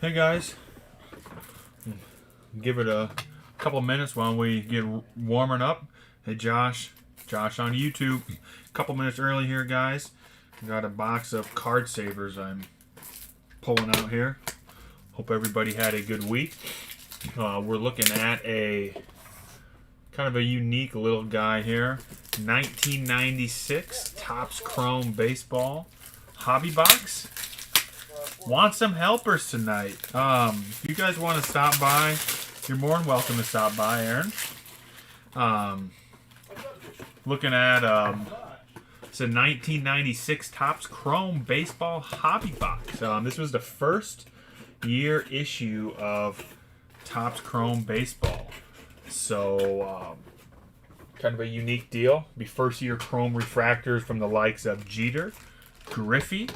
Hey guys, give it a couple minutes while we get warming up. Hey Josh on YouTube. Couple minutes early here, guys. Got a box of card savers I'm pulling out here. Hope everybody had a good week. We're looking at a kind of a unique little guy here. 1996 Topps Chrome Baseball Hobby Box. Want some helpers tonight. If you guys want to stop by, you're more than welcome to stop by, Aaron. Looking at it's a 1996 Topps Chrome Baseball Hobby Box. This was the first year issue of Topps Chrome Baseball. So, kind of a unique deal. Be first year Chrome refractors from the likes of Jeter, Griffey,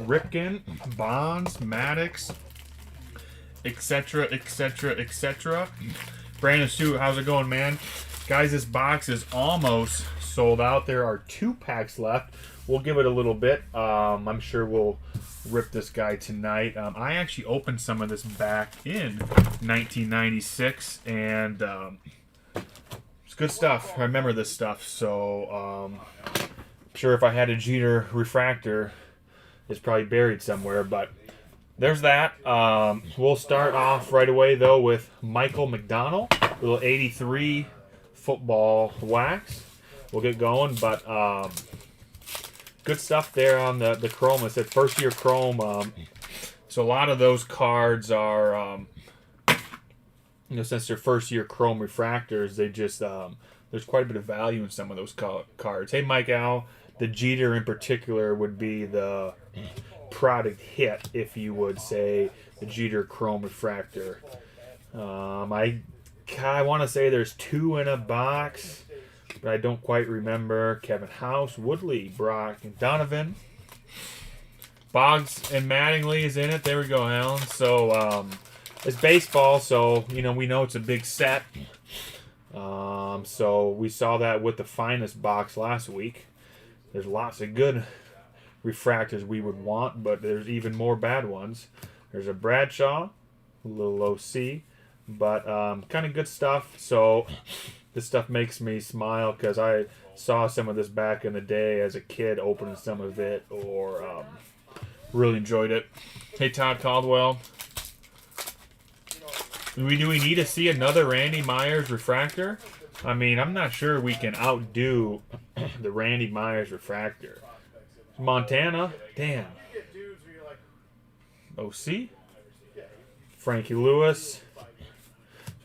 Ripken, Bonds, Maddox, etc., etc., etc. Brandon Stewart, how's it going, man? Guys, this box is almost sold out. There are 2 packs left. We'll give it a little bit. I'm sure we'll rip this guy tonight. I actually opened some of this back in 1996, and it's good stuff. I remember this stuff, so I'm sure if I had a Jeter refractor, it's probably buried somewhere, but there's that. We'll start off right away, though, with Michael Mcdonald, little 83 football wax. We'll get going, but good stuff there on the Chrome. It said first year Chrome. So a lot of those cards are, since they're first year Chrome refractors, they just, there's quite a bit of value in some of those cards. Hey, Mike Al, the Jeter in particular would be the product hit, if you would say, the Jeter Chrome refractor. I want to say there's 2 in a box, but I don't quite remember. Kevin House, Woodley, Brock, and Donovan. Boggs and Mattingly is in it. There we go, Alan. So, it's baseball, so, we know it's a big set. So, we saw that with the finest box last week. There's lots of good refractors we would want, but there's even more bad ones. There's a Bradshaw, a little OC, but kind of good stuff. So this stuff makes me smile because I saw some of this back in the day as a kid, opening some of it, or really enjoyed it. Hey, Todd Caldwell. Do we need to see another Randy Myers refractor? I mean, I'm not sure we can outdo the Randy Myers refractor. Montana, damn. OC, Frankie Lewis.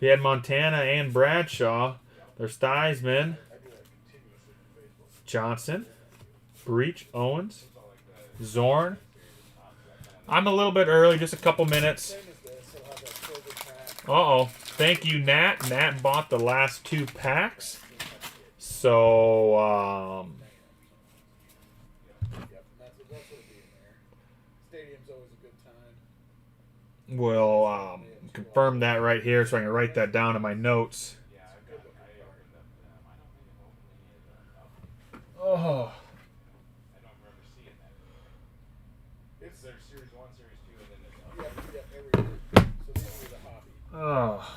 We had Montana and Bradshaw. There's Theismann, Johnson, Breach, Owens, Zorn. I'm a little bit early, just a couple minutes. Uh-oh. Thank you, Nat. Nat bought the last 2 packs. So, we'll confirm that right here so I can write that down in my notes. Oh. Oh.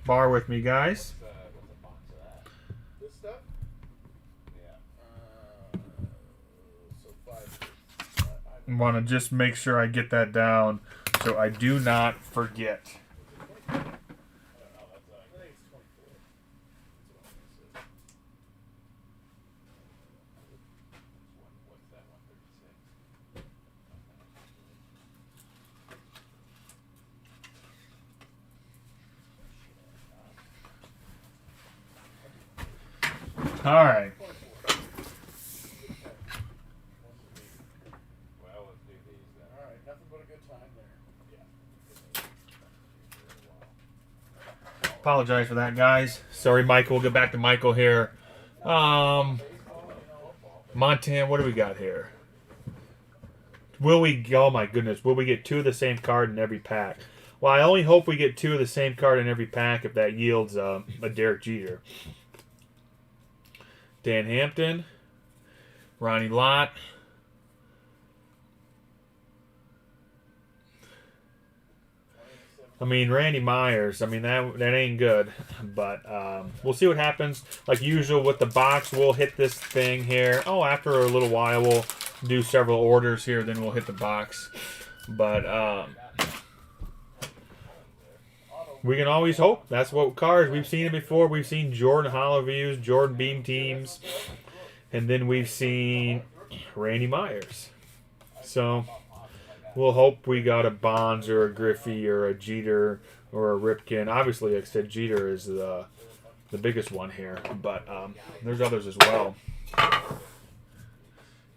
Bar with me, guys. I want to just make sure I get that down so I do not forget. All right. Apologize for that, guys. Sorry, Michael. We'll get back to Michael here. Montana, what do we got here? Will we, oh my goodness, will we get 2 of the same card in every pack? Well, I only hope we get 2 of the same card in every pack if that yields a Derek Jeter. Dan Hampton, Ronnie Lott, I mean, Randy Myers, I mean, that ain't good. But we'll see what happens. Like usual with the box, we'll hit this thing here. Oh, after a little while, we'll do several orders here. Then we'll hit the box. But we can always hope. That's what cards. We've seen it before. We've seen Jordan Hollow Views, Jordan Beam Teams. And then we've seen Randy Myers. So we'll hope we got a Bonds or a Griffey or a Jeter or a Ripken. Obviously, like I said, Jeter is the biggest one here, but there's others as well.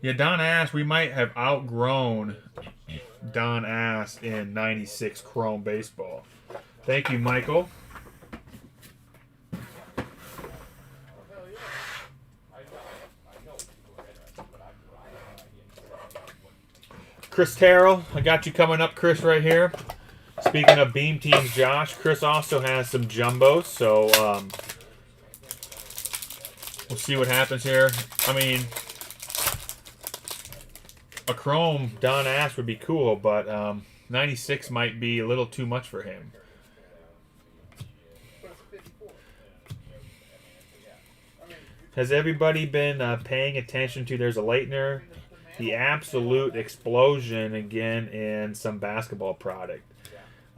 Yeah, Don Ash, we might have outgrown Don Ash in 96 Chrome Baseball. Thank you, Michael. Chris Terrell, I got you coming up, Chris, right here. Speaking of Beam Teams, Josh, Chris also has some jumbos, so we'll see what happens here. I mean, a Chrome Don Ash would be cool, but 96 might be a little too much for him. Has everybody been paying attention to, there's a Leitner, the absolute explosion again in some basketball product,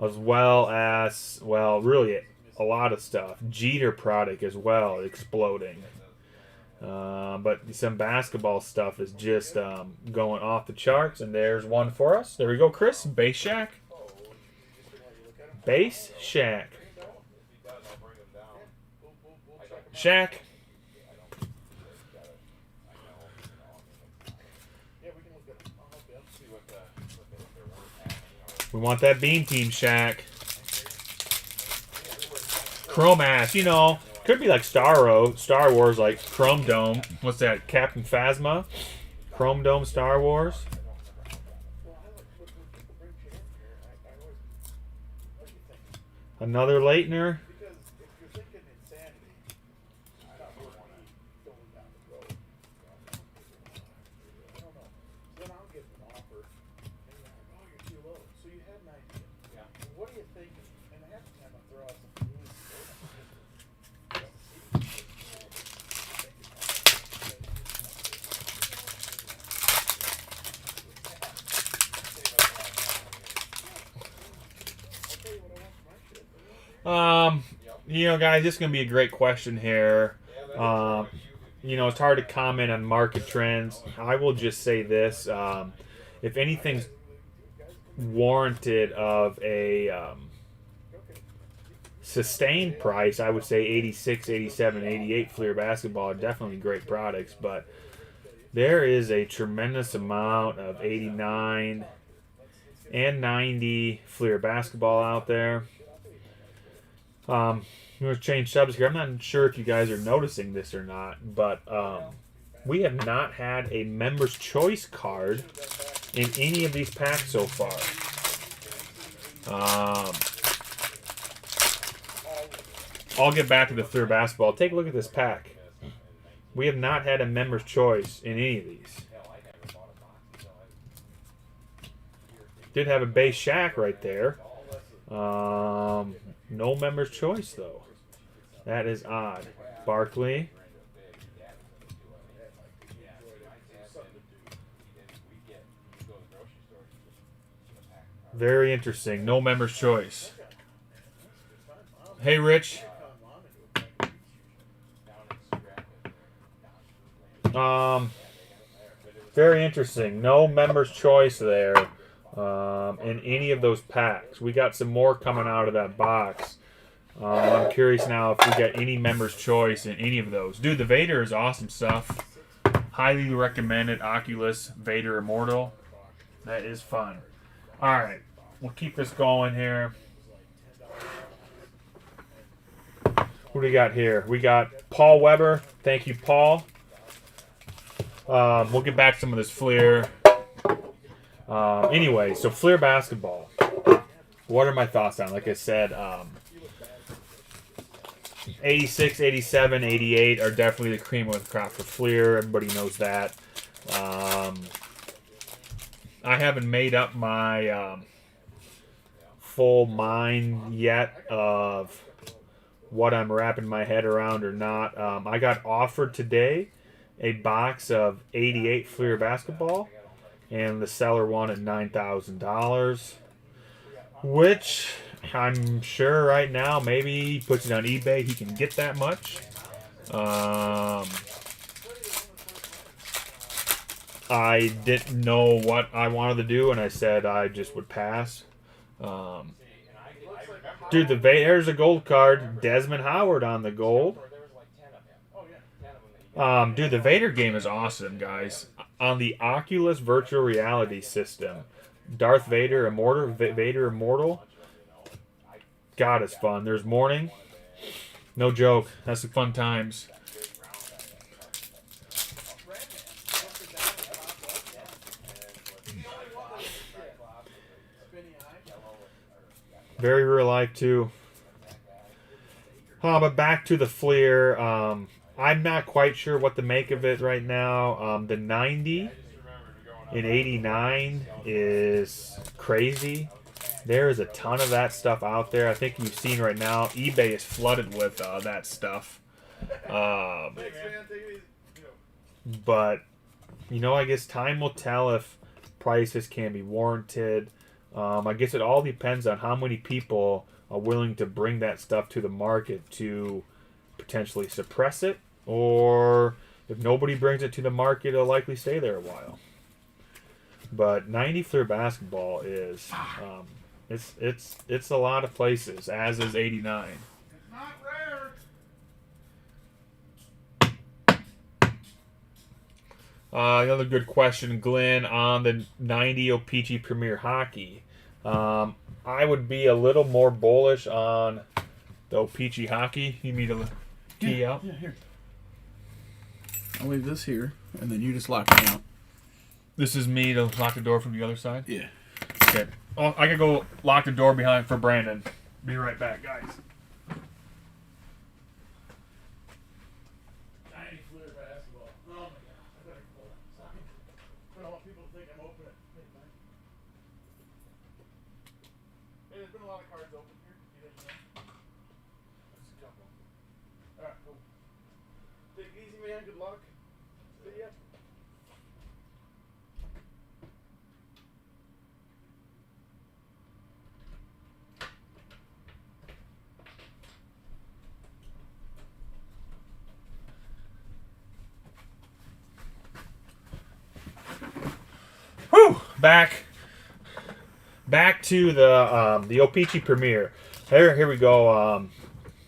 as well as, well, really a lot of stuff. Jeter product as well, exploding. But some basketball stuff is just going off the charts, and there's one for us. There we go, Chris. Base Shack. Base Shack. Shack. We want that Beam Team Shack. Chrome Ash, you know, could be like Star Wars, like Chrome Dome. What's that? Captain Phasma? Chrome Dome Star Wars. Another Leitner. You know, guys, this is going to be a great question here. You know, it's hard to comment on market trends. I will just say this. If anything's warranted of a sustained price, I would say 86, 87, 88 Fleer basketball are definitely great products. But there is a tremendous amount of 89 and 90 Fleer basketball out there. I'm going to change subjects here. I'm not sure if you guys are noticing this or not, but we have not had a Member's Choice card in any of these packs so far. I'll get back to the Fleer basketball. Take a look at this pack. We have not had a Member's Choice in any of these. Did have a base Shack right there. No Member's Choice, though. That is odd. Barkley. Very interesting. No Member's Choice. Hey, Rich. Very interesting. No Member's Choice there in any of those packs. We got some more coming out of that box. I'm curious now if we got any Member's Choice in any of those. Dude, the Vader is awesome stuff. Highly recommended. Oculus Vader Immortal. That is fun. All right. We'll keep this going here. What do we got here? We got Paul Weber. Thank you, Paul. We'll get back to some of this Fleer. Anyway, so Fleer basketball. What are my thoughts on it? Like I said, 86, 87, 88 are definitely the cream of the crop for Fleer. Everybody knows that. I haven't made up my full mind yet of what I'm wrapping my head around or not. I got offered today a box of 88 Fleer basketball, and the seller wanted $9,000, which I'm sure right now maybe he puts it on eBay, he can get that much. I didn't know what I wanted to do, and I said I just would pass. Dude, there's a gold card. Desmond Howard on the gold. Dude, the Vader game is awesome, guys. On the Oculus virtual reality system, Darth Vader Immortal. God, it's fun. There's morning. No joke. That's the fun times. Very real life, too. But back to the Fleer. I'm not quite sure what to make of it right now. The 90 in 89 is crazy. There is a ton of that stuff out there. I think you've seen right now, eBay is flooded with that stuff. But, you know, I guess time will tell if prices can be warranted. I guess it all depends on how many people are willing to bring that stuff to the market to potentially suppress it, or if nobody brings it to the market, it'll likely stay there a while. But 90 Fleer basketball is it's a lot of places, as is 89. It's not rare. Another good question, Glenn, on the 90 O-Pee-Chee Premier Hockey. I would be a little more bullish on the O-Pee-Chee Hockey. You need to key out? Yeah, here. I'll leave this here, and then you just lock it out. This is me to lock the door from the other side? Yeah. Okay. Oh, I can go lock the door behind for Brandon. Be right back, guys. Good luck. See ya. Whew! Back to the O-Pee-Chee Premier. Here we go.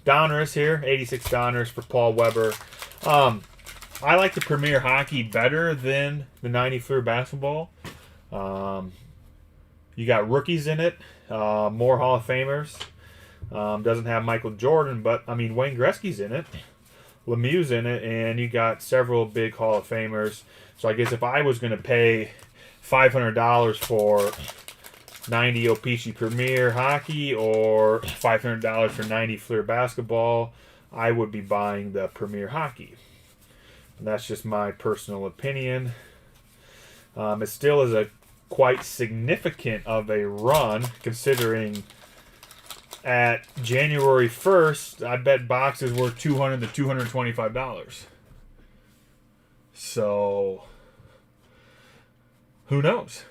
Donruss here, 86 Donruss for Paul Weber. I like the Premier Hockey better than the 90 Fleer basketball. You got rookies in it, more Hall of Famers. Doesn't have Michael Jordan, but I mean Wayne Gretzky's in it, Lemieux's in it, and you got several big Hall of Famers. So I guess if I was going to pay $500 for 90 O-Pee-Chee Premier Hockey or $500 for 90 Fleer basketball, I would be buying the Premier Hockey. And that's just my personal opinion. It still is a quite significant of a run, considering at January 1st, I bet boxes were $200 to $225. So, who knows?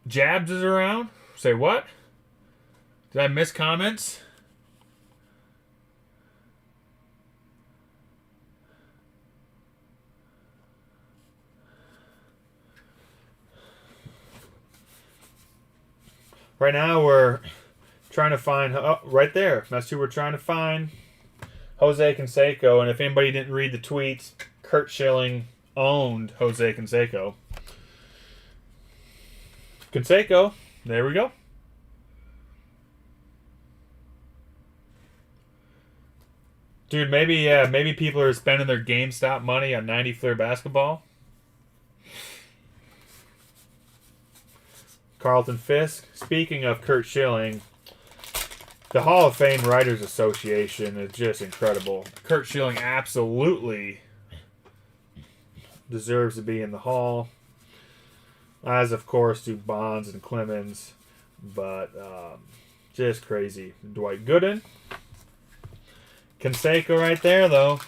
Jabs is around. Say what? Did I miss comments? Right now we're trying to find, oh, right there. That's who we're trying to find. Jose Canseco. And if anybody didn't read the tweets, Curt Schilling owned Jose Canseco. Canseco, there we go. Dude, maybe people are spending their GameStop money on 90 Fleer basketball. Carlton Fisk. Speaking of Curt Schilling, the Hall of Fame Writers Association is just incredible. Curt Schilling absolutely deserves to be in the Hall, as of course do Bonds and Clemens. But just crazy. Dwight Gooden. Canseco right there, though.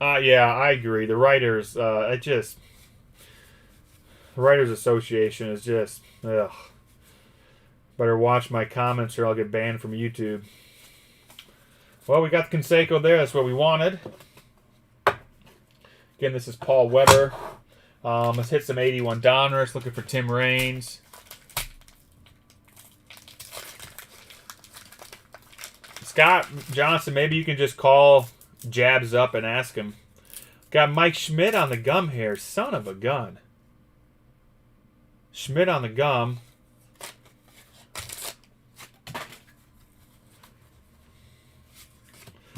Yeah, I agree. The writers, the Writers Association is just, ugh. Better watch my comments or I'll get banned from YouTube. Well, we got the Canseco there. That's what we wanted. Again, this is Paul Weber. Let's hit some 81 Donruss. Looking for Tim Raines. Scott Johnson, maybe you can just call Jabs up and ask him. Got Mike Schmidt on the gum here. Son of a gun. Schmidt on the gum.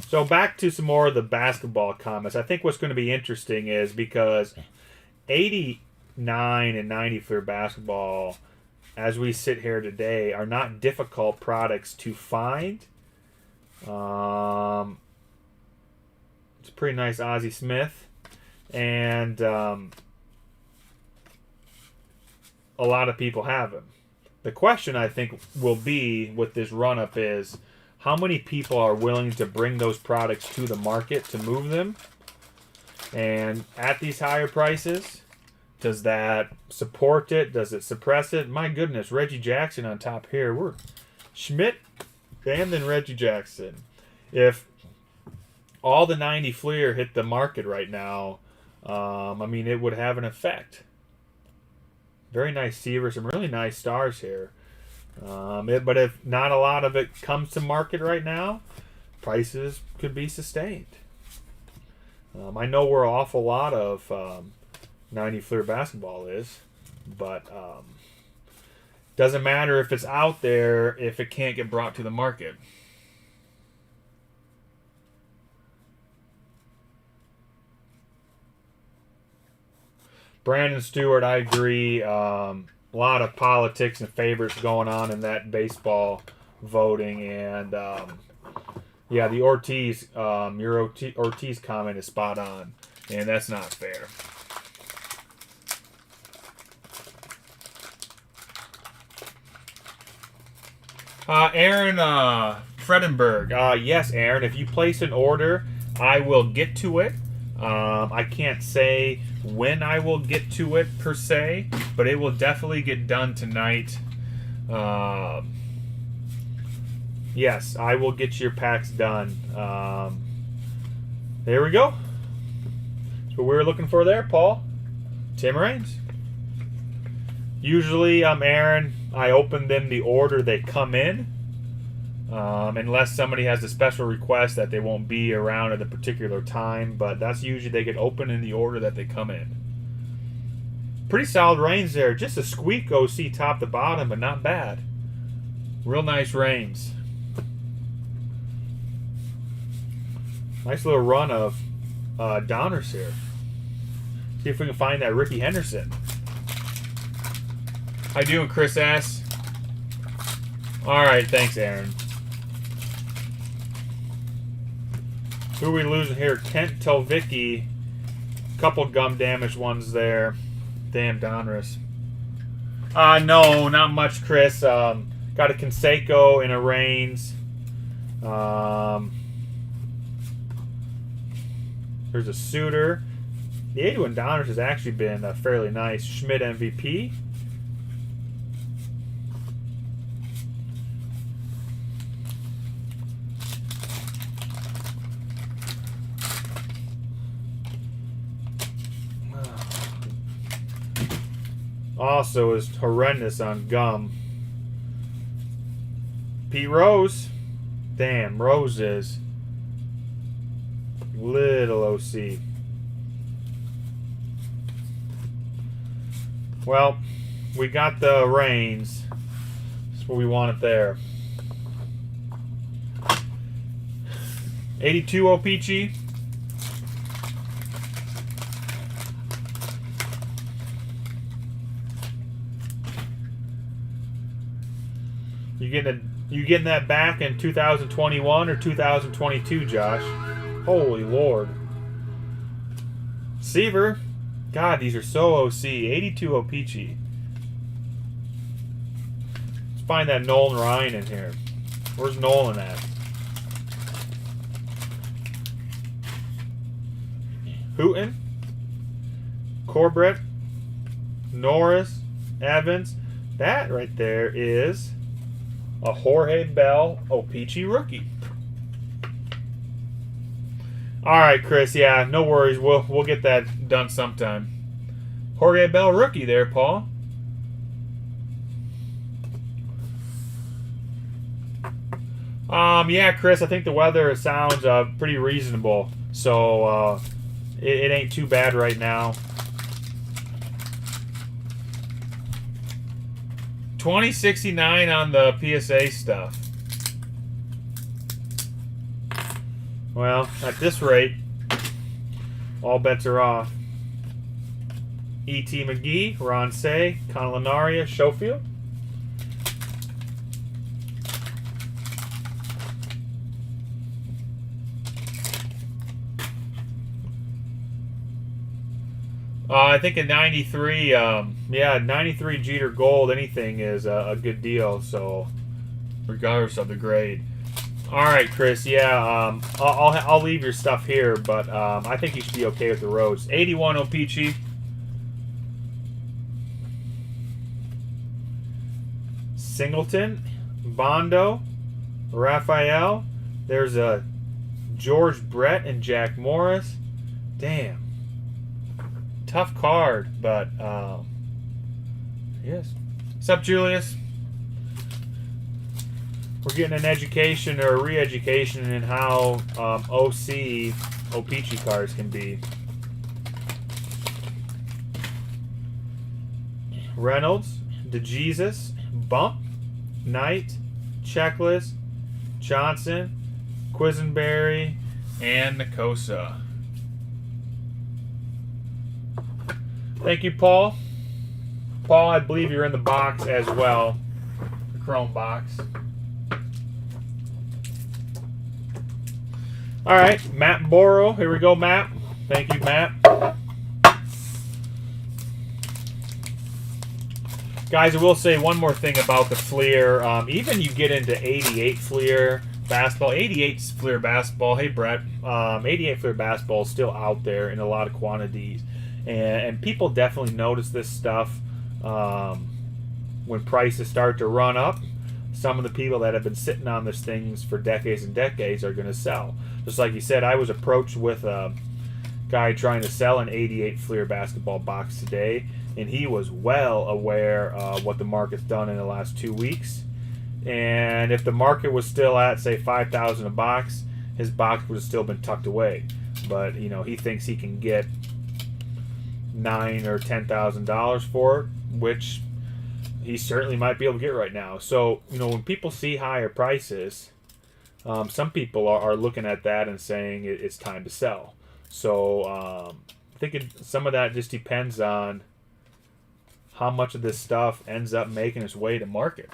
So back to some more of the basketball comments. I think what's going to be interesting is because 89 and 90 for basketball, as we sit here today, are not difficult products to find. It's a pretty nice Ozzie Smith. And a lot of people have him. The question, I think, will be with this run-up is, how many people are willing to bring those products to the market to move them? And at these higher prices, does that support it? Does it suppress it? My goodness, Reggie Jackson on top here. We're Schmidt and then Reggie Jackson. If all the 90 Fleer hit the market right now, I mean, it would have an effect. Very nice Seaver, some really nice stars here. But if not a lot of it comes to market right now, prices could be sustained. I know where an awful lot of 90 Fleer basketball is, but doesn't matter if it's out there if it can't get brought to the market. Brandon Stewart, I agree. A lot of politics and favorites going on in that baseball voting, and yeah, the Ortiz, your Ortiz comment is spot on, and that's not fair. Aaron Fredenberg, yes, Aaron, if you place an order, I will get to it. I can't say when I will get to it per se, but it will definitely get done tonight. Yes, I will get your packs done. There we go. That's what we were looking for there, Paul. Tim Raines. Usually, Aaron, I open them the order they come in. Unless somebody has a special request that they won't be around at a particular time, but that's usually they get open in the order that they come in. Pretty solid Raines there. Just a squeak OC top to bottom, but not bad. Real nice Raines. Nice little run of Donruss here. See if we can find that Ricky Henderson. How you doing, Chris S? Alright, thanks, Aaron. Who are we losing here? Kent Telvicki. Couple gum damage ones there. Damn Donruss. No, not much, Chris. Got a Canseco and a Raines. There's a Suitor. The 81 Donruss has actually been fairly nice. Schmidt MVP. Also is horrendous on gum. Pete Rose. Damn, Rose is little OC. Well, we got the Raines. That's what we wanted there. 82 O-Pee-Chee. You getting that back in 2021 or 2022, Josh? Holy Lord. Seaver. God, these are so OC. 82 O-Peachy. Let's find that Nolan Ryan in here. Where's Nolan at? Hooten. Corbett. Norris. Evans. That right there is a Jorge Bell O-Peachy rookie. All right, Chris. Yeah, no worries. We'll get that done sometime. Jorge Bell rookie there, Paul. Yeah, Chris. I think the weather sounds pretty reasonable, so it ain't too bad right now. 2069 on the PSA stuff. Well, at this rate, all bets are off. E.T. McGee, Ron Say, Conlinaria, Schofield. I think a 93, yeah, 93 Jeter Gold, anything is a good deal, so regardless of the grade. All right, Chris, yeah, I'll leave your stuff here, but I think you should be okay with the roads. 81 O-Peachy. Singleton, Bondo, Raphael. There's a George Brett and Jack Morris. Damn. Tough card, but yes. What's up, Julius? We're getting an education or a re-education in how OC O-Peachy cards can be. Reynolds, DeJesus, Bump, Knight, Checklist, Johnson, Quisenberry, and Nicosa. Thank you, Paul. Paul, I believe you're in the box as well. The Chrome box. All right, Matt Borrow. Here we go, Matt. Thank you, Matt. Guys, I will say one more thing about the Fleer. Even you get into 88 Fleer basketball, 88 Fleer basketball. Hey, Brett. 88 Fleer basketball is still out there in a lot of quantities. And people definitely notice this stuff when prices start to run up. Some of the people that have been sitting on these things for decades and decades are going to sell. Just like you said, I was approached with a guy trying to sell an 88 Fleer basketball box today, and he was well aware of what the market's done in the last 2 weeks. And if the market was still at, say, $5,000 a box, his box would have still been tucked away. But, you know, he thinks he can get $9,000 or $10,000 for it, which he certainly might be able to get right now. So, you know, when people see higher prices, some people are looking at that and saying it's time to sell. So, I think some of that just depends on how much of this stuff ends up making its way to market.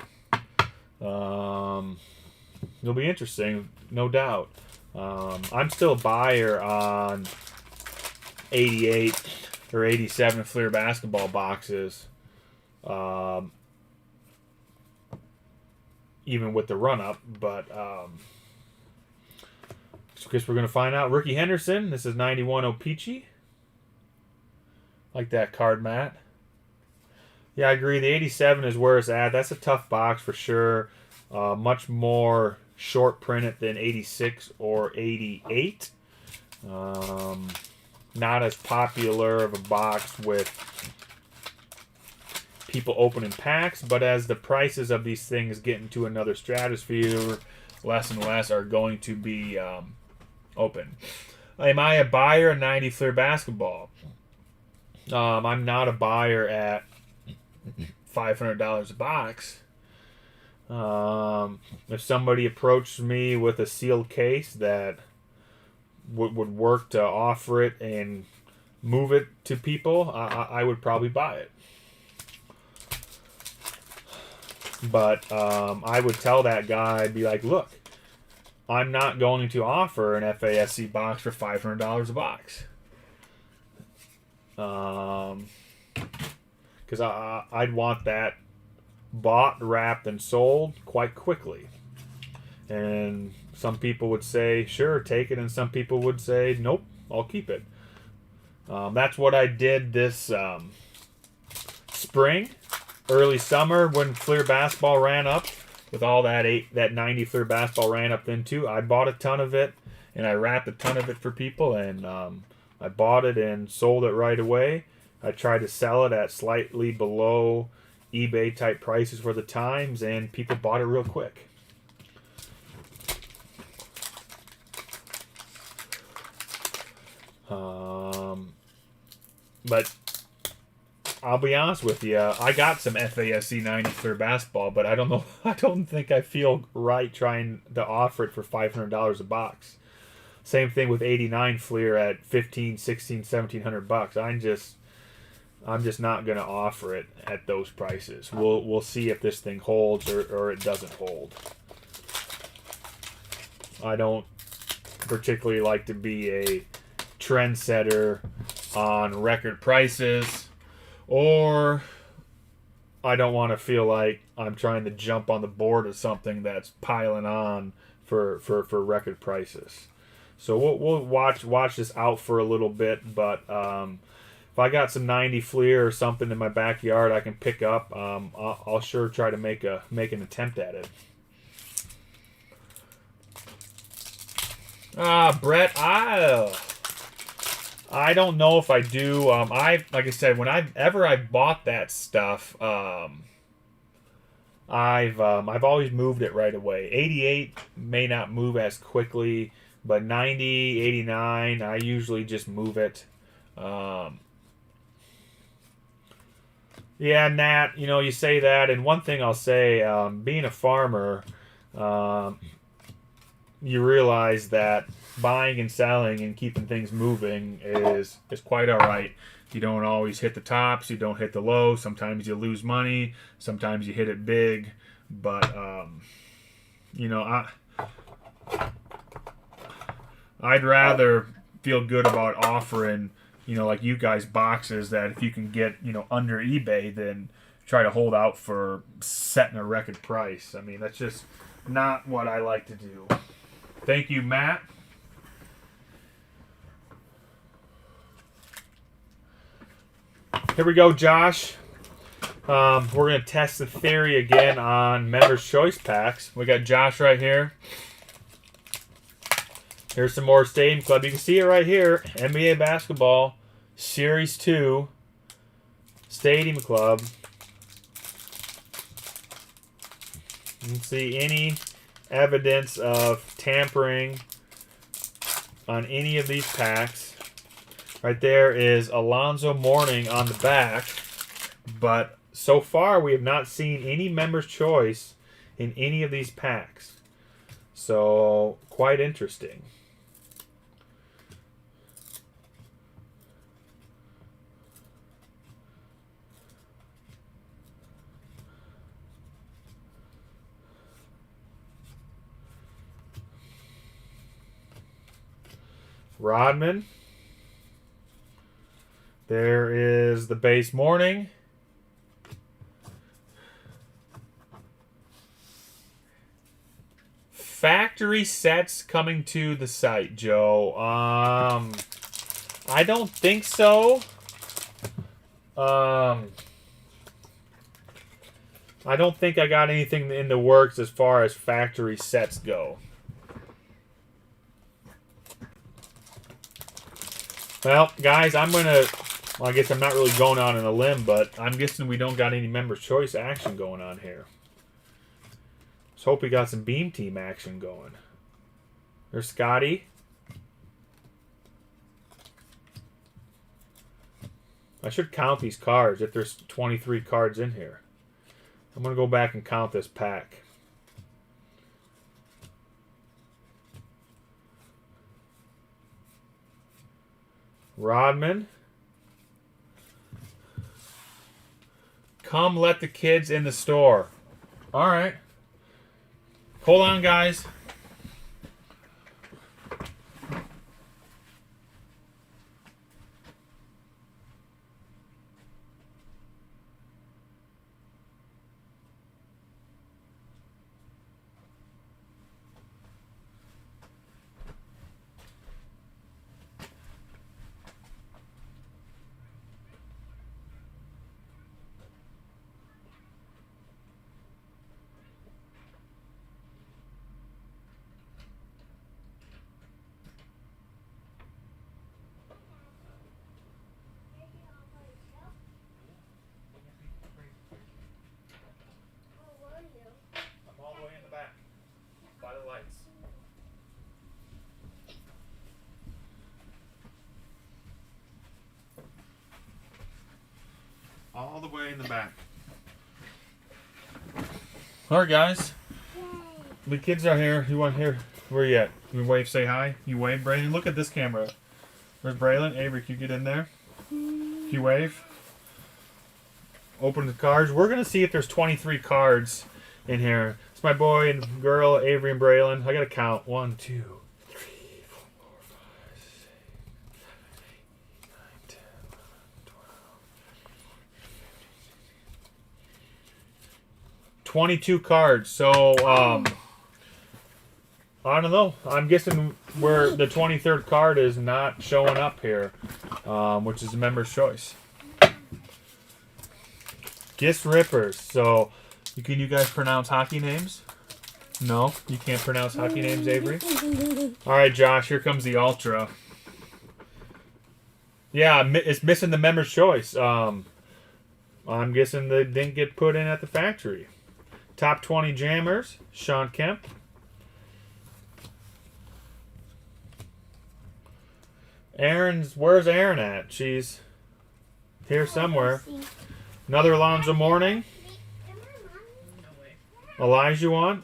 It'll be interesting, no doubt. I'm still a buyer on 88 or 87 Fleer basketball boxes, even with the run-up. But I guess we're going to find out. Rookie Henderson, this is 91 O-Peachy. Like that card, Matt. Yeah, I agree. The 87 is where it's at. That's a tough box for sure. Much more short printed than 86 or 88. Not as popular of a box with people opening packs, but as the prices of these things get into another stratosphere, less and less are going to be open. Am I a buyer of 90 Fleer basketball? I'm not a buyer at $500 a box. If somebody approached me with a sealed case that would work to offer it and move it to people, I would probably buy it. But I would tell that guy, I'd be like, look, I'm not going to offer an FASC box for $500 a box. Because I'd want that bought, wrapped, and sold quite quickly. And some people would say, sure, take it. And some people would say, nope, I'll keep it. That's what I did this spring, early summer, when Fleer basketball ran up. With all that 90 Fleer basketball ran up then too. I bought a ton of it, and I wrapped a ton of it for people. And I bought it and sold it right away. I tried to sell it at slightly below eBay type prices for the times, and people bought it real quick. But I'll be honest with you, I got some FASC 90 Fleer basketball, but I don't know. I don't think I feel right trying to offer it for $500 a box. Same thing with 89 Fleer at $1,500, $1,600, $1,700. I'm just not going to offer it at those prices. We'll see if this thing holds or it doesn't hold. I don't particularly like to be a trendsetter on record prices, or I don't want to feel like I'm trying to jump on the board of something that's piling on for record prices. So we'll watch this out for a little bit, but if I got some 90 Fleer or something in my backyard I can pick up, I'll sure try to make an attempt at it. Brett, I don't know if I do. Like I said, whenever I bought that stuff, I've always moved it right away. 88 may not move as quickly, but 90, 89, I usually just move it. Yeah, Nat, you say that, and one thing I'll say, being a farmer, you realize that buying and selling and keeping things moving is quite all right. You don't always hit the tops, you don't hit the lows. Sometimes you lose money, sometimes you hit it big, but I'd rather feel good about offering, like you guys, boxes that if you can get, under eBay, then try to hold out for setting a record price. I mean, that's just not what I like to do. Thank you, Matt. Here we go, Josh. We're going to test the theory again on Members' Choice packs. We got Josh right here. Here's some more Stadium Club. You can see it right here. NBA Basketball, Series 2, Stadium Club. You can see any evidence of tampering on any of these packs. Right there is Alonzo Mourning on the back, but so far we have not seen any Members' Choice in any of these packs. So, quite interesting. Rodman. There is the base Mourning. Factory sets coming to the site, Joe. I don't think so. I don't think I got anything in the works as far as factory sets go. Well, guys, I guess I'm not really going on a limb, but I'm guessing we don't got any Members' Choice action going on here. Let's hope we got some Beam Team action going. There's Scotty. I should count these cards if there's 23 cards in here. I'm going to go back and count this pack. Rodman. Come let the kids in the store. All right. Hold on, guys. all the way in the back. All right, guys. The kids are here. You want here? Where you at? You wave, say hi. You wave, Braylon. Look at this camera. Where's Braylon? Avery, can you get in there? Can you wave? Open the cards. We're gonna see if there's 23 cards in here. It's my boy and girl, Avery and Braylon. I gotta count. 1, 2, 3, 4, 5, 6, 7, 8, 9, 10, 11, 12. 22 cards. So, I don't know. I'm guessing where the 23rd card is not showing up here, which is the member's choice. Gist Rippers. So, can you guys pronounce hockey names? No? You can't pronounce hockey names, Avery? Alright, Josh. Here comes the Ultra. Yeah, it's missing the member's choice. I'm guessing they didn't get put in at the factory. Top 20 Jammers. Sean Kemp. Where's Aaron at? She's here somewhere. Another Alonzo Mourning. Elijah Wan.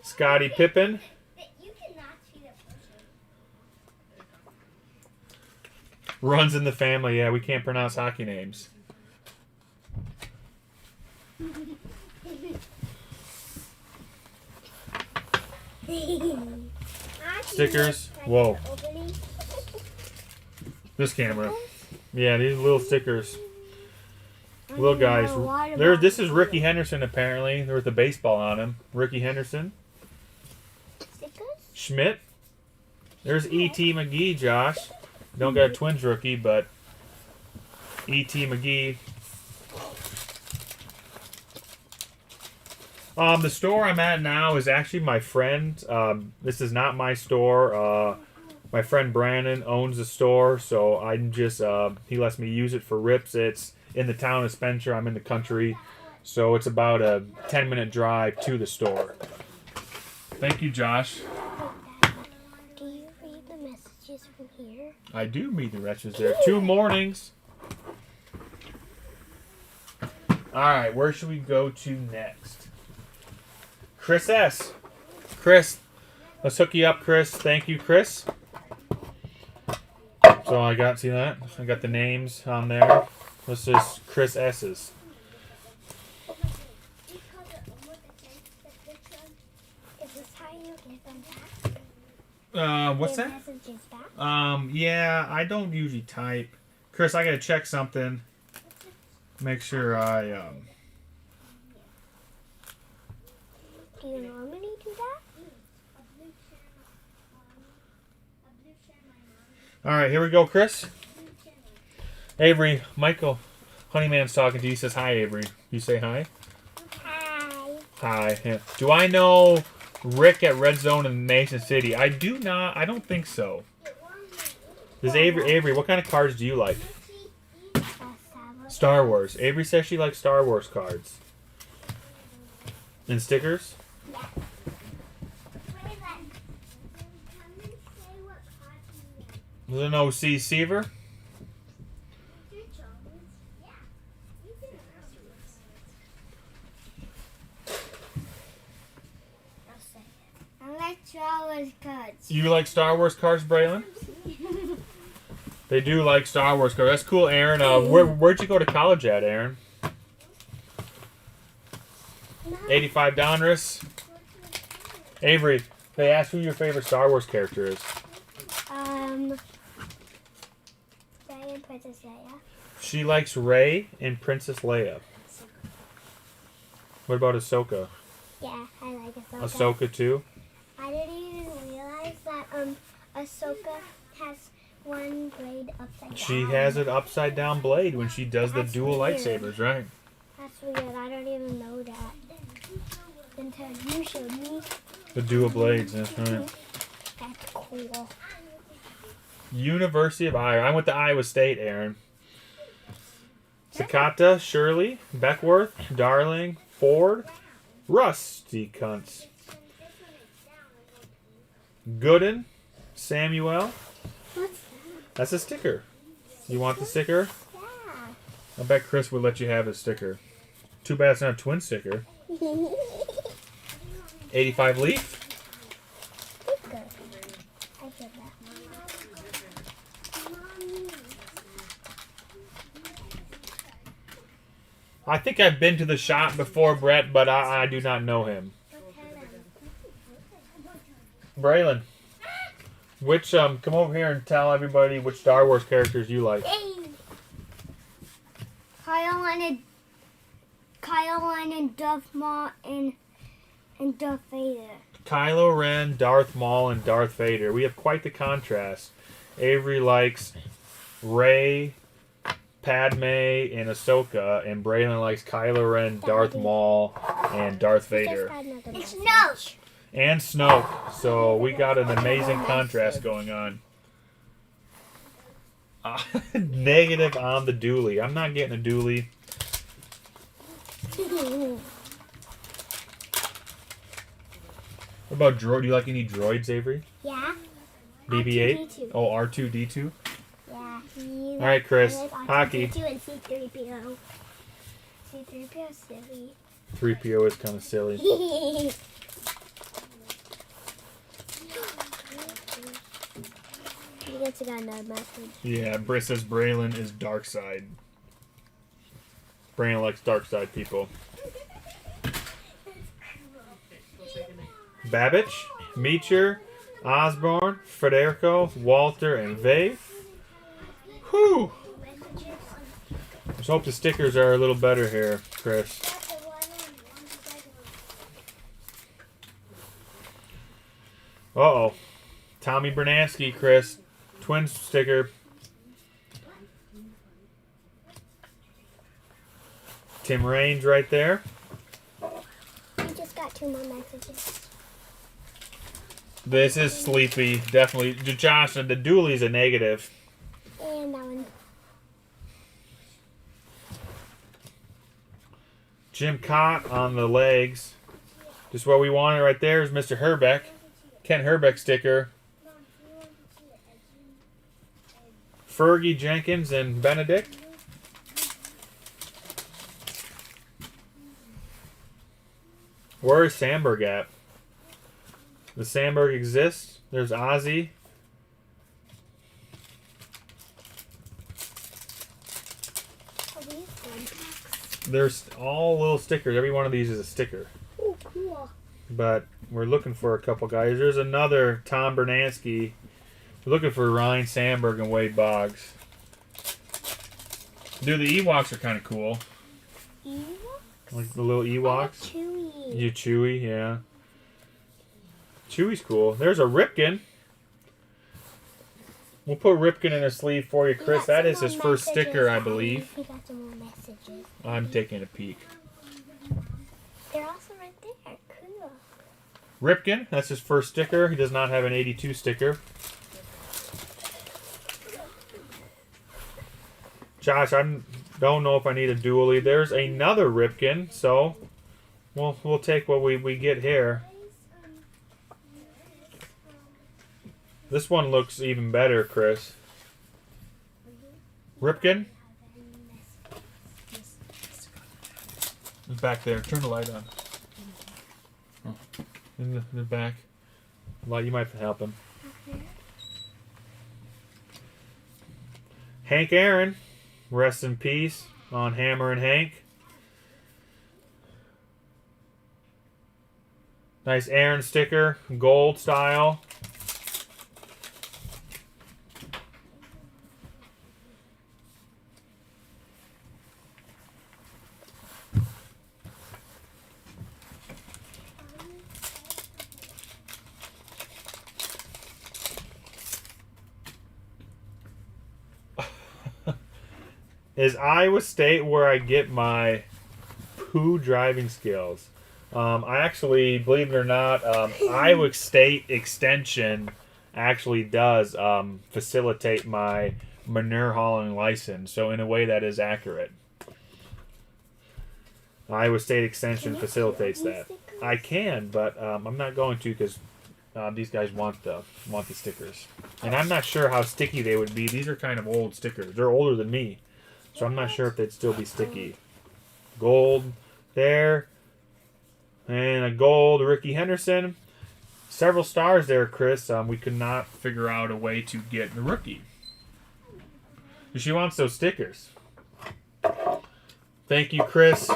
Scottie Pippen. Runs in the family. Yeah, we can't pronounce hockey names. Stickers. Whoa. This camera. Yeah, these little stickers. Little guys. This is Ricky Henderson, apparently. There was a baseball on him. Ricky Henderson. Stickers? Schmidt. There's E.T. McGee, Josh. Don't got a Twins rookie, but E.T. McGee. The store I'm at now is actually my friend. This is not my store. My friend Brandon owns the store, so I'm just he lets me use it for rips. It's in the town of Spencer. I'm in the country, so it's about a 10-minute drive to the store. Thank you, Josh. Do you read the messages from here? I do read the messages there. 2 mornings. All right, where should we go to next? Chris S. Chris, let's hook you up, Chris. Thank you, Chris. So I got, see that? I got the names on there. This is Chris S's. Is this how you give them back? What's Give that? messages back? Yeah, I don't usually type. Chris, I gotta check something. Make sure I, Do you normally do that? Alright, here we go, Chris. Avery, Michael, Honeyman's talking to you. He says hi, Avery. You say hi? Hi. Hi. Yeah. Do I know Rick at Red Zone in Mason City? I do not. I don't think so. Does Avery, what kind of cards do you like? Star Wars. Avery says she likes Star Wars cards. And stickers? Yeah. Is it an OC Seaver? I like Star Wars cards. You like Star Wars cards, Braylon? They do like Star Wars cards. That's cool, Aaron. Where'd you go to college at, Aaron? 85 Donruss. Avery, they asked who your favorite Star Wars character is. Rey and Princess Leia. She likes Rey and Princess Leia. What about Ahsoka? Yeah, I like Ahsoka. Ahsoka too? I didn't even realize that Ahsoka has one blade upside down. She has an upside down blade when she does the That's dual weird. lightsabers, right? That's weird. I don't even know that until you showed me. The dual blades, that's right. That's cool. University of Iowa. I went to Iowa State, Aaron. Sakata, Shirley, Beckworth, Darling, Ford, Rusty Cunts. Gooden, Samuel. What's that? That's a sticker. You want the sticker? Yeah. I bet Chris would let you have his sticker. Too bad it's not a twin sticker. 85 leaf. Good. I get that. I think I've been to the shop before, Brett, but I do not know him. Braylon, which come over here and tell everybody which Star Wars characters you like. Kylo and Darth Maul and Darth Vader. Kylo Ren, Darth Maul, and Darth Vader. We have quite the contrast. Avery likes Rey, Padme, and Ahsoka, and Braylon likes Kylo Ren, Darth Maul, and Darth Vader. It's Snoke. And Snoke. So we got an amazing contrast going on. Negative on the dually. I'm not getting a dually. What about droid? Do you like any droids, Avery? Yeah. BB-8? R2-D2. Oh, R2-D2? Yeah. All right, Chris. Hockey. R2-D2 and C-3PO. C-3PO is silly. 3PO is kind of silly. You guys got another message. Yeah, Britt says Braylon is dark side. Braylon likes dark side people. Babbage, Meacher, Osborne, Federico, Walter, and Vave. Whew! Let's hope the stickers are a little better here, Chris. Uh-oh. Tommy Bernansky, Chris. Twin sticker. Tim Raines right there. We just got 2 more messages. This is sleepy, definitely. Josh, the dually's a negative. And that one. Jim Cott on the legs. Just what we wanted right there is Mr. Herbeck. Ken Herbeck sticker. Fergie, Jenkins, and Benedict. Where is Sandberg at? Does Sandberg exist? There's Ozzy. There's all little stickers. Every one of these is a sticker. Oh, cool. But we're looking for a couple guys. There's another Tom Bernansky. We're looking for Ryan Sandberg and Wade Boggs. Dude, the Ewoks are kind of cool. Ewoks? Like the little Ewoks. Chewy. You Chewy, yeah. Chewy's cool. There's a Ripken. We'll put Ripken in a sleeve for you, Chris. That is his first sticker, I believe. He got some more messages. I'm taking a peek. They're also right there. Cool. Ripken, that's his first sticker. He does not have an 82 sticker. Josh, I don't know if I need a dually. There's another Ripken, so we'll take what we get here. This one looks even better, Chris. Ripken? It's back there. Turn the light on. Oh, in the back. Well, you might have to help him. Okay. Hank Aaron. Rest in peace on Hammer and Hank. Nice Aaron sticker. Gold style. Is Iowa State where I get my poo driving skills? I actually, believe it or not, Iowa State Extension actually does facilitate my manure hauling license. So in a way that is accurate. Iowa State Extension facilitates that. I can, but I'm not going to because these guys want the stickers. And I'm not sure how sticky they would be. These are kind of old stickers. They're older than me. So I'm not sure if they'd still be sticky. Gold there. And a gold Rickey Henderson. Several stars there, Chris. We could not figure out a way to get the rookie. She wants those stickers. Thank you, Chris.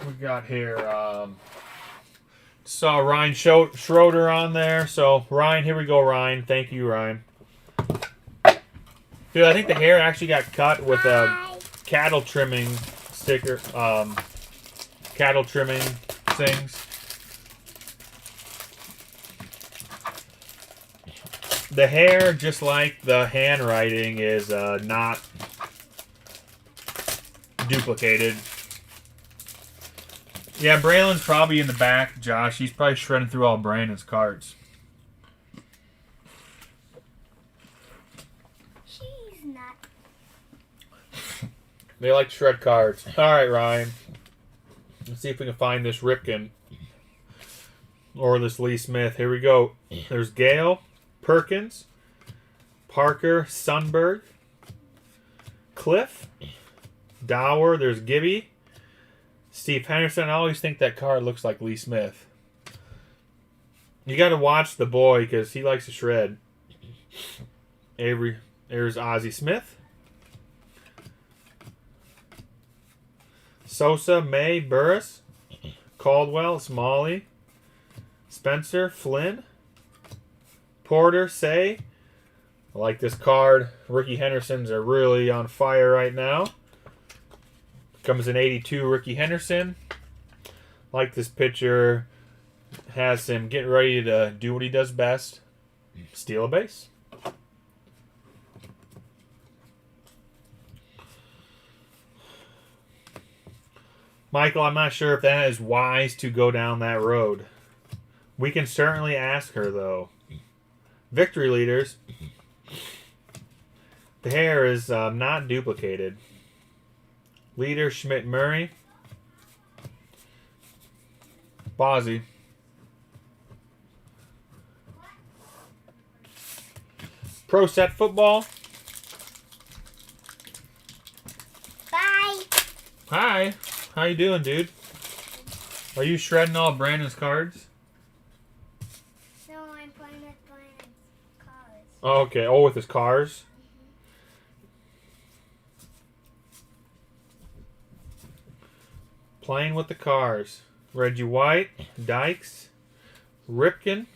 We got here, saw Ryan Schroeder on there. So, Ryan, here we go, Ryan. Thank you, Ryan. Dude, I think the hair actually got cut with a cattle trimming sticker, cattle trimming things. The hair, just like the handwriting, is not duplicated. Yeah, Braylon's probably in the back, Josh. He's probably shredding through all Brandon's cards. She's not. They like to shred cards. All right, Ryan. Let's see if we can find this Ripken or this Lee Smith. Here we go. There's Gale, Perkins, Parker, Sundberg, Cliff, Dower. There's Gibby. Steve Henderson. I always think that card looks like Lee Smith. You got to watch the boy because he likes to shred. Avery. There's Ozzie Smith. Sosa, May, Burris, Caldwell, Smalley, Spencer, Flynn, Porter, Say. I like this card. Rickey Hendersons are really on fire right now. Comes in 82, Rickey Henderson. Like this picture. Has him getting ready to do what he does best. Steal a base. Michael, I'm not sure if that is wise to go down that road. We can certainly ask her, though. Victory leaders. The hair is not duplicated. Leader, Schmidt Murray. Bozzy. Pro Set Football. Bye. Hi. How you doing, dude? Are you shredding all Brandon's cards? No, I'm playing with Brandon's cards. Oh, okay. Oh, with his cars? Playing with the cars. Reggie White, Dykes, Ripken.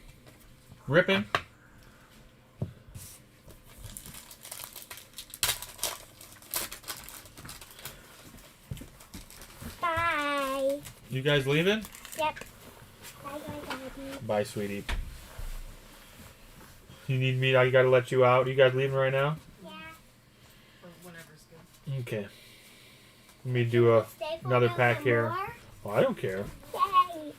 Bye. You guys leaving? Yep. Bye, Daddy. Bye, sweetie. You need me? I gotta let you out. You guys leaving right now? Yeah. Or whatever's good. Okay. Let me do Stay for another a pack little here. more. Well, I don't care. Yay.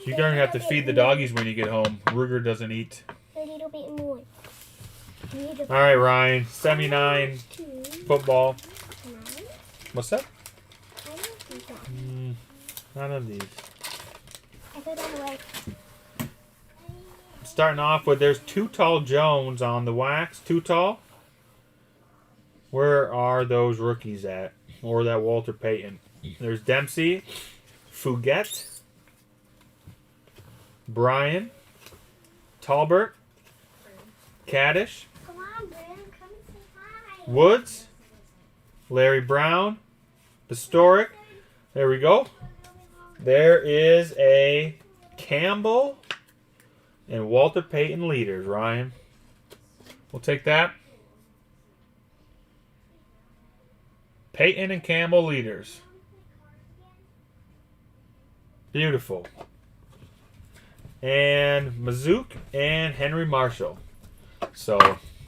You're gonna have to feed the doggies when you get home. Ruger doesn't eat. A little bit more. All right, Ryan. 79 football. What's that? None of these. I put them away. Starting off with, there's Too Tall Jones on the wax. Too Tall. Where are those rookies at? Or that Walter Payton? There's Dempsey, Fouget, Bryan, Talbert, Kaddish, Come on, Brandon. Come and say hi. Woods, Larry Brown, Historic. There we go. There is a Campbell and Walter Payton leaders, Ryan. We'll take that. Payton and Campbell leaders. Beautiful. And Mazook and Henry Marshall. So,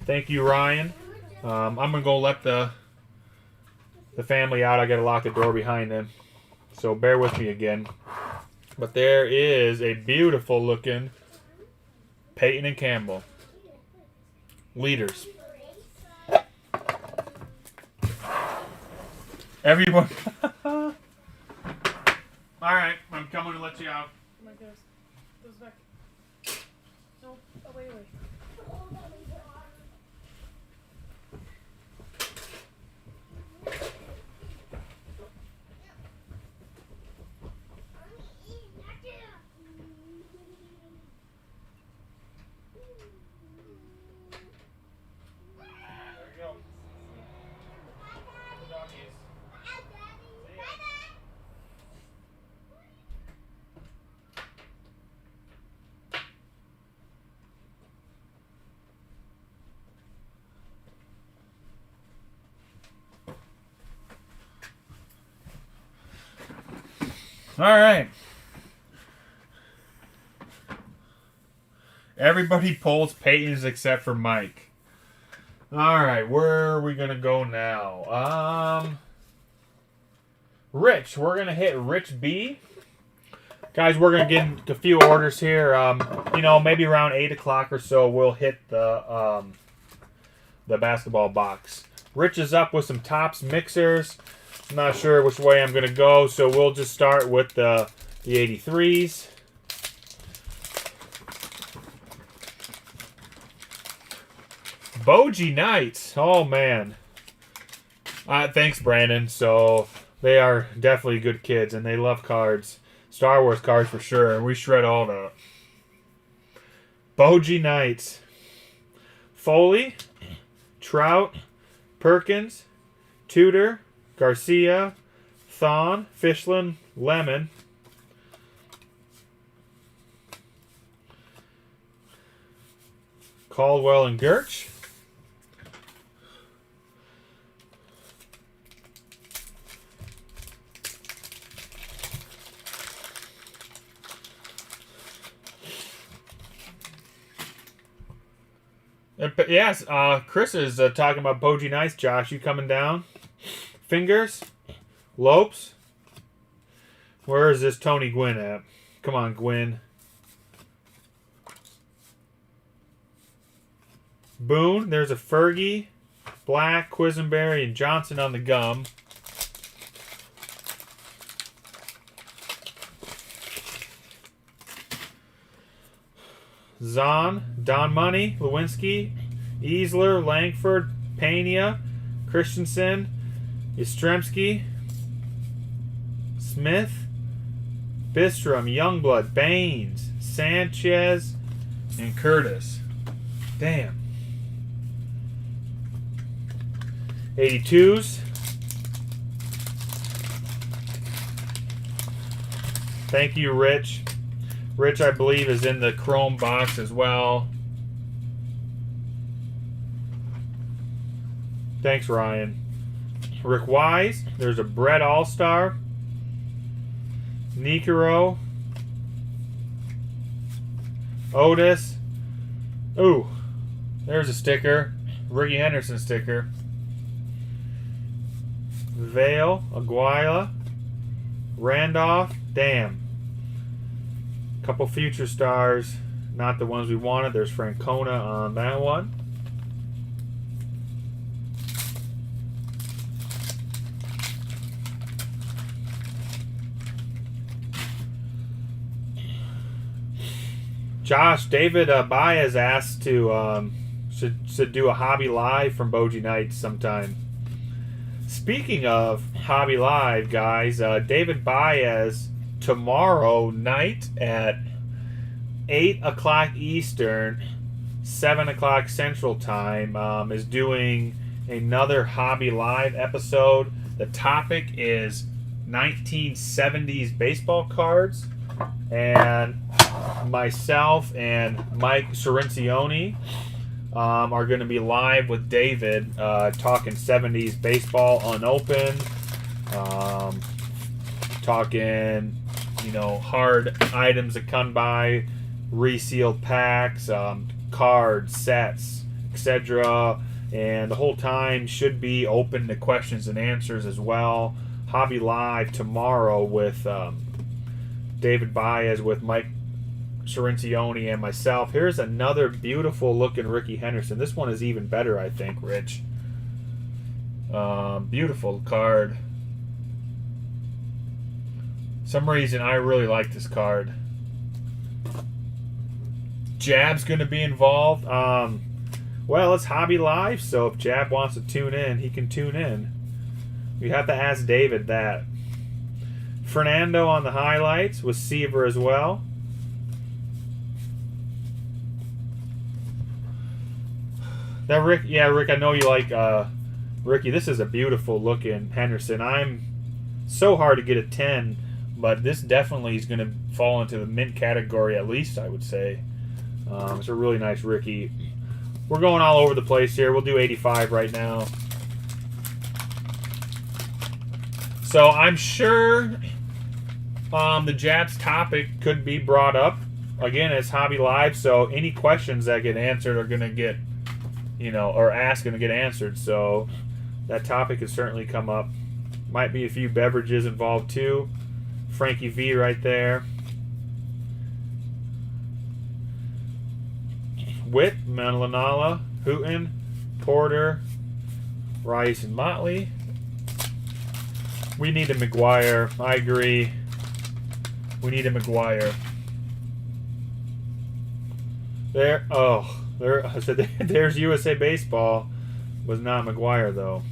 thank you, Ryan. I'm going to go let the family out. I got to lock the door behind them. So, bear with me again. But there is a beautiful looking Payton and Campbell leaders. Everyone. All right, I'm coming to let you out. Oh my goodness. Goes back. No. Oh, wait. All right. Everybody pulls Peyton's except for Mike. All right, where are we gonna go now? Rich. We're gonna hit Rich B. Guys, we're gonna get a few orders here. You know, maybe around 8 o'clock or so, we'll hit the basketball box. Rich is up with some Tops mixers. I'm not sure which way I'm going to go, so we'll just start with the 83s. Bogie Knights. Oh, man. Thanks, Brandon. So, they are definitely good kids, and they love cards. Star Wars cards for sure, and we shred all that. Bogie Knights. Foley, Trout, Perkins, Tudor, Garcia, Thon, Fishland, Lemon, Caldwell and Gertch, yes, Chris is talking about Bogie Knights. Josh, you coming down? Fingers, Lopes. Where is this Tony Gwynn at? Come on, Gwynn. Boone. There's a Fergie, Black, Quisenberry, and Johnson on the gum. Zahn, Don Money, Lewinsky, Easler, Langford, Pena, Christensen, Yastrzemski, Smith, Bistrom, Youngblood, Baines, Sanchez, and Curtis. Damn. 82s. Thank you, Rich. Rich, I believe, is in the Chrome box as well. Thanks, Ryan. Rick Wise. There's a Brett All-Star. Nikero. Otis. Ooh. There's a sticker. Ricky Henderson sticker. Vale. Aguila. Randolph. Damn. Couple future stars. Not the ones we wanted. There's Francona on that one. Josh, David Baez asked to should do a Hobby Live from Bogie Knights sometime. Speaking of Hobby Live, guys, David Baez tomorrow night at 8 o'clock Eastern, 7 o'clock Central Time is doing another Hobby Live episode. The topic is 1970s baseball cards, and myself and Mike Sorincione are going to be live with David talking 70s baseball unopened, talking, you know, hard items that come by, resealed packs, cards, sets, etc. And the whole time should be open to questions and answers as well. Hobby Live tomorrow with David Baez, with Mike Sorincione, and myself. Here's another beautiful looking Ricky Henderson. This one is even better, I think, Rich. Beautiful card. some reason, I really like this card. Jab's going to be involved. Well, it's Hobby Live, so if Jab wants to tune in, he can tune in. We have to ask David that. Fernando on the highlights with Seaver as well. That Rick, yeah, Rick, I know you like Ricky. This is a beautiful looking Henderson. I'm so hard to get a 10, but this definitely is going to fall into the mint category at least, I would say. It's a really nice Ricky. We're going all over the place here. We'll do 85 right now. So I'm sure the Jab's topic could be brought up. Again, it's Hobby Live, so any questions that get answered are going to get, or asked and get answered. So that topic could certainly come up. Might be a few beverages involved too. Frankie V right there. Witt, Melanala, Hooten, Porter, Rice, and Motley. We need a McGuire. I agree. We need a McGuire. There. Oh, there. I said there's USA Baseball. Was not McGuire though.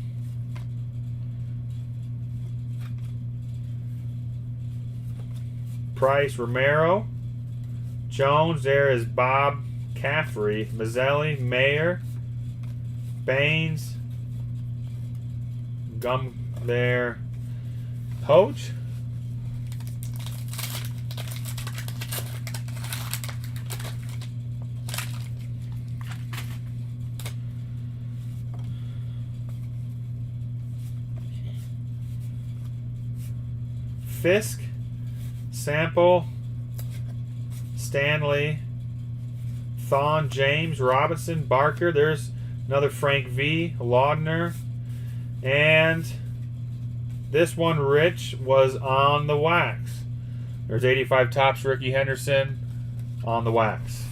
Price, Romero, Jones. There is Bob Caffrey, Mazzelli, Mayer, Baines, Gum there, Hoge. Fisk, Sample, Stanley, Thon, James, Robinson, Barker. There's another Frank V, Laudner. And this one, Rich, was on the wax. There's 85 tops, Ricky Henderson on the wax.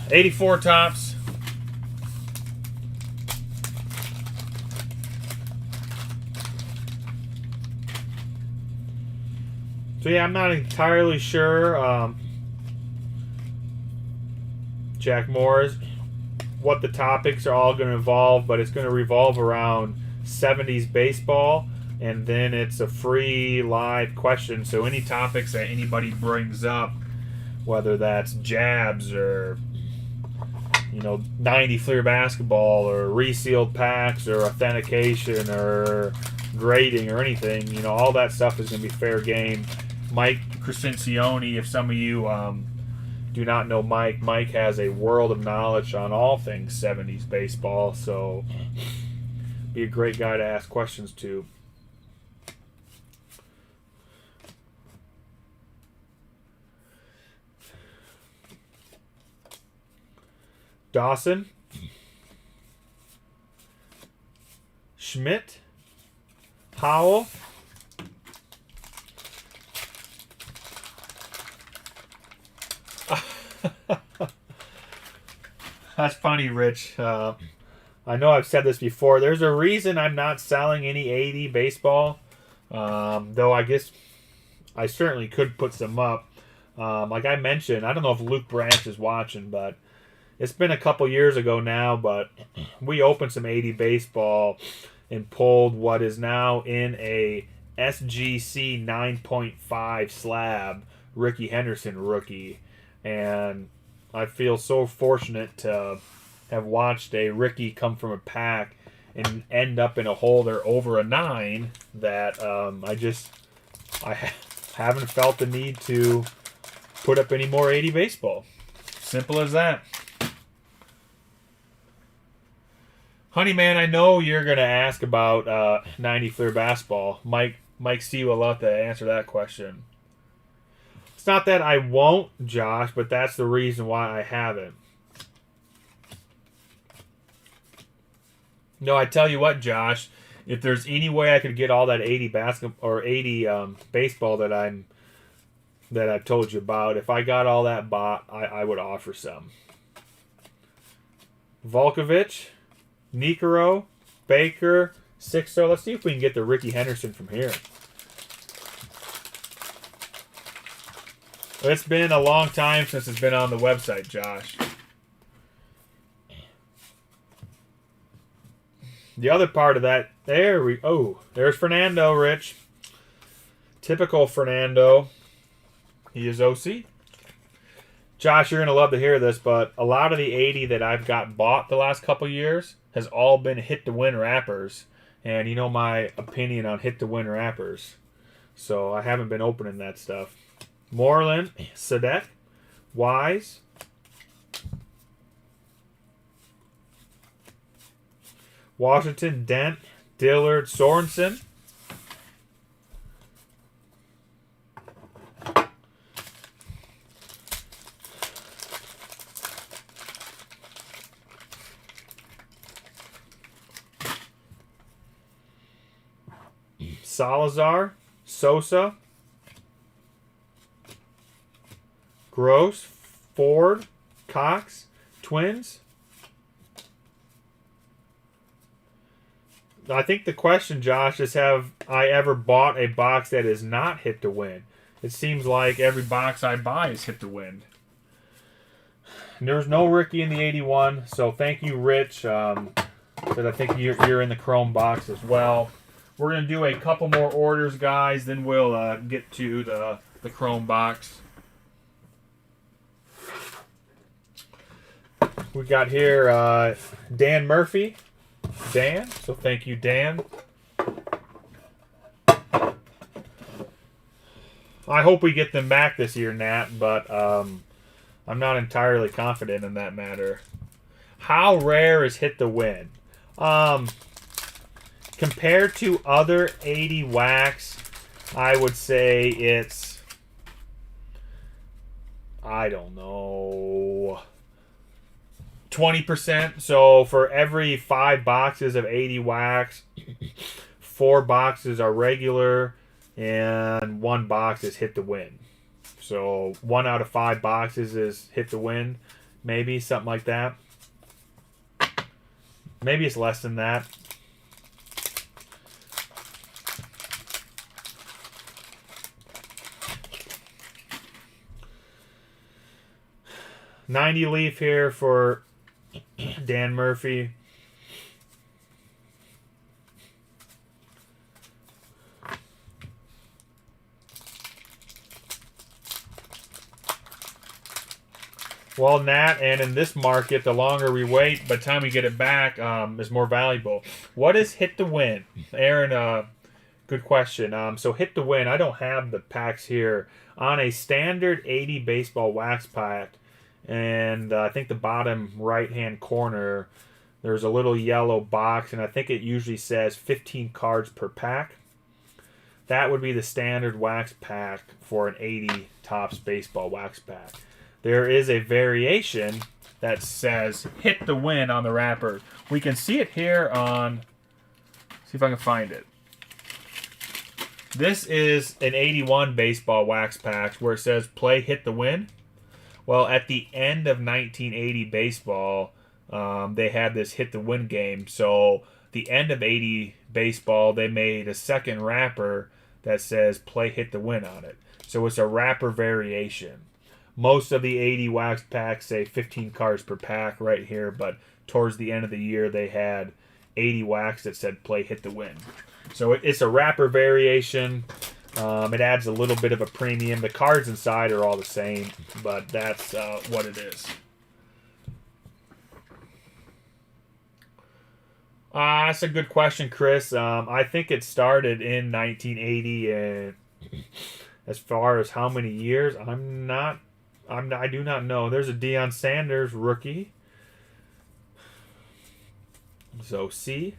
$84 tops. So yeah, I'm not entirely sure, Jack Morris, what the topics are all going to involve, but it's going to revolve around 70s baseball, and then it's a free live question. So any topics that anybody brings up, whether that's jabs or 90 Fleer basketball or resealed packs or authentication or grading or anything, all that stuff is going to be fair game. Mike Crescencioni, if some of you do not know Mike has a world of knowledge on all things 70s baseball, so be a great guy to ask questions to. Dawson, Schmidt, Howell, That's funny, Rich. I know I've said this before. There's a reason I'm not selling any 80 baseball. Though I guess I certainly could put some up. Like I mentioned, I don't know if Luke Branch is watching, but it's been a couple years ago now, but we opened some 80 baseball and pulled what is now in a SGC 9.5 slab Ricky Henderson rookie. And I feel so fortunate to have watched a Ricky come from a pack and end up in a holder over a 9 that I haven't felt the need to put up any more 80 baseball. Simple as that. Honeyman, I know you're going to ask about 90 Fleer basketball. Mike C will love to answer that question. It's not that I won't, Josh, but that's the reason why I haven't. No, I tell you what, Josh, if there's any way I could get all that 80 basketball or 80 baseball that I've told you about, if I got all that bought, I would offer some. Volkovich, Nikoro, Baker, 6-0. Let's see if we can get the Ricky Henderson from here. It's been a long time since it's been on the website, Josh. The other part of that, there's Fernando, Rich. Typical Fernando. He is OC. Josh, you're going to love to hear this, but a lot of the 80 that I've got bought the last couple years has all been hit-to-win wrappers. And you know my opinion on hit-to-win wrappers. So I haven't been opening that stuff. Moreland, Sadek, Wise, Washington, Dent, Dillard, Sorensen. Salazar, Sosa, Gross, Ford, Cox, Twins. I think the question, Josh, is have I ever bought a box that is not hit to win? It seems like every box I buy is hit to win. There's no Ricky in the 81, so thank you, Rich. Because I think you're in the Chrome box as well. We're going to do a couple more orders, guys. Then we'll get to the Chrome box. We got here Dan Murphy. Dan. So thank you, Dan. I hope we get them back this year, Nat. But I'm not entirely confident in that matter. How rare is hit the win? Compared to other 80 wax, I would say it's, I don't know, 20%. So for every 5 boxes of 80 wax, 4 boxes are regular and 1 box is hit to win. So 1 out of 5 boxes is hit to win, maybe something like that. Maybe it's less than that. $90 leaf here for Dan Murphy. Well, Nat, and in this market, the longer we wait, by the time we get it back, is more valuable. What is hit to win? Aaron, good question. So hit to win, I don't have the packs here. On a standard 80 baseball wax pack, and I think the bottom right-hand corner, there's a little yellow box, and I think it usually says 15 cards per pack. That would be the standard wax pack for an 80 Topps baseball wax pack. There is a variation that says hit the win on the wrapper. We can see it here on, see if I can find it. This is an 81 baseball wax pack where it says play hit the win. Well, at the end of 1980 baseball, they had this hit the win game. So the end of 80 baseball, they made a second wrapper that says play hit the win on it. So it's a wrapper variation. Most of the 80 wax packs say 15 cards per pack right here, but towards the end of the year, they had 80 wax that said play hit the win. So it's a wrapper variation. It adds a little bit of a premium. The cards inside are all the same, but that's what it is. That's a good question, Chris. I think it started in 1980, and as far as how many years, I do not know. There's a Deion Sanders rookie. So C.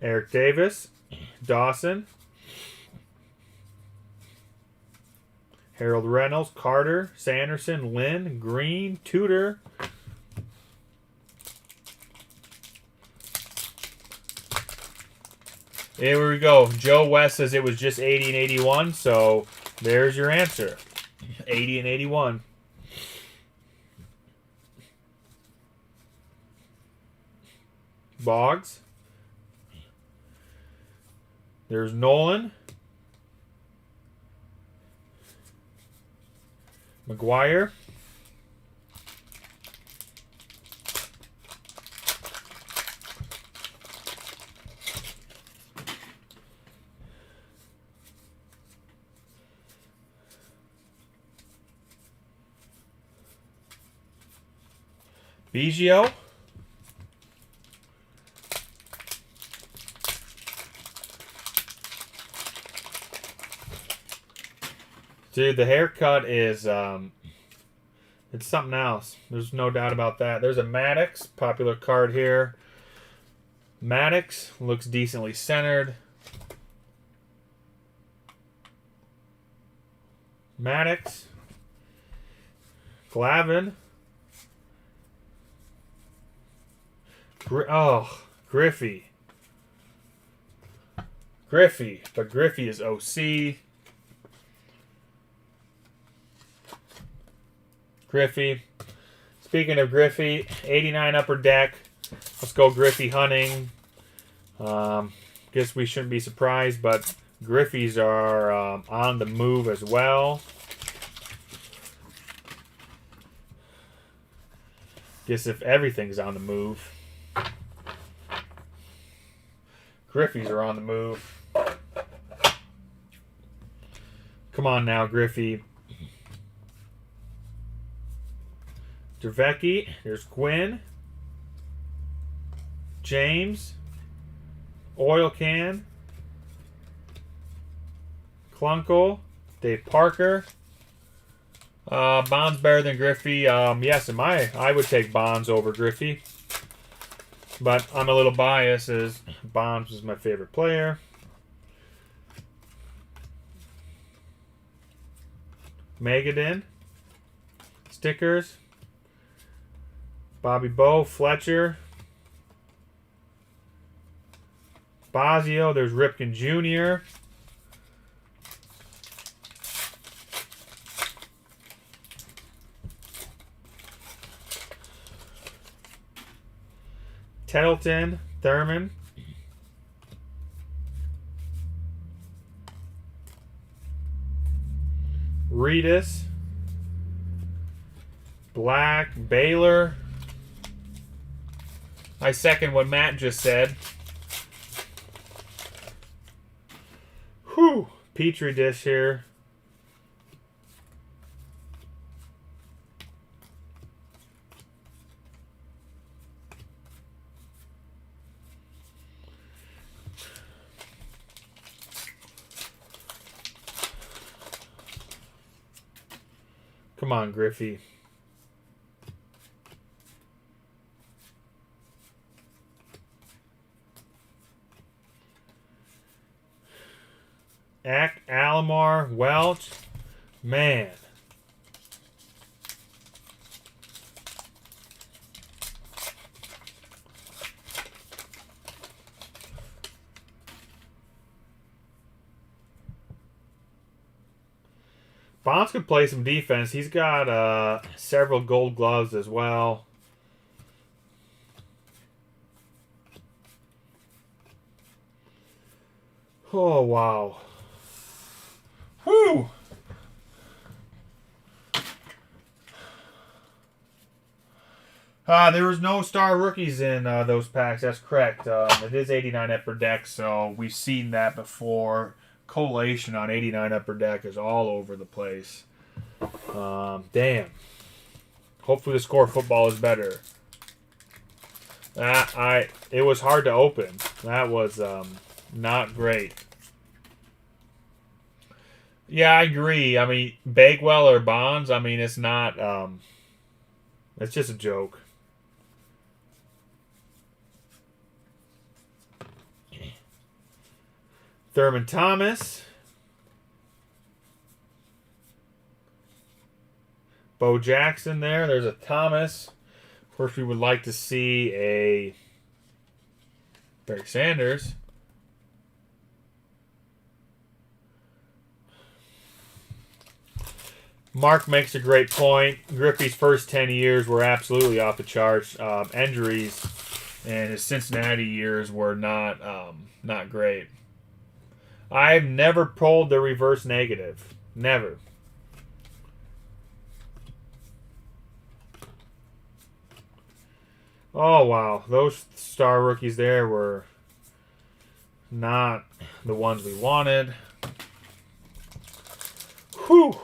Eric Davis, Dawson, Harold Reynolds, Carter, Sanderson, Lynn, Green, Tudor, Here we go. Joe West says it was just 80 and 81, so there's your answer. 80 and 81. Boggs. There's Nolan. McGuire. Biggio. Dude, the haircut is, it's something else. There's no doubt about that. There's a Maddox, popular card here. Maddox looks decently centered. Maddox. Glavin. Griffey. Griffey, but Griffey is OC. Griffey. Speaking of Griffey, 89 upper deck. Let's go Griffey hunting. Guess we shouldn't be surprised, but Griffeys are on the move as well. Guess if everything's on the move. Griffeys are on the move. Come on now, Griffey. Dervecki. There's Quinn. James. Oil Can. Clunkle. Dave Parker. Bonds better than Griffey. Yes, I would take Bonds over Griffey. But I'm a little biased as Bonds is my favorite player. Megadin. Stickers. Bobby Bowe. Fletcher. Bosio. There's Ripken Jr. Tettleton, Thurman. Reedus. Black, Baylor. I second what Matt just said. Whew. Petri dish here. Come on, Griffey. Ack, Alomar, Welch. Man. Bonds could play some defense. He's got several gold gloves as well. Oh, wow. Whew. There was no star rookies in those packs. That's correct. It is 89 upper deck, so we've seen that before. Collation on 89 upper deck is all over the place. Damn. Hopefully the score football is better. It was hard to open. That was not great. Yeah, I agree. I mean, Bagwell or Bonds, I mean, it's not, it's just a joke. Thurman Thomas. Bo Jackson there. There's a Thomas. Of course, we would like to see a Barry Sanders. Mark makes a great point. Griffey's first 10 years were absolutely off the charts. Injuries and his Cincinnati years were not great. I've never pulled the reverse negative. Never. Oh, wow. Those star rookies there were not the ones we wanted. Whew.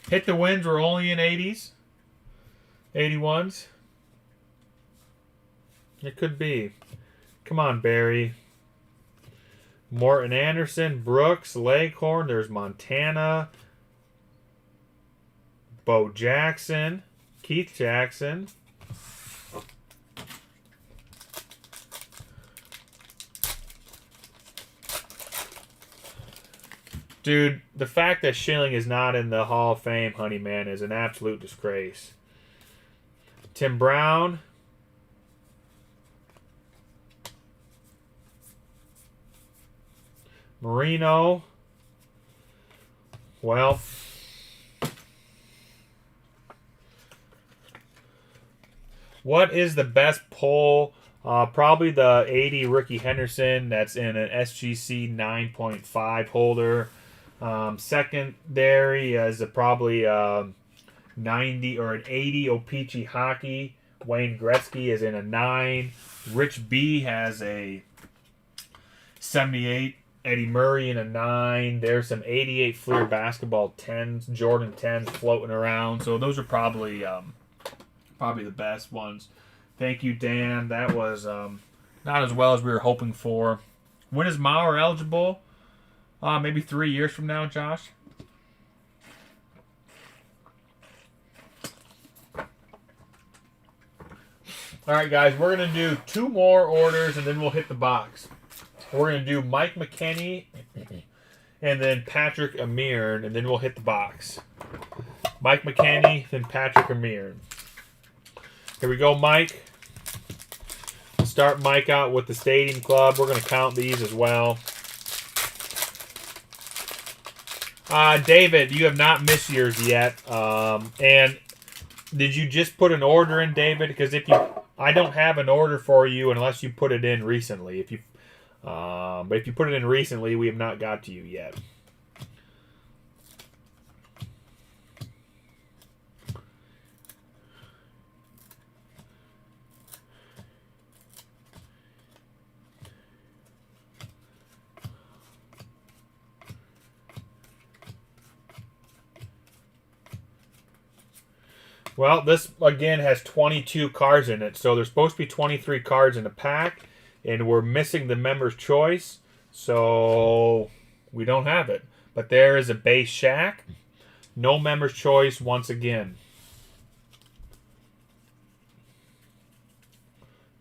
Hit the wins were only in 80s. 81s. It could be. Come on, Barry. Morton Anderson, Brooks, Leghorn. There's Montana. Bo Jackson. Keith Jackson. Dude, the fact that Schilling is not in the Hall of Fame, honey man, is an absolute disgrace. Tim Brown. Marino. Well, what is the best pull? Probably the 80 Ricky Henderson that's in an SGC 9.5 holder. Secondary is probably 90 or an 80 O-Pee-Chee Hockey. Wayne Gretzky is in a 9. Rich B has a 78. Eddie Murray in a 9. There's some 88 Fleer basketball 10s, Jordan 10s floating around. So those are probably the best ones. Thank you, Dan. That was not as well as we were hoping for. When is Mauer eligible? Maybe 3 years from now, Josh. All right, guys. We're going to do 2 more orders, and then we'll hit the box. We're going to do Mike Mckenney and then Patrick Amir, and then we'll hit the box. Mike Mckenney, then Patrick Amir. Here we go, Mike. Start Mike out with the Stadium Club. We're going to count these as well. David, you have not missed yours yet. And did you just put an order in, David? Because I don't have an order for you unless you put it in recently. But if you put it in recently, we have not got to you yet. Well, this, again, has 22 cards in it. So there's supposed to be 23 cards in a pack. And we're missing the member's choice. So we don't have it. But there is a base Shaq. No member's choice once again.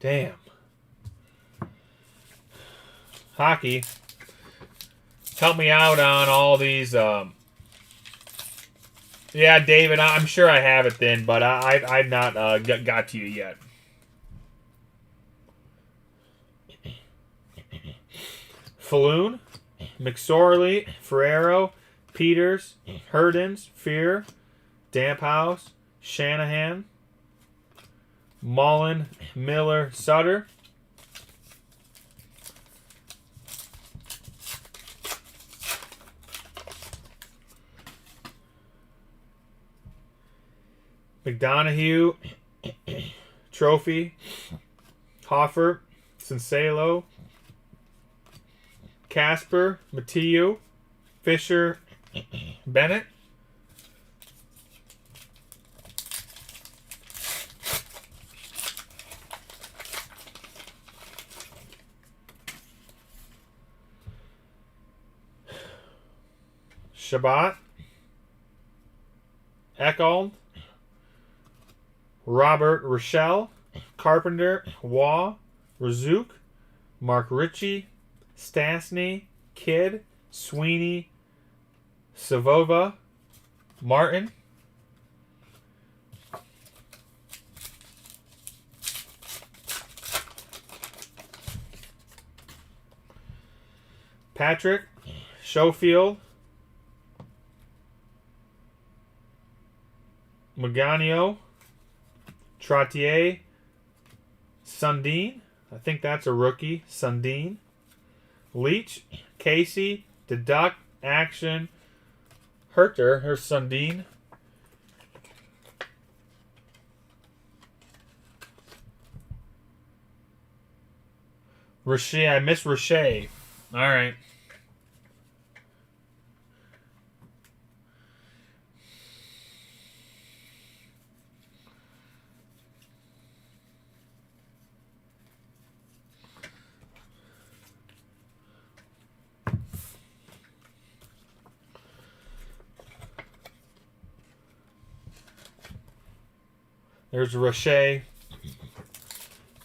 Damn. Hockey. Help me out on all these... Yeah, David, I'm sure I have it then, but I've not got to you yet. Falloon, McSorley, Ferrero, Peters, Herdens, Fear, Damphouse, Shanahan, Mullen, Miller, Sutter. McDonough, Trophy, Hoffer, Sincelo, Casper, Matteo, Fisher, Bennett. Shabbat, Eckald, Robert Rochelle, Carpenter, Waugh, Razuk, Mark Ritchie, Stastny, Kidd, Sweeney, Savova, Martin. Patrick, Schofield, Mckeney, Trottier, Sundin. I think that's a rookie. Sundin. Leach, Casey, Deduct, Action, Herter. Here's Sundin. Rocher, I miss Rocher. All right. There's Rocher.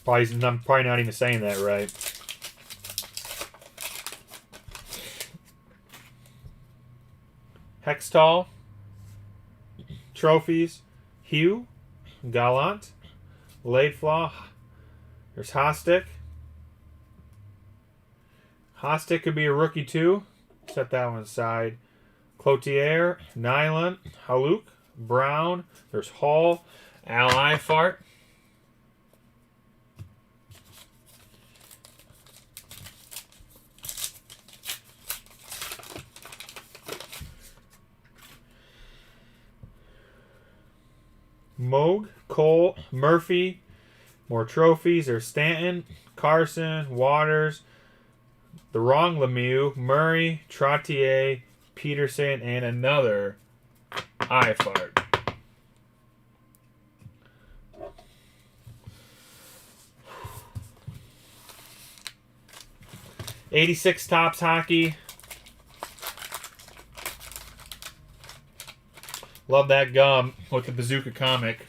I'm probably not even saying that right. Hextall. Trophies. Hugh. Gallant. Laidflaw. There's Hostick. Hostick could be a rookie too. Set that one aside. Cloutier. Nyland. Haluk. Brown. There's Hall. Al Ifart. Moog, Cole, Murphy. More trophies. There's Stanton, Carson, Waters, the wrong Lemieux, Murray, Trottier, Peterson, and another Ifart. '86 Topps Hockey. Love that gum with the Bazooka comic.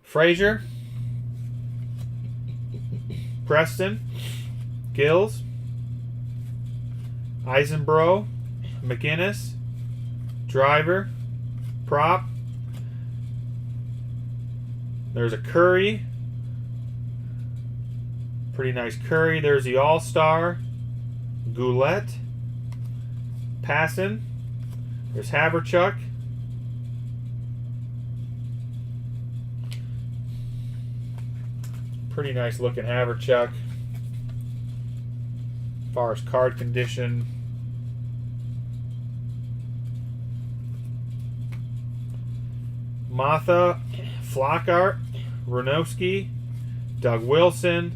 Frazier. Preston. Gills. Eisenbro. McInnes. Driver. Prop. There's a Curry. Pretty nice Curry. There's the All-Star. Goulet. Passon. There's Haberchuk. Pretty nice looking Haberchuk. As far as card condition. Matha. Flockhart. Renowski. Doug Wilson.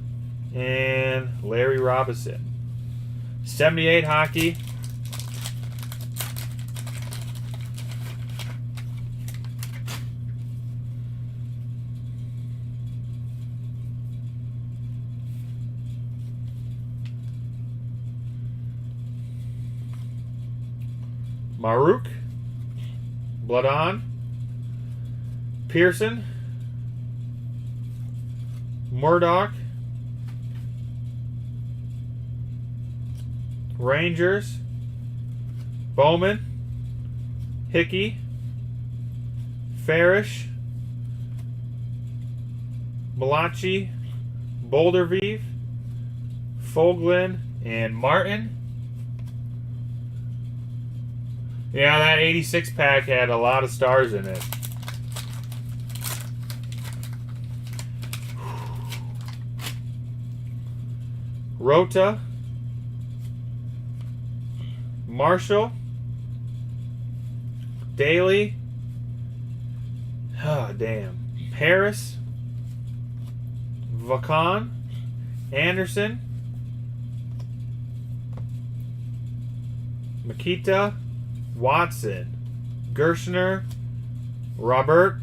And Larry Robinson. 78 hockey. Maruk. Blood on. Pearson. Murdoch. Rangers. Bowman. Hickey. Farish. Malachi. Bouldervieve. Foglin. And Martin. Yeah, that 86 pack had a lot of stars in it. Rota. Marshall. Daly. Oh, damn. Harris. Vacan. Anderson. Makita. Watson. Gershner. Robert.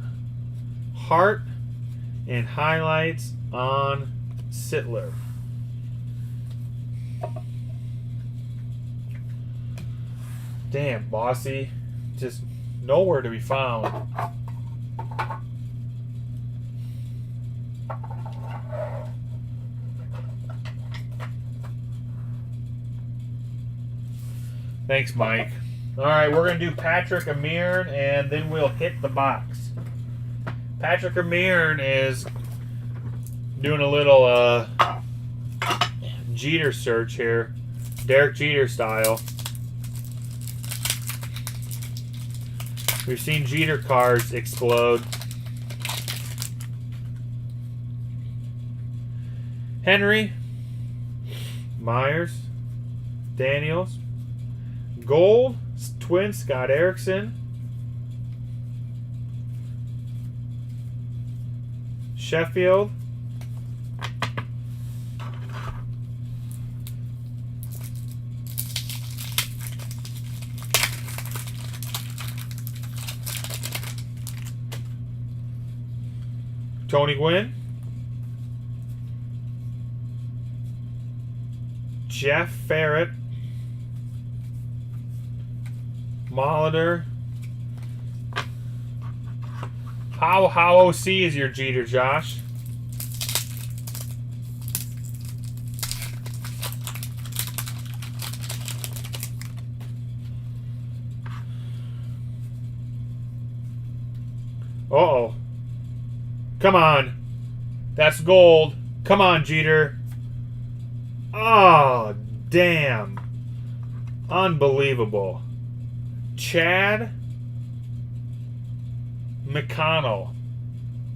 Hart. And highlights on Sittler. Damn, Bossy. Just nowhere to be found. Thanks, Mike. Alright, we're going to do Patrick Amiron, and then we'll hit the box. Patrick Amiron is doing a little Jeter search here. Derek Jeter style. We've seen Jeter cards explode. Henry, Myers, Daniels, Gold, Twin Scott Erickson, Sheffield, Tony Gwynn, Jeff Ferret, Molitor. How OC is your Jeter, Josh? Uh-oh. Come on. That's gold. Come on, Jeter. Oh, damn. Unbelievable. Chad Mcdonald.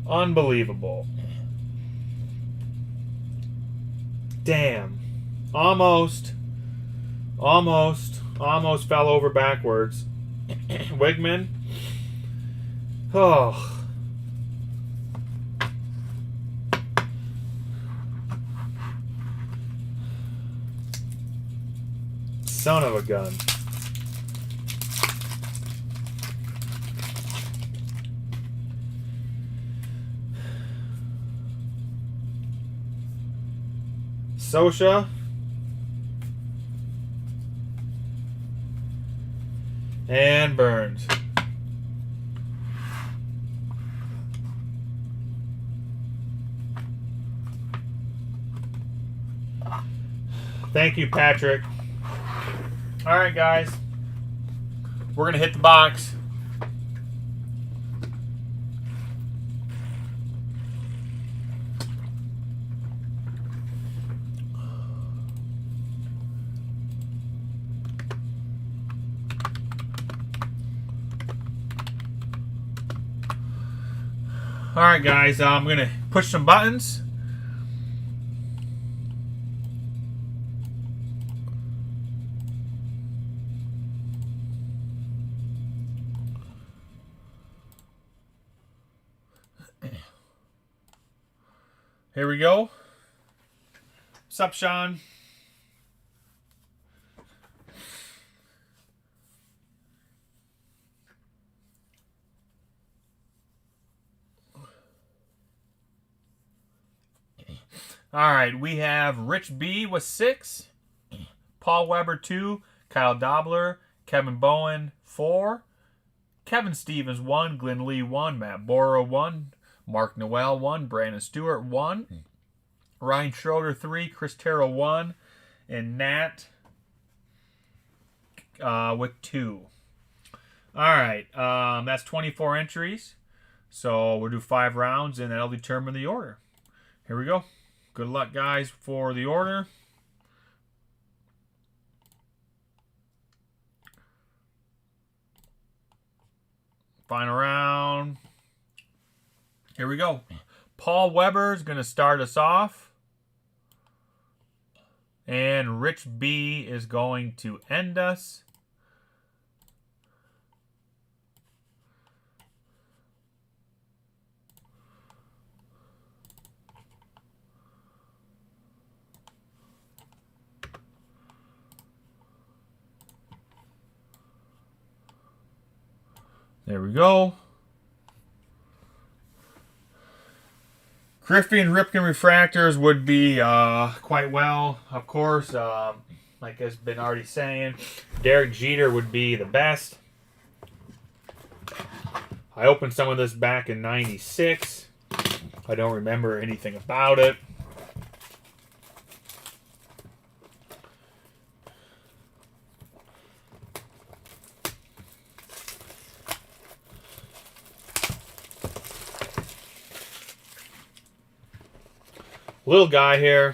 Unbelievable. Damn. Almost fell over backwards. Wigman. Oh. Son of a gun. Sosha. And Burns. Thank you, Patrick. All right, guys. We're going to hit the box. All right, guys. I'm going to push some buttons. Here we go. What's up, Sean? All right, we have Rich B with 6, Paul Weber 2, Kyle Dobler, Kevin Bowen 4, Kevin Stevens 1, Glenn Lee 1, Matt Bora 1, Mark Noel 1, Brandon Stewart 1, Ryan Schroeder 3, Chris Terrell 1, and Nat with 2. All right, that's 24 entries. So we'll do 5 rounds, and that'll determine the order. Here we go. Good luck, guys, for the order. Final round. Here we go. Paul Weber is going to start us off. And Rich B is going to end us. There we go. Griffey and Ripken refractors would be quite well, of course. Like I've been already saying, Derek Jeter would be the best. I opened some of this back in '96. I don't remember anything about it. Little guy here.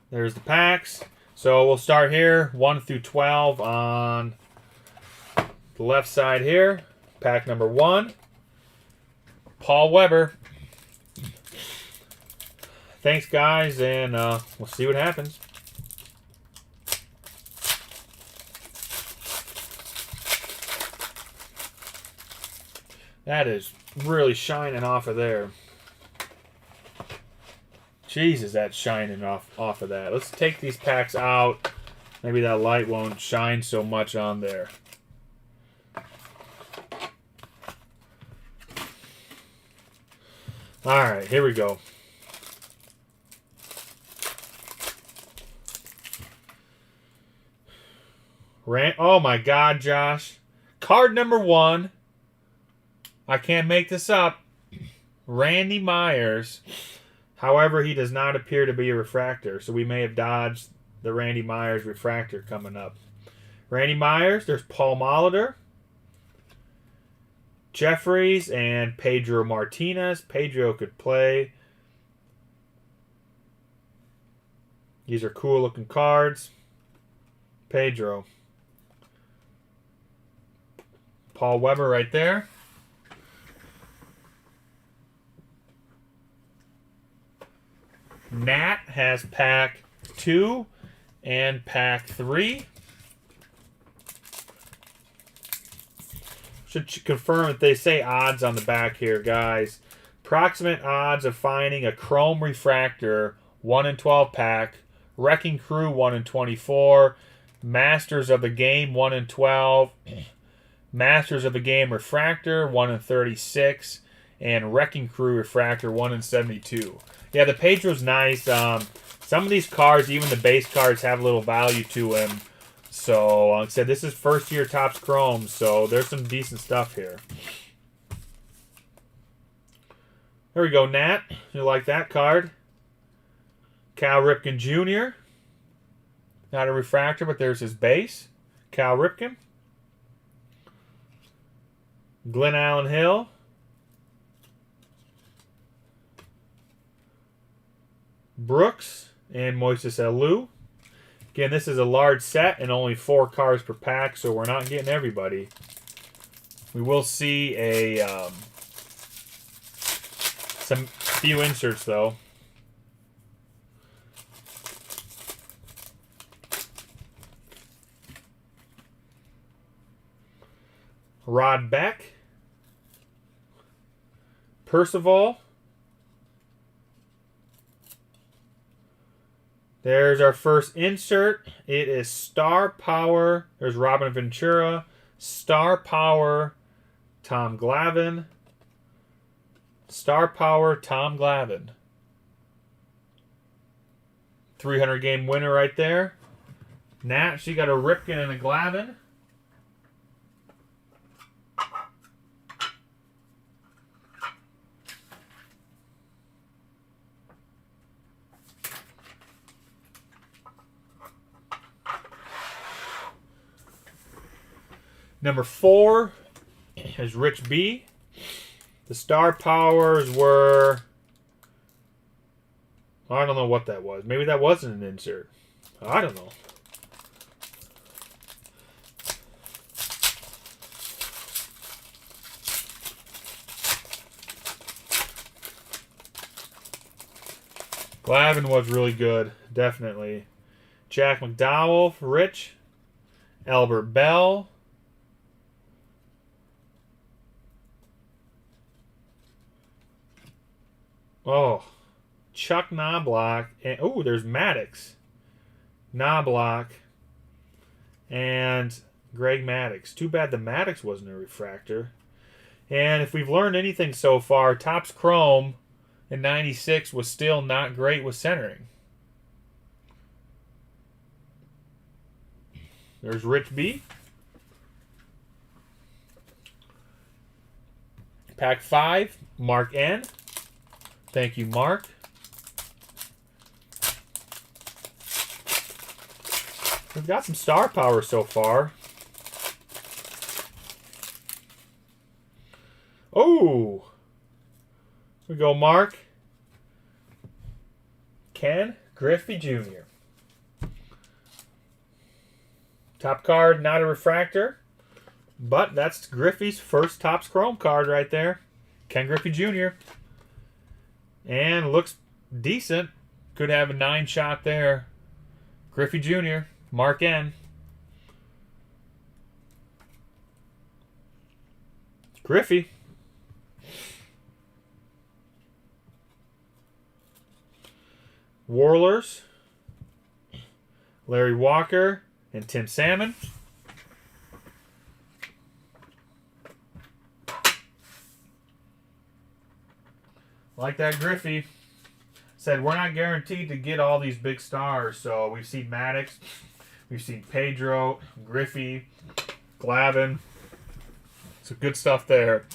There's the packs. So we'll start here, 1 through 12 on The left side here, pack number 1. Paul Weber. Thanks, guys, and we'll see what happens. That is really shining off of there. Jesus, that's shining off of that. Let's take these packs out. Maybe that light won't shine so much on there. Alright, here we go. Oh my God, Josh. Card number 1. I can't make this up. Randy Myers. However, he does not appear to be a refractor, so we may have dodged the Randy Myers refractor coming up. Randy Myers, there's Paul Molitor, Jeffries, and Pedro Martinez. Pedro could play. These are cool looking cards. Pedro. Paul Weber right there. Nat has pack 2 and pack 3. Should confirm if they say odds on the back here, guys. Approximate odds of finding a chrome refractor 1 in 12 pack. Wrecking Crew 1 in 24. Masters of the Game 1 in 12. Masters of the Game Refractor 1 in 36. And Wrecking Crew Refractor 1 in 72. Yeah, the Pedro's nice. Some of these cards, even the base cards, have a little value to them. So, like I said, this is first year Topps Chrome, so there's some decent stuff here. There we go, Nat. You like that card? Cal Ripken Jr. Not a refractor, but there's his base. Cal Ripken. Glenn Allen Hill. Brooks and Moises Alou. Again, this is a large set and only 4 cards per pack, so we're not getting everybody. We will see a some few inserts though. Rod Beck. Percival. There's our first insert. It is Star Power. There's Robin Ventura. Star Power, Tom Glavine. Star Power, Tom Glavine. 300 game winner right there. Nat, she got a Ripken and a Glavine. Number 4 is Rich B. The Star Powers were... I don't know what that was. Maybe that wasn't an insert. I don't know. Glavine was really good. Definitely. Jack McDowell for Rich. Albert Bell. Oh, Chuck Knobloch. And, oh, there's Maddox. Knobloch. And Greg Maddox. Too bad the Maddox wasn't a refractor. And if we've learned anything so far, Topps Chrome in 96 was still not great with centering. There's Rich B. Pack 5, Mark N. Thank you, Mark. We've got some star power so far. Oh! Here we go, Mark. Ken Griffey Jr. Top card, not a refractor. But that's Griffey's first Topps Chrome card right there. Ken Griffey Jr. And looks decent. Could have a 9 shot there. Griffey Jr. Mark N. Griffey. Warlers. Larry Walker and Tim Salmon. Like that Griffey. Said we're not guaranteed to get all these big stars. So we've seen Maddox. We've seen Pedro, Griffey, Glavin. Some good stuff there.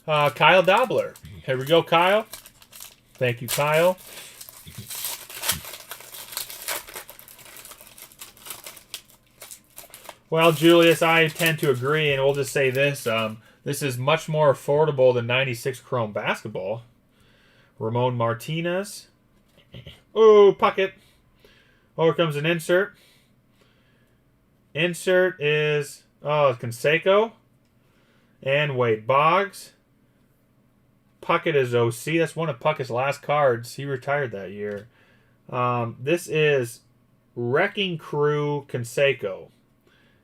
Kyle Dobler. Here we go, Kyle. Thank you, Kyle. Well, Julius, I tend to agree, and we'll just say this. This is much more affordable than 96 Chrome Basketball. Ramon Martinez. Oh, Puckett. Oh, here comes an insert. Insert is, Canseco. And Wade Boggs. Puckett is OC. That's one of Puckett's last cards. He retired that year. This is Wrecking Crew Canseco.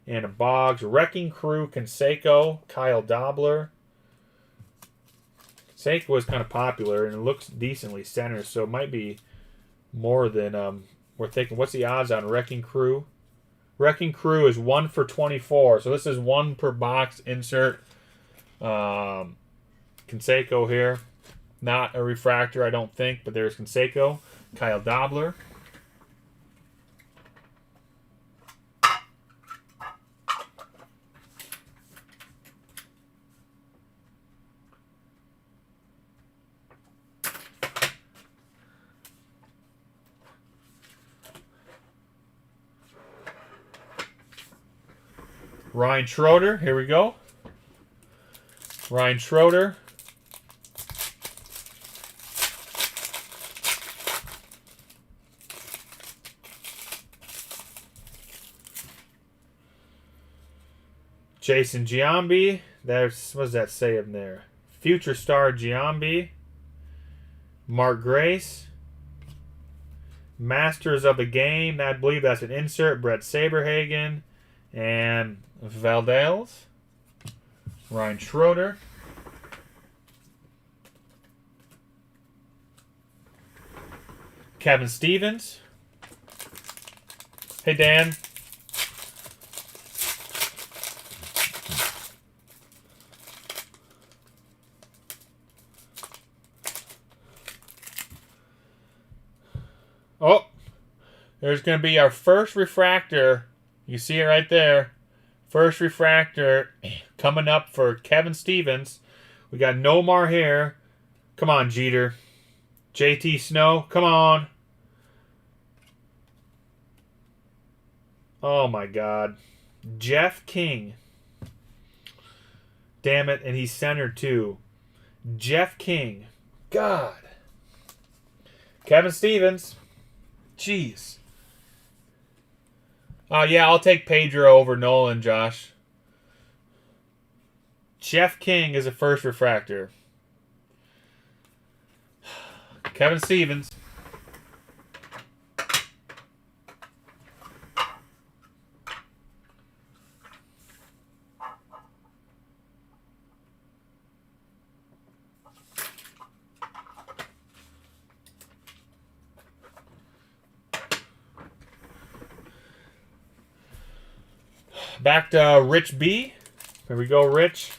And a Boggs. Wrecking Crew Canseco. Kyle Dobler. Canseco was kind of popular and it looks decently centered, so it might be more than we're thinking. What's the odds on Wrecking Crew? Wrecking Crew is 1 for 24. So this is 1 per box insert. Canseco here. Not a refractor, I don't think, but there's Canseco. Kyle Dobler. Ryan Schroeder, here we go. Ryan Schroeder. Jason Giambi. There's, what does that say in there? Future star Giambi. Mark Grace. Masters of the Game. I believe that's an insert. Brett Saberhagen. And Valdez. Ryan Schroeder. Kevin Stevens. Hey, Dan. Oh, there's going to be our first refractor. You see it right there. First refractor coming up for Kevin Stevens. We got Nomar here. Come on, Jeter. JT Snow, come on. Oh, my God. Jeff King. Damn it, and he's centered, too. Jeff King. God. Kevin Stevens. Jeez. Yeah, I'll take Pedro over Nolan, Josh. Jeff King is a first refractor. Kevin Stevens. Back to Rich B. Here we go, Rich.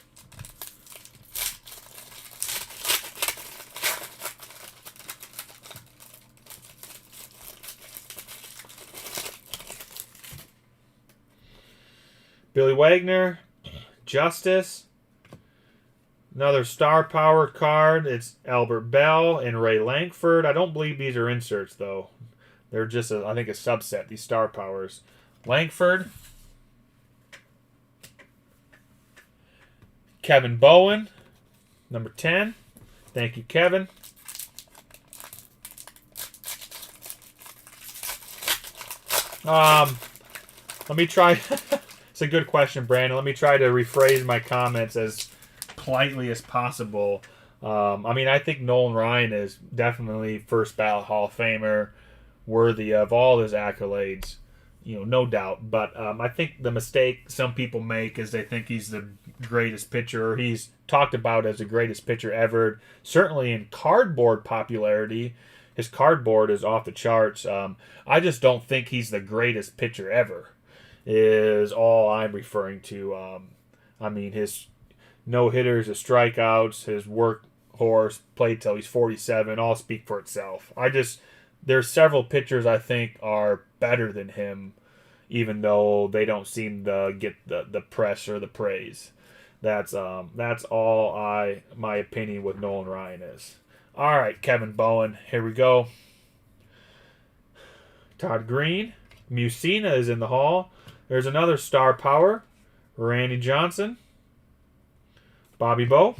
Billy Wagner. Justice. Another star power card. It's Albert Bell and Ray Lankford. I don't believe these are inserts, though. They're just, I think, a subset, these star powers. Lankford. Kevin Bowen, number 10. Thank you, Kevin. Let me try. It's a good question, Brandon. Let me try to rephrase my comments as politely as possible. I mean, I think Nolan Ryan is definitely first ballot Hall of Famer, worthy of all his accolades, no doubt. But I think the mistake some people make is they think he's the greatest pitcher, or he's talked about as the greatest pitcher ever. Certainly in cardboard popularity, his cardboard is off the charts. I just don't think he's the greatest pitcher ever, is all I'm referring to. I mean, his no-hitters, his strikeouts, his workhorse, played till he's 47, all speak for itself. There's several pitchers I think are better than him, even though they don't seem to get the press or the praise. That's all my opinion with Nolan Ryan is. All right, Kevin Bowen, here we go. Todd Green, Musina is in the hall. There's another star power, Randy Johnson, Bobby Bowe.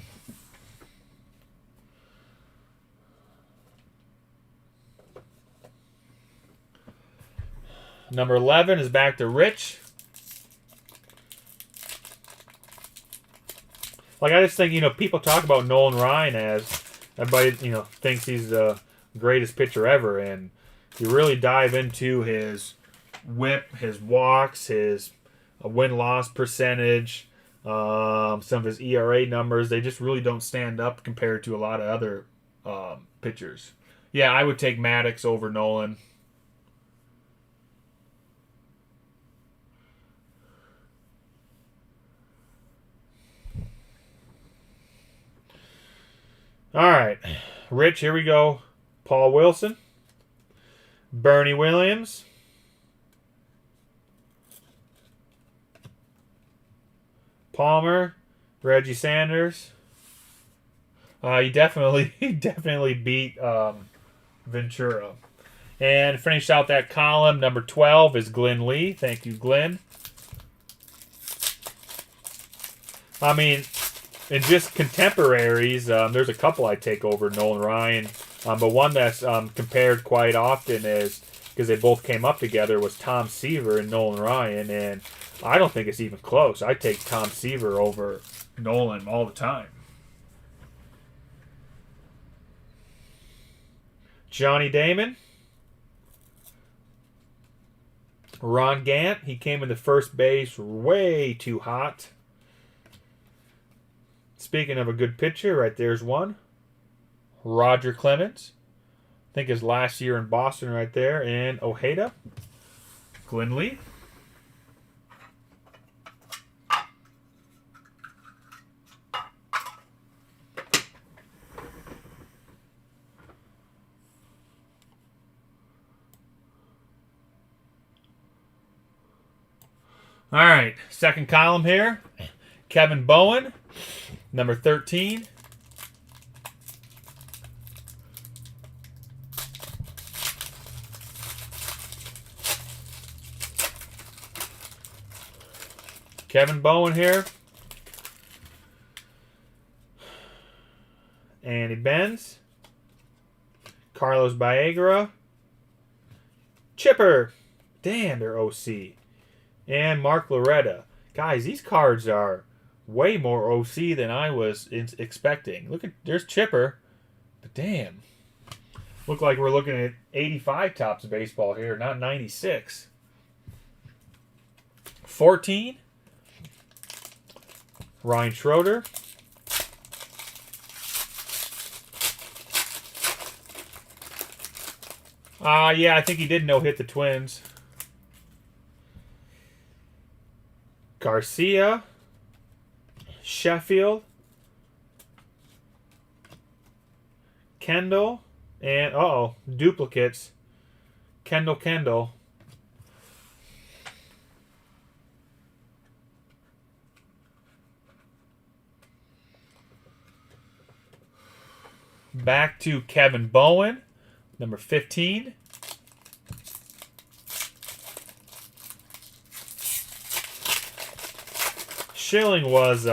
Number 11 is back to Rich. Like, I just think, people talk about Nolan Ryan as everybody, thinks he's the greatest pitcher ever. And you really dive into his whip, his walks, his win-loss percentage, some of his ERA numbers. They just really don't stand up compared to a lot of other pitchers. Yeah, I would take Maddox over Nolan. All right, Rich, here we go. Paul Wilson, Bernie Williams, Palmer, Reggie Sanders. He definitely beat Ventura. And finish out that column, number 12 is Glenn Lee. Thank you, Glenn. I mean, in just contemporaries, there's a couple I take over Nolan Ryan. But one that's compared quite often is, because they both came up together, was Tom Seaver and Nolan Ryan. And I don't think it's even close. I take Tom Seaver over Nolan all the time. Johnny Damon. Ron Gant. He came into first base way too hot. Speaking of a good pitcher, right there's one. Roger Clemens. I think his last year in Boston right there. And Ojeda. Glenn Lee. All right, second column here. Kevin Bowen, number 13. Kevin Bowen here. Andy Benz. Carlos Baegra. Chipper. Damn, they're OC. And Mark Loretta. Guys, these cards are way more OC than I was expecting. Look at, there's Chipper. But damn. Look like we're looking at 85 Topps baseball here, not 96. 14. Ryan Schroeder. Yeah, I think he did no-hit the Twins. Garcia. Sheffield. Kendall. And, duplicates. Kendall. Back to Kevin Bowen, number 15. Schilling was,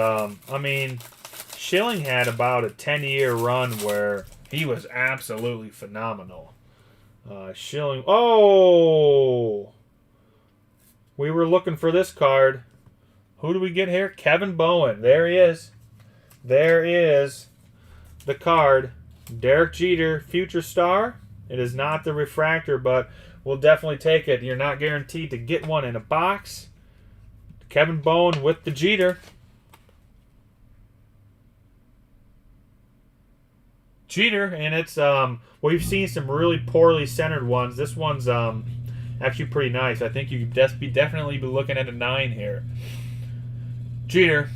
Schilling had about a 10-year run where he was absolutely phenomenal. Schilling, We were looking for this card. Who do we get here? Kevin Bowen. There he is. There is the card. Derek Jeter, future star. It is not the refractor, but we'll definitely take it. You're not guaranteed to get one in a box. Kevin Bowen with the Jeter. Jeter, and it's we've seen some really poorly centered ones. This one's actually pretty nice. I think you could definitely be looking at a 9 here. Jeter.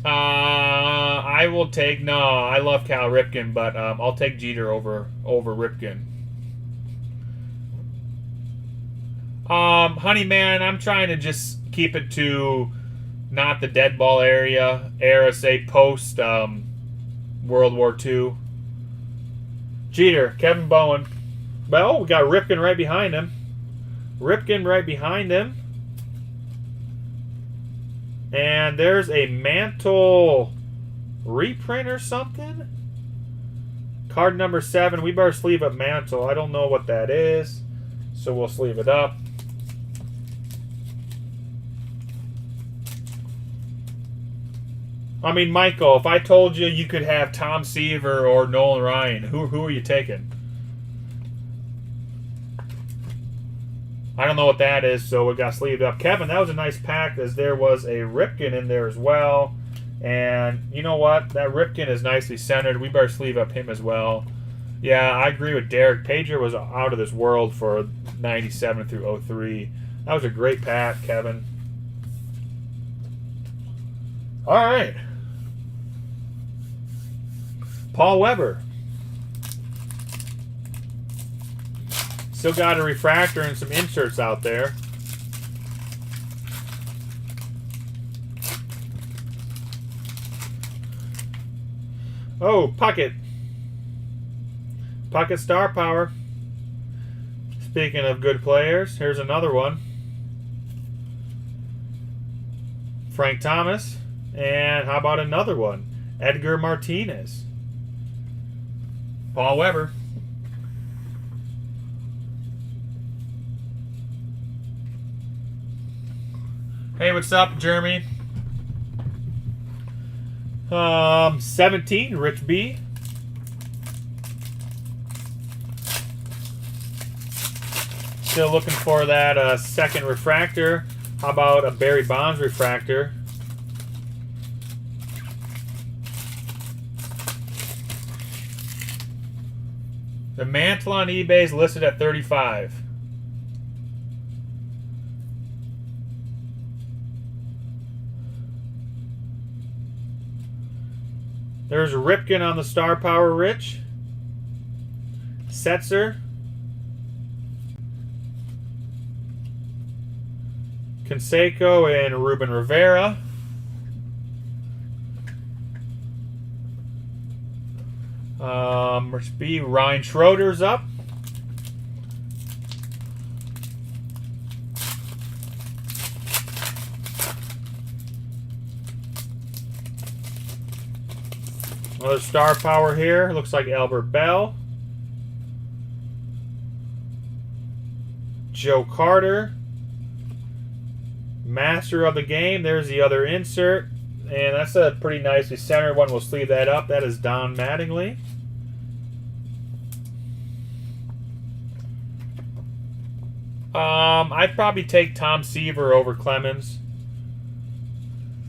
I will take I love Cal Ripken, but I'll take Jeter over Ripken. Honeyman, I'm trying to just keep it to not the dead ball era, say post World War II. Jeter, Kevin Bowen. Well, we got Ripken right behind him. Ripken right behind him. And there's a Mantle reprint or something. Card number 7. We better sleeve up Mantle. I don't know what that is, so we'll sleeve it up. I mean, Michael, if I told you you could have Tom Seaver or Nolan Ryan, who are you taking? I don't know what that is, so we got sleeved up. Kevin, that was a nice pack, as there was a Ripken in there as well. And you know what? That Ripken is nicely centered. We better sleeve up him as well. Yeah, I agree with Derek. Pager was out of this world for 97 through 03. That was a great pack, Kevin. All right. Paul Weber. Still got a refractor and some inserts out there. Oh, Puckett. Puckett Star Power. Speaking of good players, here's another one. Frank Thomas. And how about another one? Edgar Martinez. Paul Weber. Hey, what's up, Jeremy? 17, Rich B. Still looking for that second refractor. How about a Barry Bonds refractor? The Mantle on eBay is listed at $35. There's Ripken on the Star Power, Rich. Setzer. Canseco and Ruben Rivera. Must be Ryan Schroeder's up. Another Star Power here. Looks like Albert Bell. Joe Carter. Master of the Game. There's the other insert. And that's a pretty nicely centered one. We'll sleeve that up. That is Don Mattingly. I'd probably take Tom Seaver over Clemens.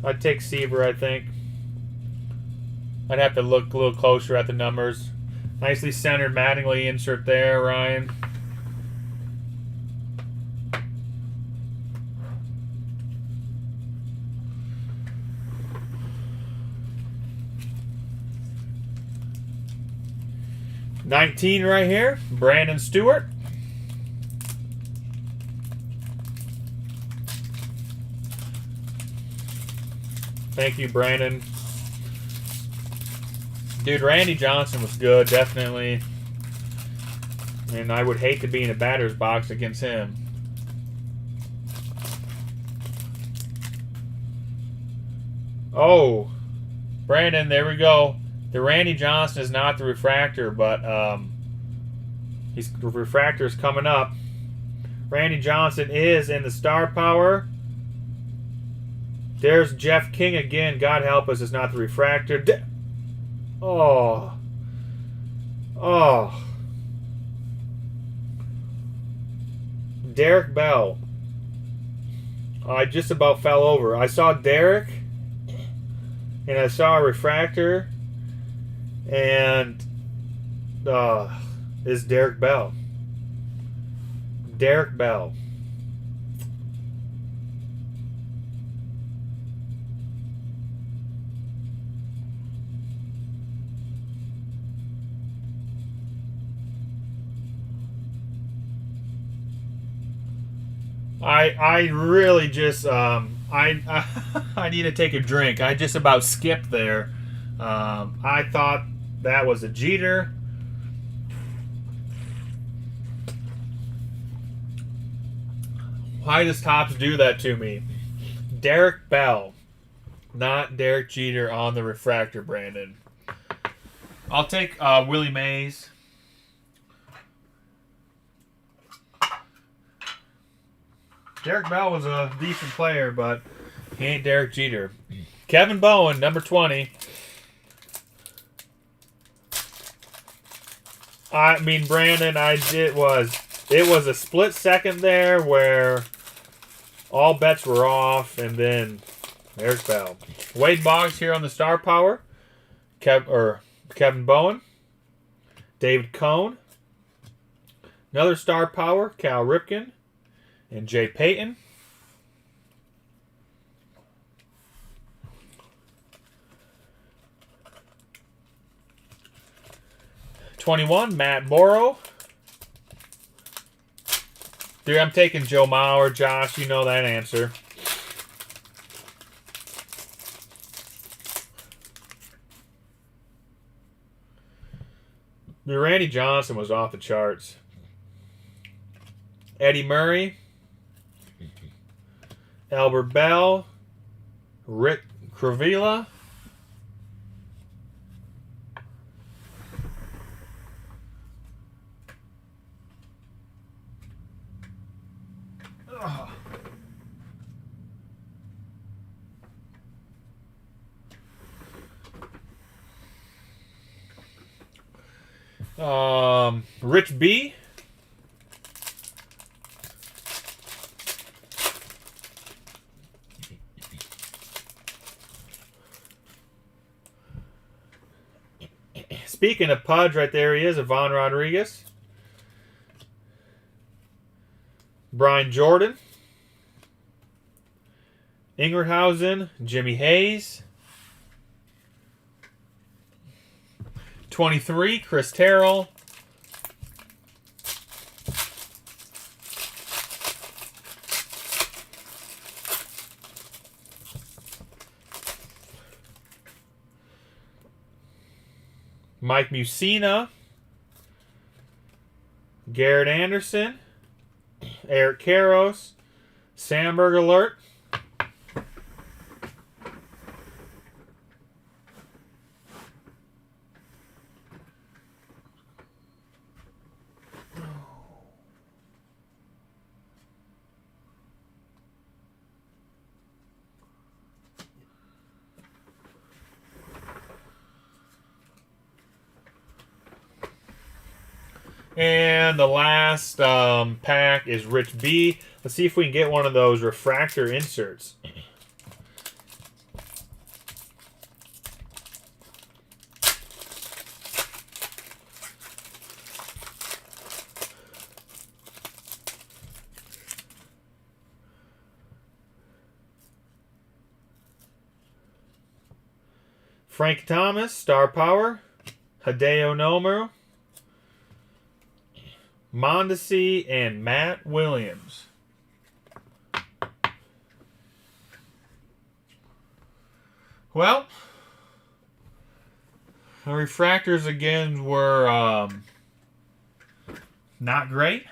I'd take Seaver, I think. I'd have to look a little closer at the numbers. Nicely centered Mattingly insert there, Ryan. $19 right here, Brandon Stewart. Thank you, Brandon. Dude, Randy Johnson was good, definitely. And I would hate to be in a batter's box against him. Oh, Brandon, there we go. The Randy Johnson is not the refractor, but The refractor's coming up. Randy Johnson is in the star power. There's Jeff King again. God help us, it's not the refractor. Oh. Derek Bell. I just about fell over. I saw Derek, and I saw a refractor, and it's Derek Bell. Derek Bell. I really just I need to take a drink. I just about skipped there. I thought that was a Jeter. Why does Topps do that to me? Derek Bell, not Derek Jeter on the refractor, Brandon. I'll take Willie Mays. Derek Bell was a decent player, but he ain't Derek Jeter. Kevin Bowen, number 20. I mean, Brandon, it was a split second there where all bets were off, and then there's Bell. Wade Boggs here on the star power. Kevin Bowen. David Cohn. Another star power, Cal Ripken. And Jay Payton. '21, Matt Morrow. Dude, I'm taking Joe Mauer. Josh, you know that answer. The Randy Johnson was off the charts. Eddie Murray. Albert Bell, Rick Cravilla, Rich B. Speaking of Pudge, right there he is, Ivan Rodriguez. Brian Jordan. Ingerhausen, Jimmy Hayes. 23, Chris Terrell. Mike Mussina, Garrett Anderson, Eric Karros, Sandberg alert. And the last pack is Rich B. Let's see if we can get one of those refractor inserts. Frank Thomas, Star Power. Hideo Nomu. Mondesi and Matt Williams. Well, the refractors again were not great.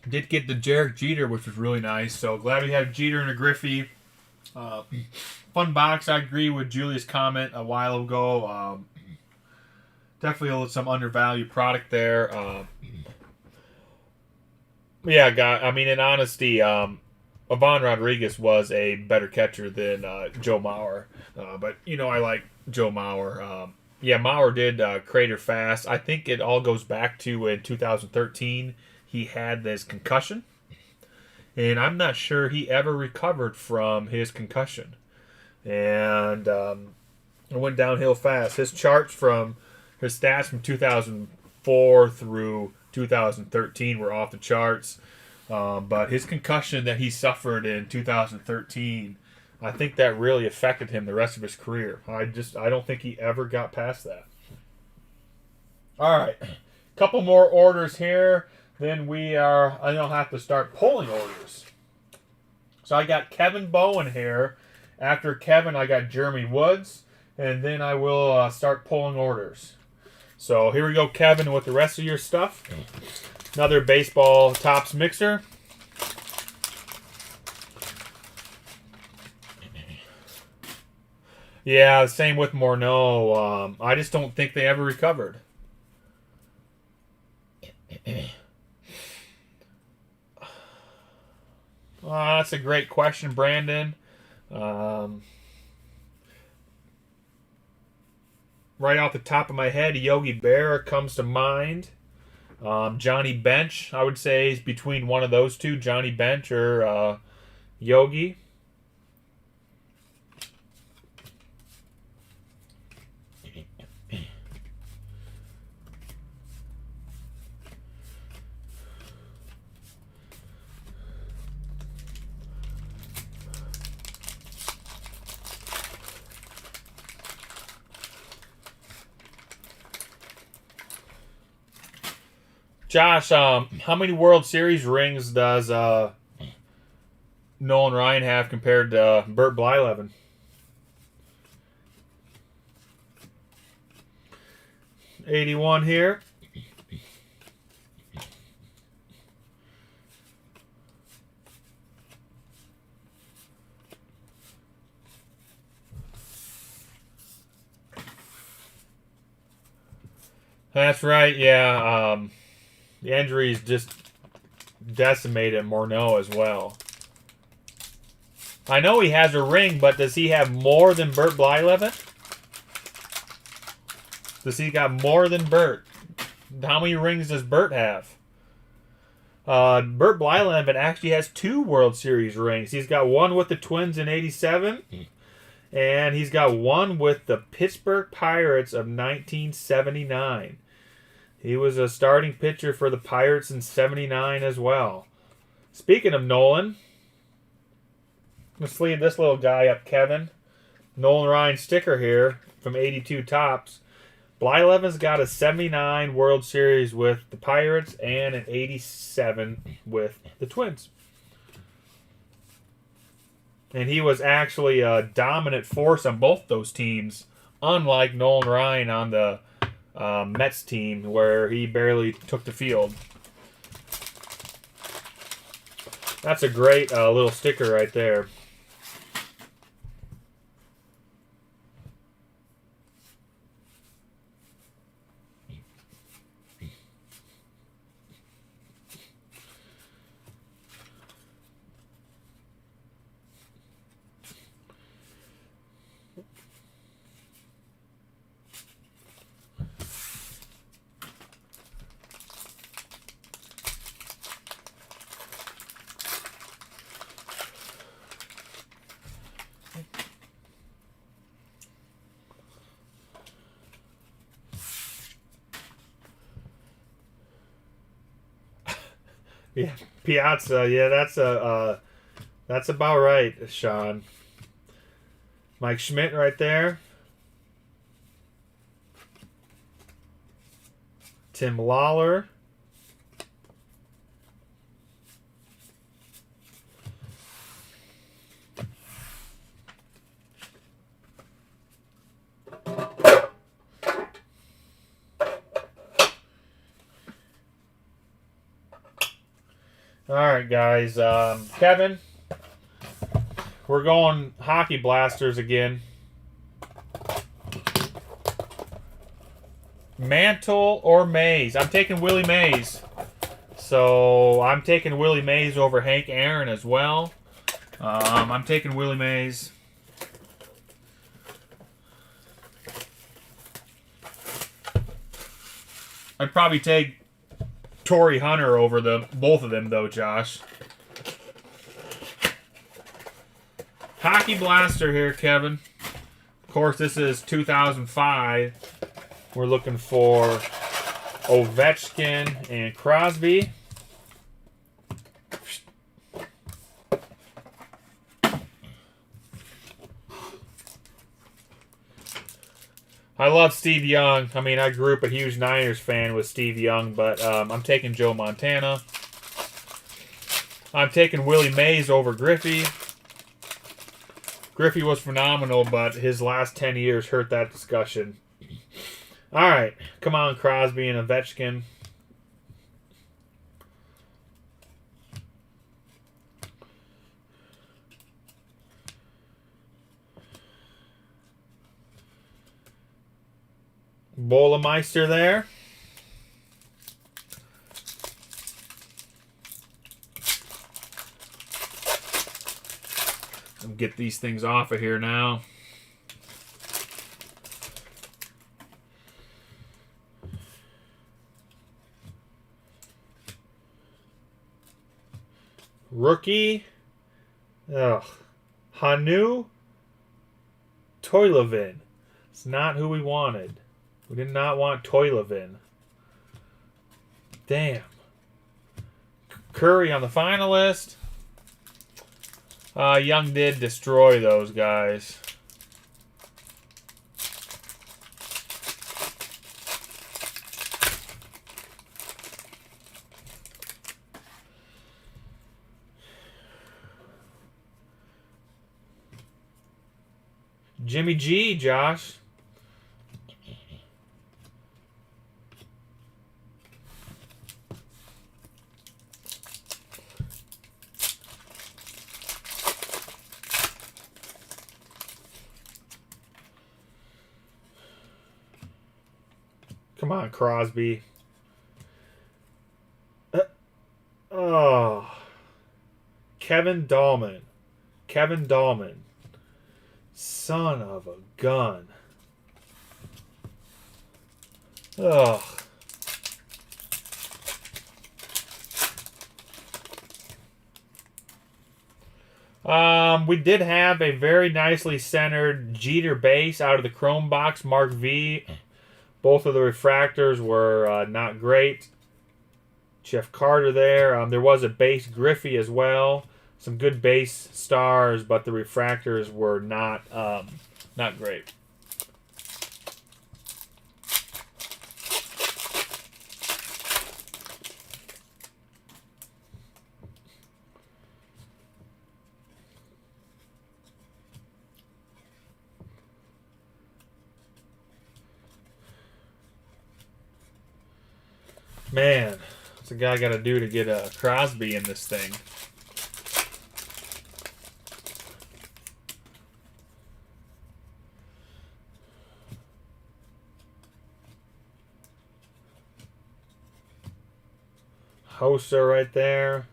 Did get the Derek Jeter, which was really nice. So glad we have Jeter and a Griffey. Fun box. I agree with Julia's comment a while ago. definitely some undervalued product there. Yeah, guy. I mean, in honesty, Ivan Rodriguez was a better catcher than Joe Mauer. But, you know, I like Joe Mauer. Yeah, Mauer did crater fast. I think it all goes back to in 2013, he had this concussion. And I'm not sure he ever recovered from his concussion. And it went downhill fast. His charts from his stats from 2004 through 2013 were off the charts. But his concussion that he suffered in 2013, I think that really affected him the rest of his career. I don't think he ever got past that. All right. Couple more orders here. Then I don't have to start pulling orders. So I got Kevin Bowen here. After Kevin, I got Jeremy Woods. And then I will start pulling orders. So here we go, Kevin, with the rest of your stuff. Another baseball Topps mixer. Yeah, same with Morneau. I just don't think they ever recovered. That's a great question, Brandon. Right off the top of my head, Yogi Berra comes to mind. Johnny Bench, I would say, is between one of those two, Johnny Bench or Yogi. Josh, how many World Series rings does Nolan Ryan have compared to Bert Blyleven? '81 here. That's right, yeah. The injuries just decimated Morneau as well. I know he has a ring, but does he have more than Bert Blyleven? Does he got more than Bert? How many rings does Bert have? Bert Blyleven actually has 2 World Series rings. He's got one with the Twins in '87, and he's got one with the Pittsburgh Pirates of 1979. He was a starting pitcher for the Pirates in '79 as well. Speaking of Nolan, let's sleeve this little guy up, Kevin. Nolan Ryan sticker here from '82 Topps. Blyleven's got a '79 World Series with the Pirates and an '87 with the Twins. And he was actually a dominant force on both those teams, unlike Nolan Ryan on the Mets team, where he barely took the field. That's a great little sticker right there. Yeah, Piazza. Yeah, that's about right, Sean. Mike Schmidt right there. Tim Lawler. All right, guys. Kevin, we're going Hockey Blasters again. Mantle or Mays? I'm taking Willie Mays. So I'm taking Willie Mays over Hank Aaron as well. I'm taking Willie Mays. I'd probably take Torrey Hunter over both of them, though, Josh. Hockey Blaster here, Kevin. Of course, this is 2005. We're looking for Ovechkin and Crosby. I love Steve Young. I mean, I grew up a huge Niners fan with Steve Young, but I'm taking Joe Montana. I'm taking Willie Mays over Griffey. Griffey was phenomenal, but his last 10 years hurt that discussion. All right, come on, Crosby and Ovechkin. Bolemeister there. Get these things off of here now. Rookie. Hanu Toilovin. It's not who we wanted. We did not want Toilovin. Damn. Curry on the finalist. Young did destroy those guys. Jimmy G, Josh. Come on, Crosby. Kevin Dahlman. Kevin Dahlman. Son of a gun. Ugh. We did have a very nicely centered Jeter base out of the Chrome box, Mark V. Both of the refractors were not great. Jeff Carter there. There was a base Griffey as well. Some good base stars, but the refractors were not great. Man, what's a guy got to do to get a Crosby in this thing? Hoser right there.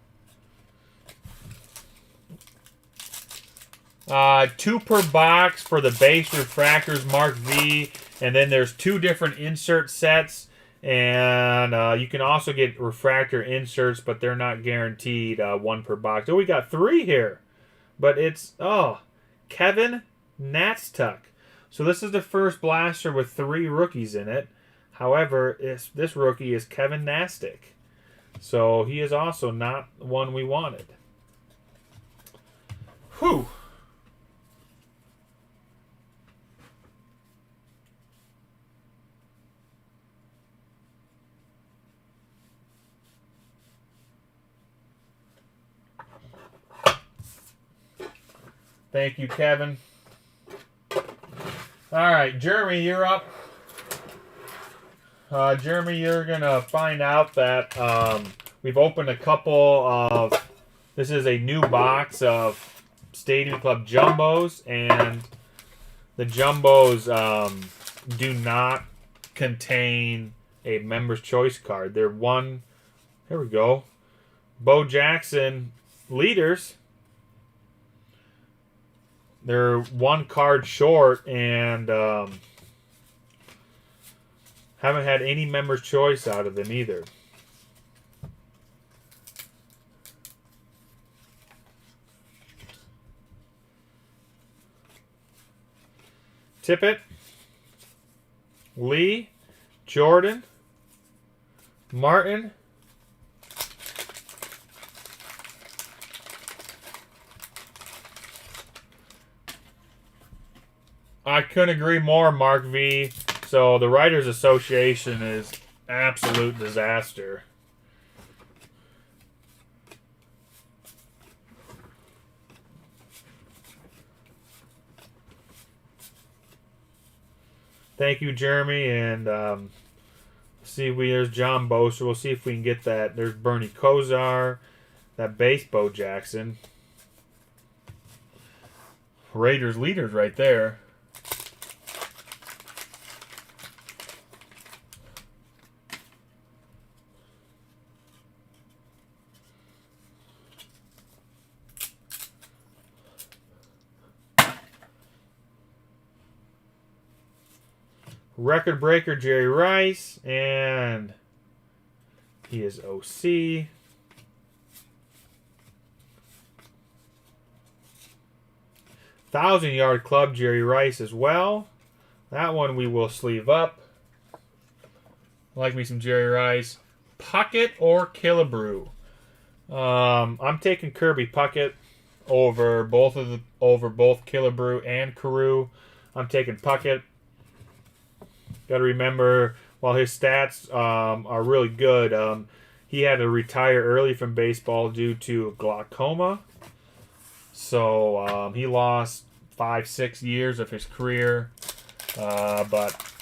2 per box for the base refractors, Mark V. And then there's 2 different insert sets. And you can also get refractor inserts, but they're not guaranteed 1 per box. Oh, we got 3 here. But it's, Kevin Natstuck. So this is the first blaster with 3 rookies in it. However, this rookie is Kevin Nastic. So he is also not the one we wanted. Whew. Thank you, Kevin. All right, Jeremy, you're up. Jeremy, you're going to find out that we've opened a couple of... This is a new box of Stadium Club Jumbos, and the Jumbos do not contain a Member's Choice card. They're one. Here we go. Bo Jackson leaders. They're one card short and haven't had any Member's Choice out of them either. Tippett, Lee, Jordan, Martin, I couldn't agree more, Mark V. So the Writers Association is absolute disaster. Thank you, Jeremy, and there's John Boser. We'll see if we can get that. There's Bernie Kosar, that base Bo Jackson. Raiders leaders right there. Record breaker Jerry Rice, and he is OC. Thousand-yard club Jerry Rice as well. That one we will sleeve up. Like me some Jerry Rice. Puckett or Killebrew? I'm taking Kirby Puckett over both Killebrew and Carew. I'm taking Puckett. Got to remember, while his stats are really good, he had to retire early from baseball due to glaucoma. So he lost 5-6 years of his career. But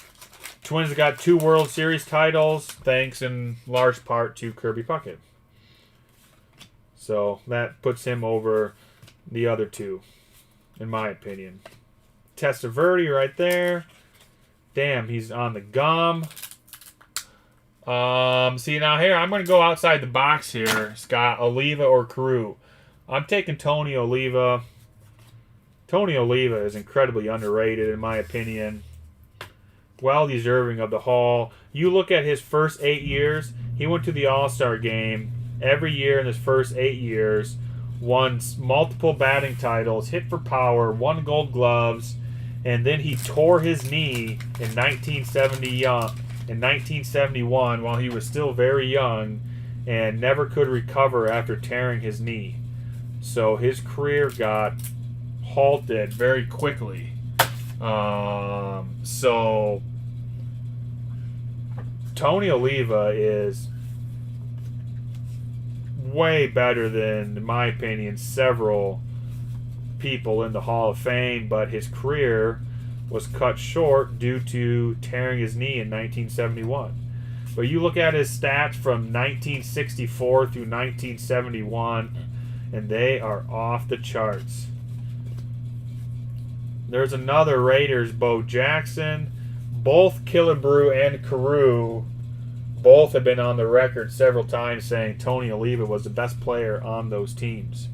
Twins got 2 World Series titles, thanks in large part to Kirby Puckett. So that puts him over the other two, in my opinion. Testaverde right there. Damn, he's on the gum. See, now here, I'm going to go outside the box here. Scott, Oliva or Carew? I'm taking Tony Oliva. Tony Oliva is incredibly underrated, in my opinion. Well deserving of the Hall. You look at his first 8 years, he went to the All-Star game every year in his first 8 years, won multiple batting titles, hit for power, won Gold Gloves, and then he tore his knee in 1971 while he was still very young and never could recover after tearing his knee. So his career got halted very quickly. So Tony Oliva is way better than, in my opinion, several people in the Hall of Fame, but his career was cut short due to tearing his knee in 1971. But you look at his stats from 1964 through 1971, and they are off the charts. There's another Raiders, Bo Jackson. Both Killebrew and Carew both have been on the record several times saying Tony Oliva was the best player on those teams.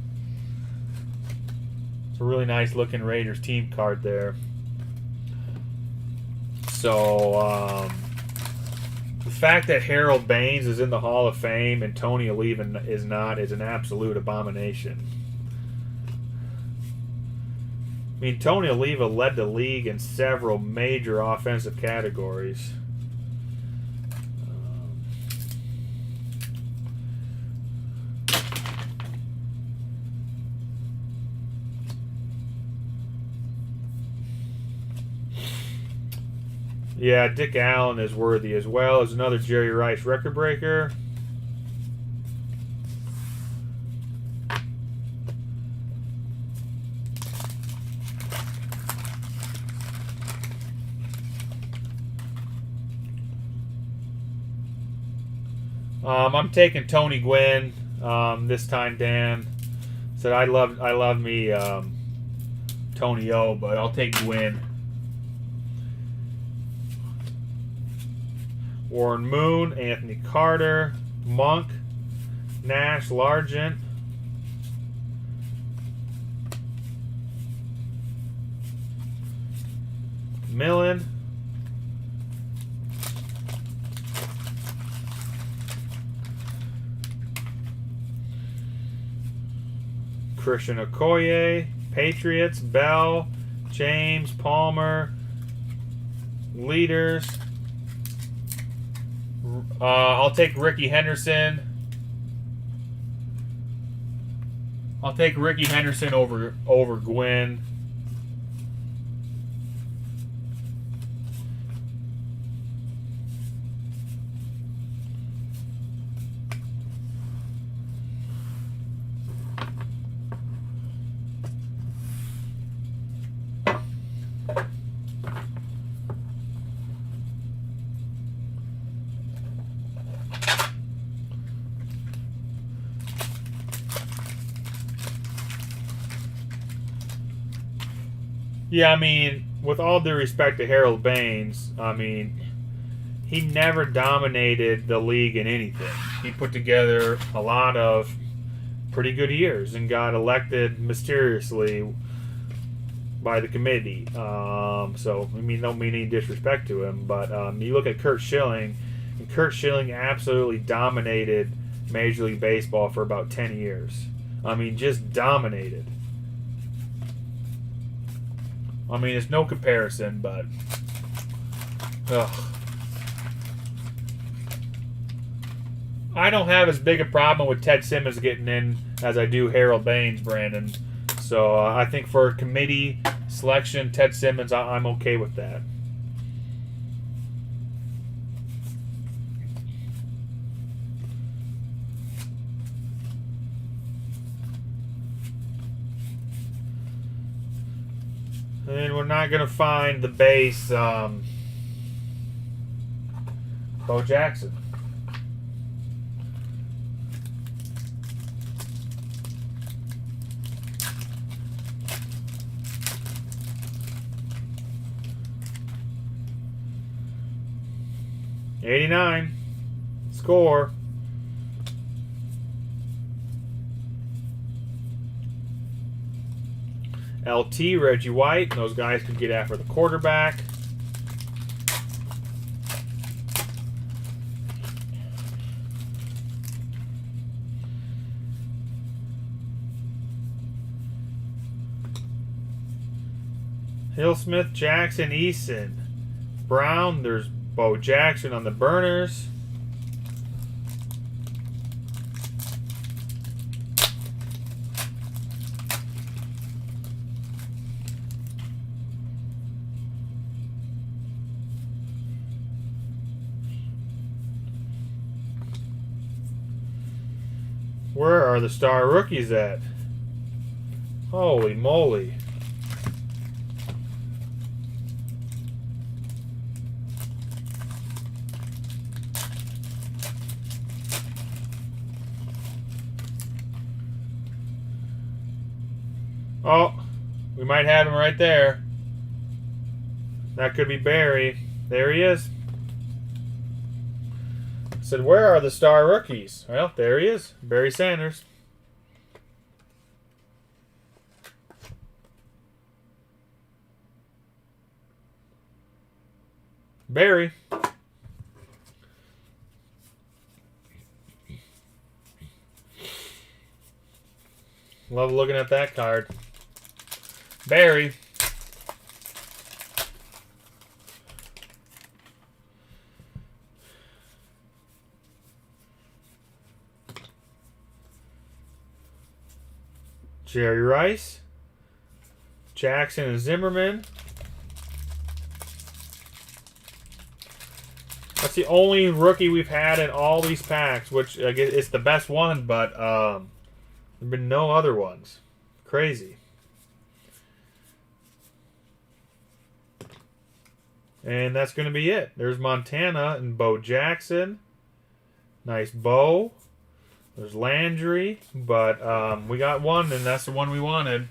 It's a really nice looking Raiders team card there. So, the fact that Harold Baines is in the Hall of Fame and Tony Oliva is not is an absolute abomination. I mean, Tony Oliva led the league in several major offensive categories. Yeah, Dick Allen is worthy as well as another Jerry Rice record breaker. I'm taking Tony Gwynn this time. Dan said I love me Tony O, but I'll take Gwynn. Warren Moon, Anthony Carter, Monk, Nash, Largent, Millen, Christian Okoye, Patriots, Bell, James, Palmer, Leaders. I'll take Ricky Henderson. I'll take Ricky Henderson over Gwynn. Yeah, I mean, with all due respect to Harold Baines, I mean, he never dominated the league in anything. He put together a lot of pretty good years and got elected mysteriously by the committee. So, I mean, don't mean any disrespect to him, but you look at Curt Schilling, and Curt Schilling absolutely dominated Major League Baseball for about 10 years. I mean, just dominated. I mean, it's no comparison, but ugh. I don't have as big a problem with Ted Simmons getting in as I do Harold Baines, Brandon. So I think for committee selection, Ted Simmons, I'm okay with that. And we're not going to find the base Bo Jackson. '89 score. LT, Reggie White. Those guys could get after the quarterback. Hillsmith, Jackson, Eason, Brown. There's Bo Jackson on the burners. Where are the star rookies at? Holy moly. Oh, we might have him right there. That could be Barry. There he is. I said, where are the star rookies? Well, there he is. Barry Sanders. Barry. Love looking at that card. Barry. Jerry Rice. Jackson and Zimmerman. That's the only rookie we've had in all these packs, which I guess it's the best one, but there have been no other ones. Crazy. And that's going to be it. There's Montana and Bo Jackson. Nice Bo. There's Landry. But we got one, and that's the one we wanted.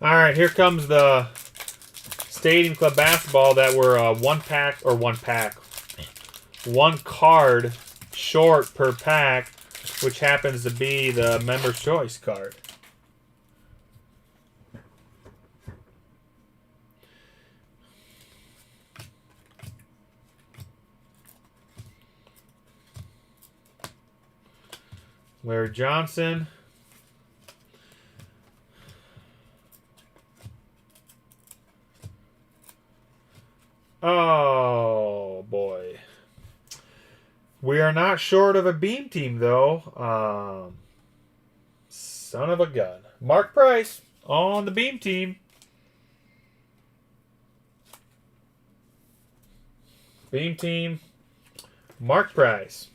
All right, here comes the Stadium Club basketball that were one card short per pack, which happens to be the Member's Choice card. Larry Johnson. Oh, boy. We are not short of a beam team, though. Son of a gun. Mark Price on the beam team. Beam team. Mark Price.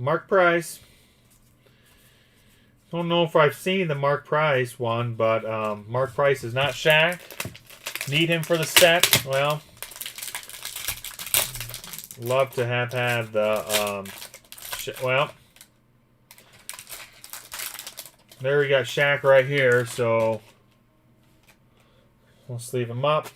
Mark Price. Don't know if I've seen the Mark Price one, but Mark Price is not Shaq. Need him for the set. Well, love to have had the well, there we got Shaq right here, so we'll sleeve him up.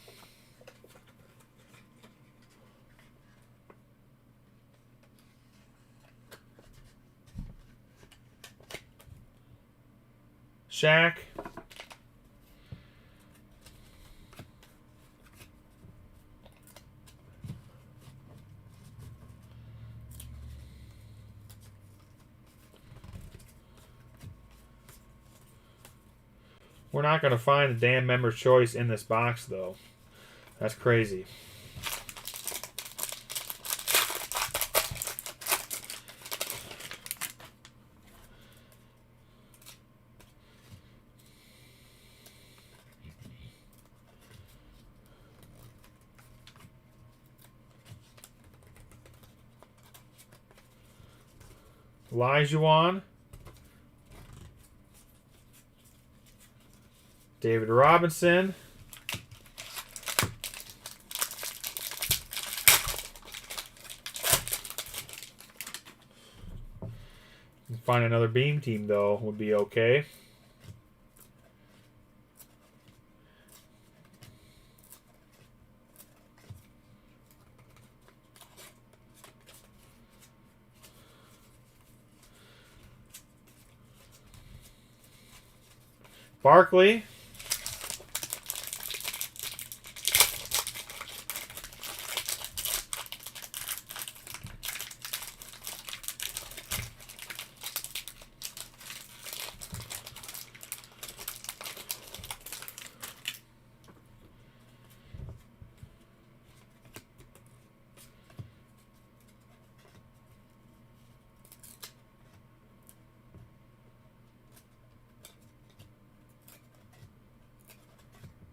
Shaq. We're not going to find the damn Member's Choice in this box, though. That's crazy. Olajuwon. David Robinson. Find another beam team, though, would be okay. Barkley.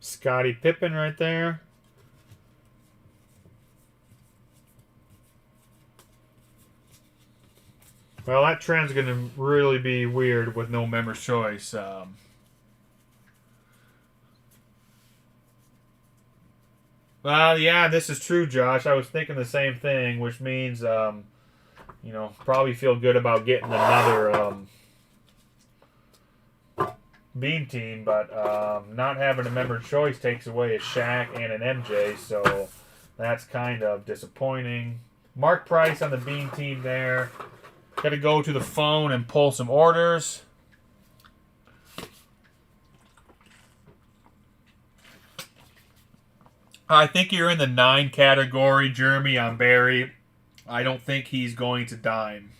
Scottie Pippen right there. Well, that trend's going to really be weird with no Member's Choice. Well, yeah, this is true, Josh. I was thinking the same thing, which means, you know, probably feel good about getting another beam team, but not having a Member's Choice takes away a Shaq and an MJ, so that's kind of disappointing. Mark Price on the beam team there. Got to go to the phone and pull some orders. I think you're in the 9 category, Jeremy, on Barry. I don't think he's going to dime.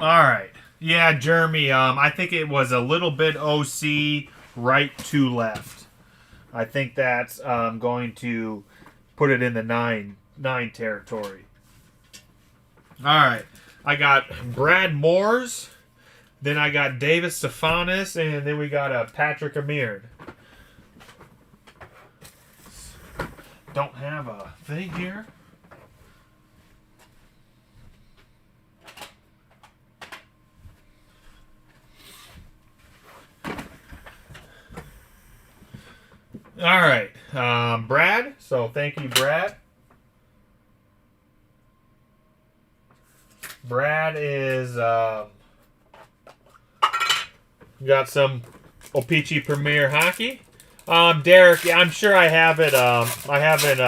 All right. Yeah, Jeremy. I think it was a little bit OC right to left. I think that's going to put it in the 9 territory. All right. I got Brad Moores. Then I got David Stefanis, and then we got Patrick Amir. Don't have a thing here. All right, Brad. So thank you, Brad. Brad is got some O-Pee-Chee Premier hockey. Derek, I'm sure I have it. I haven't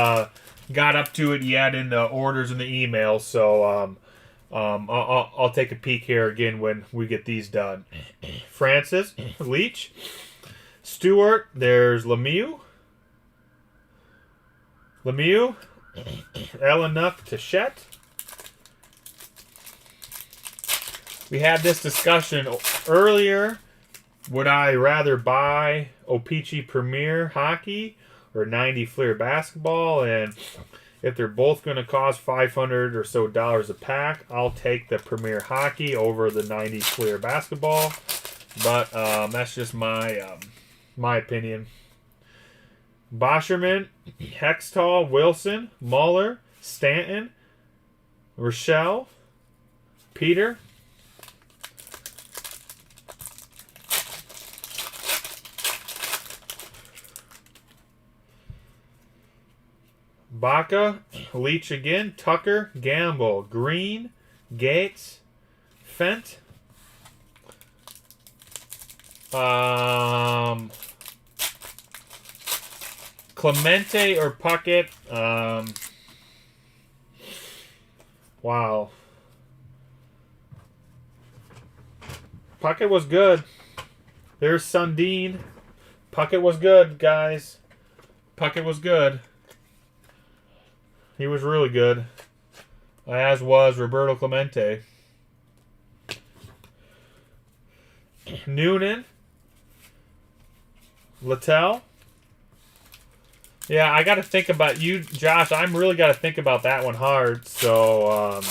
got up to it yet in the orders and the emails, so I'll take a peek here again when we get these done. Francis, Leach, Stewart. There's Lemieux, Elenough, Tachette. We had this discussion earlier. Would I rather buy O-Pee-Chee Premier Hockey or 90 Fleer Basketball? And if they're both going to cost $500 or so a pack, I'll take the Premier Hockey over the 90 Fleer Basketball. But that's just my opinion. Bosherman, Hextall, Wilson, Muller, Stanton, Rochelle, Peter. Baca, Leach again, Tucker, Gamble, Green, Gates, Fent, Clemente or Puckett. Wow. Puckett was good. There's Sundin. Puckett was good, guys. Puckett was good. He was really good. As was Roberto Clemente. Noonan. Littell. Yeah, I got to think about you, Josh. I'm really got to think about that one hard. So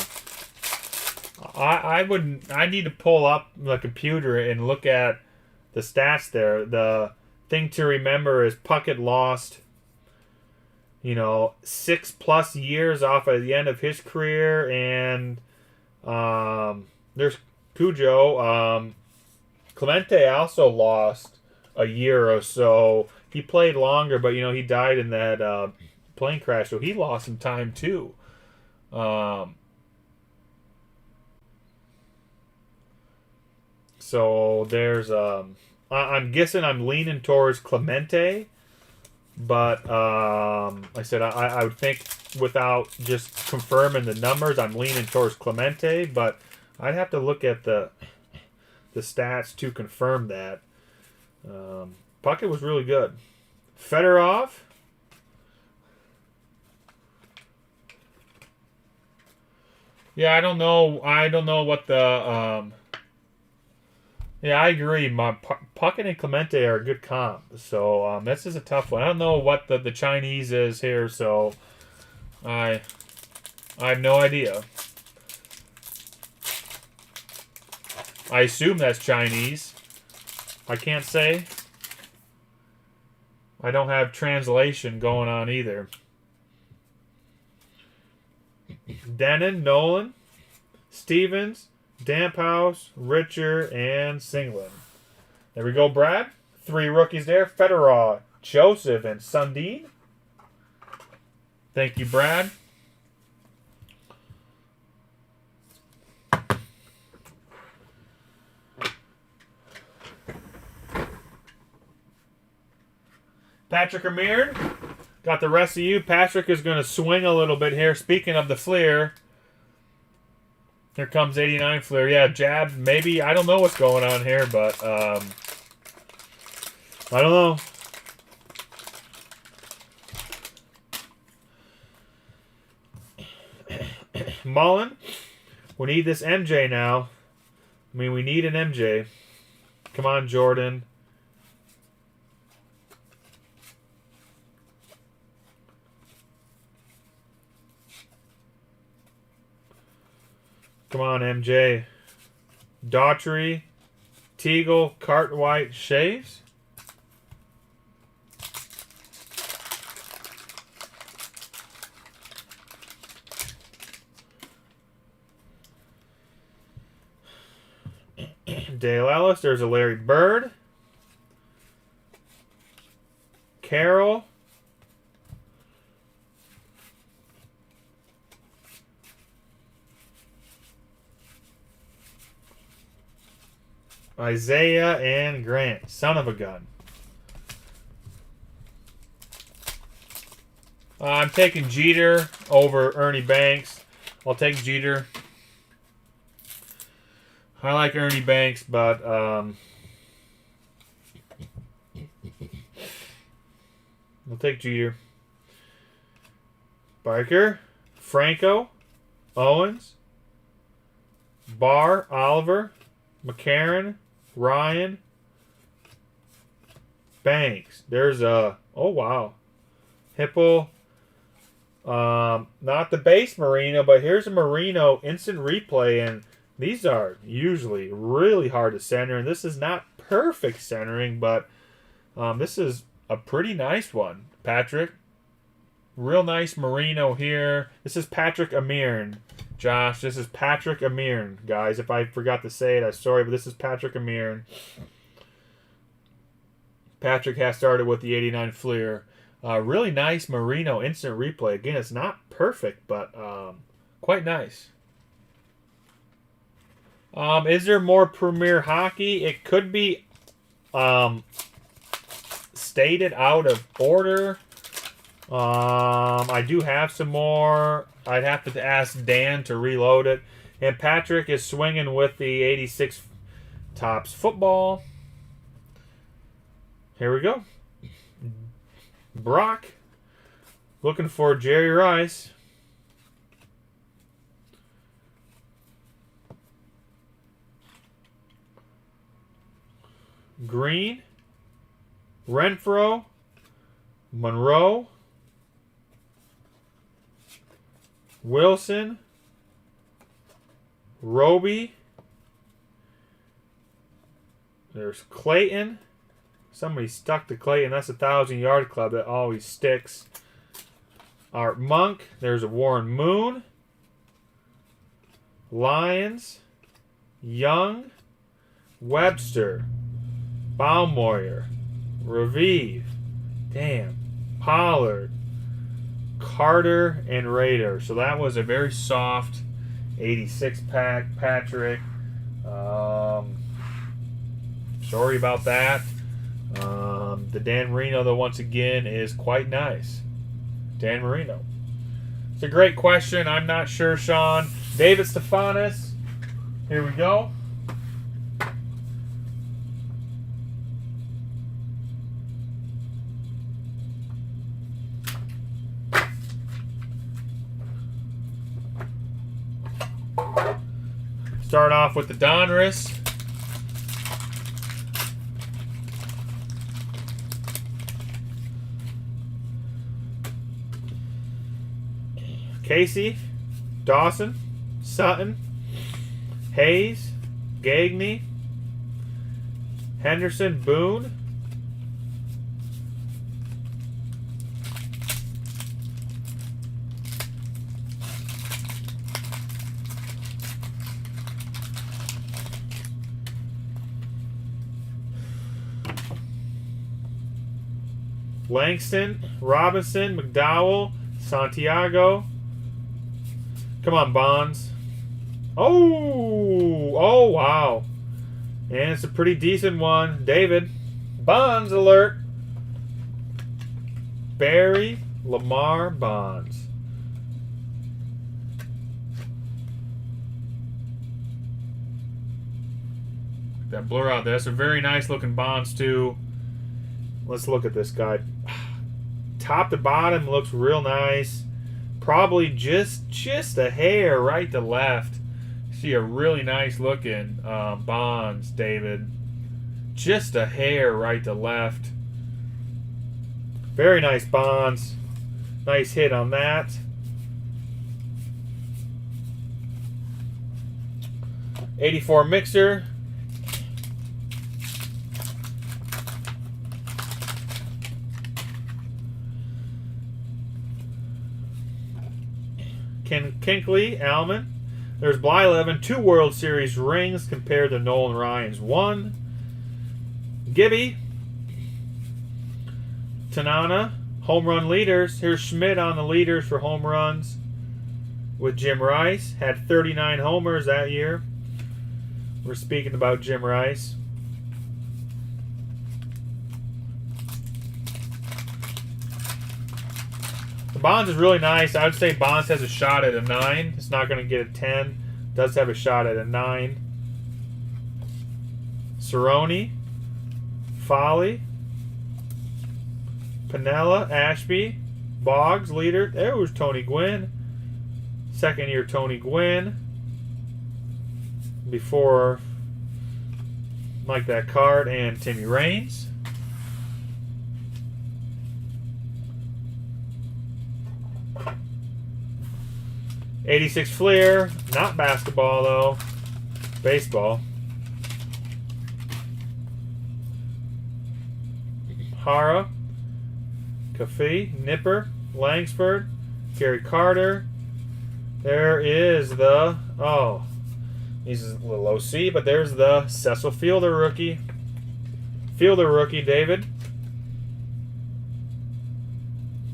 I need to pull up the computer and look at the stats there. The thing to remember is Puckett lost, 6+ years off at the end of his career, and there's Cujo. Clemente also lost a year or so. He played longer, but he died in that plane crash, so he lost some time too. So there's I'm guessing I'm leaning towards Clemente, but like I said, I would think without just confirming the numbers, I'm leaning towards Clemente, but I'd have to look at the stats to confirm that. Puckett was really good. Fedorov. Yeah, I don't know what the. Yeah, I agree. Puckett and Clemente are a good comp. So this is a tough one. I don't know what the Chinese is here, so I have no idea. I assume that's Chinese. I can't say. I don't have translation going on either. Denon, Nolan, Stevens, Damphouse, Richard, and Singlin. There we go, Brad. 3 rookies there. Fedorov, Joseph, and Sundin. Thank you, Brad. Patrick Amir, got the rest of you. Patrick is going to swing a little bit here. Speaking of the Fleer, here comes 89 Fleer. Yeah, jab, maybe. I don't know what's going on here, but I don't know. Mullen, we need this MJ now. I mean, we need an MJ. Come on, Jordan. Come on, MJ. Daughtry, Teagle, Cartwright, Shaves. Dale Ellis. There's a Larry Bird. Carroll. Isaiah and Grant. Son of a gun. I'm taking Jeter over Ernie Banks. I'll take Jeter. I like Ernie Banks, but I'll take Jeter. Barker, Franco, Owens, Barr, Oliver, McCarron, Ryan, Banks. There's a, oh wow, Hipple. Not the base Marino, but here's a Marino instant replay, and these are usually really hard to center, and this is not perfect centering, but this is a pretty nice one. Patrick, real nice Marino here. This is Patrick Amirin. Josh, this is Patrick Amirin. Guys, if I forgot to say it, I'm sorry, but this is Patrick Amirin. Patrick has started with the 89 Fleer. Really nice Marino instant replay. Again, it's not perfect, but quite nice. Is there more Premier Hockey? It could be stated out of order. I do have some more. I'd have to ask Dan to reload it. And Patrick is swinging with the 86 Topps football. Here we go. Brock looking for Jerry Rice. Green, Renfro, Monroe, Wilson, Roby. There's Clayton. Somebody stuck to Clayton. That's a 1,000-yard club that always sticks. Art Monk. There's a Warren Moon. Lions. Young. Webster. Baumwarrior. Raviv. Damn. Pollard. Carter and Raider. So that was a very soft 86 pack, Patrick. Sorry about that. The Dan Marino, though, once again, is quite nice. Dan Marino. It's a great question. I'm not sure, Sean. David Stefanis. Here we go. Start off with the Donruss. Casey, Dawson, Sutton, Hayes, Gagney, Henderson, Boone, Langston, Robinson, McDowell, Santiago. Come on, Bonds. Oh, wow. And it's a pretty decent one. David, Bonds alert. Barry, Lamar, Bonds. That blur out there. That's a very nice looking Bonds, too. Let's look at this guy. Top to bottom looks real nice. Probably just a hair right to left. It's See a really nice looking Bonds, David. Just a hair right to left. Very nice Bonds. Nice hit on that. '84 mixer. Kinkley, Alman. There's Blyleven, 2 World Series rings compared to Nolan Ryan's 1. Gibby. Tanana, home run leaders. Here's Schmidt on the leaders for home runs with Jim Rice. Had 39 homers that year. We're speaking about Jim Rice. The Bonds is really nice. I would say Bonds has a shot at a 9. It's not going to get a 10. Does have a shot at a 9. Cerrone. Folly. Pinella. Ashby. Boggs, leader. There was Tony Gwynn. Second year Tony Gwynn. Before Mike that card and Timmy Raines. '86 Fleer, not basketball though, baseball. Hara, Caffey, Nipper, Langsford, Gary Carter. There is the, oh, he's a little OC, but there's the Cecil Fielder rookie. Fielder rookie, David.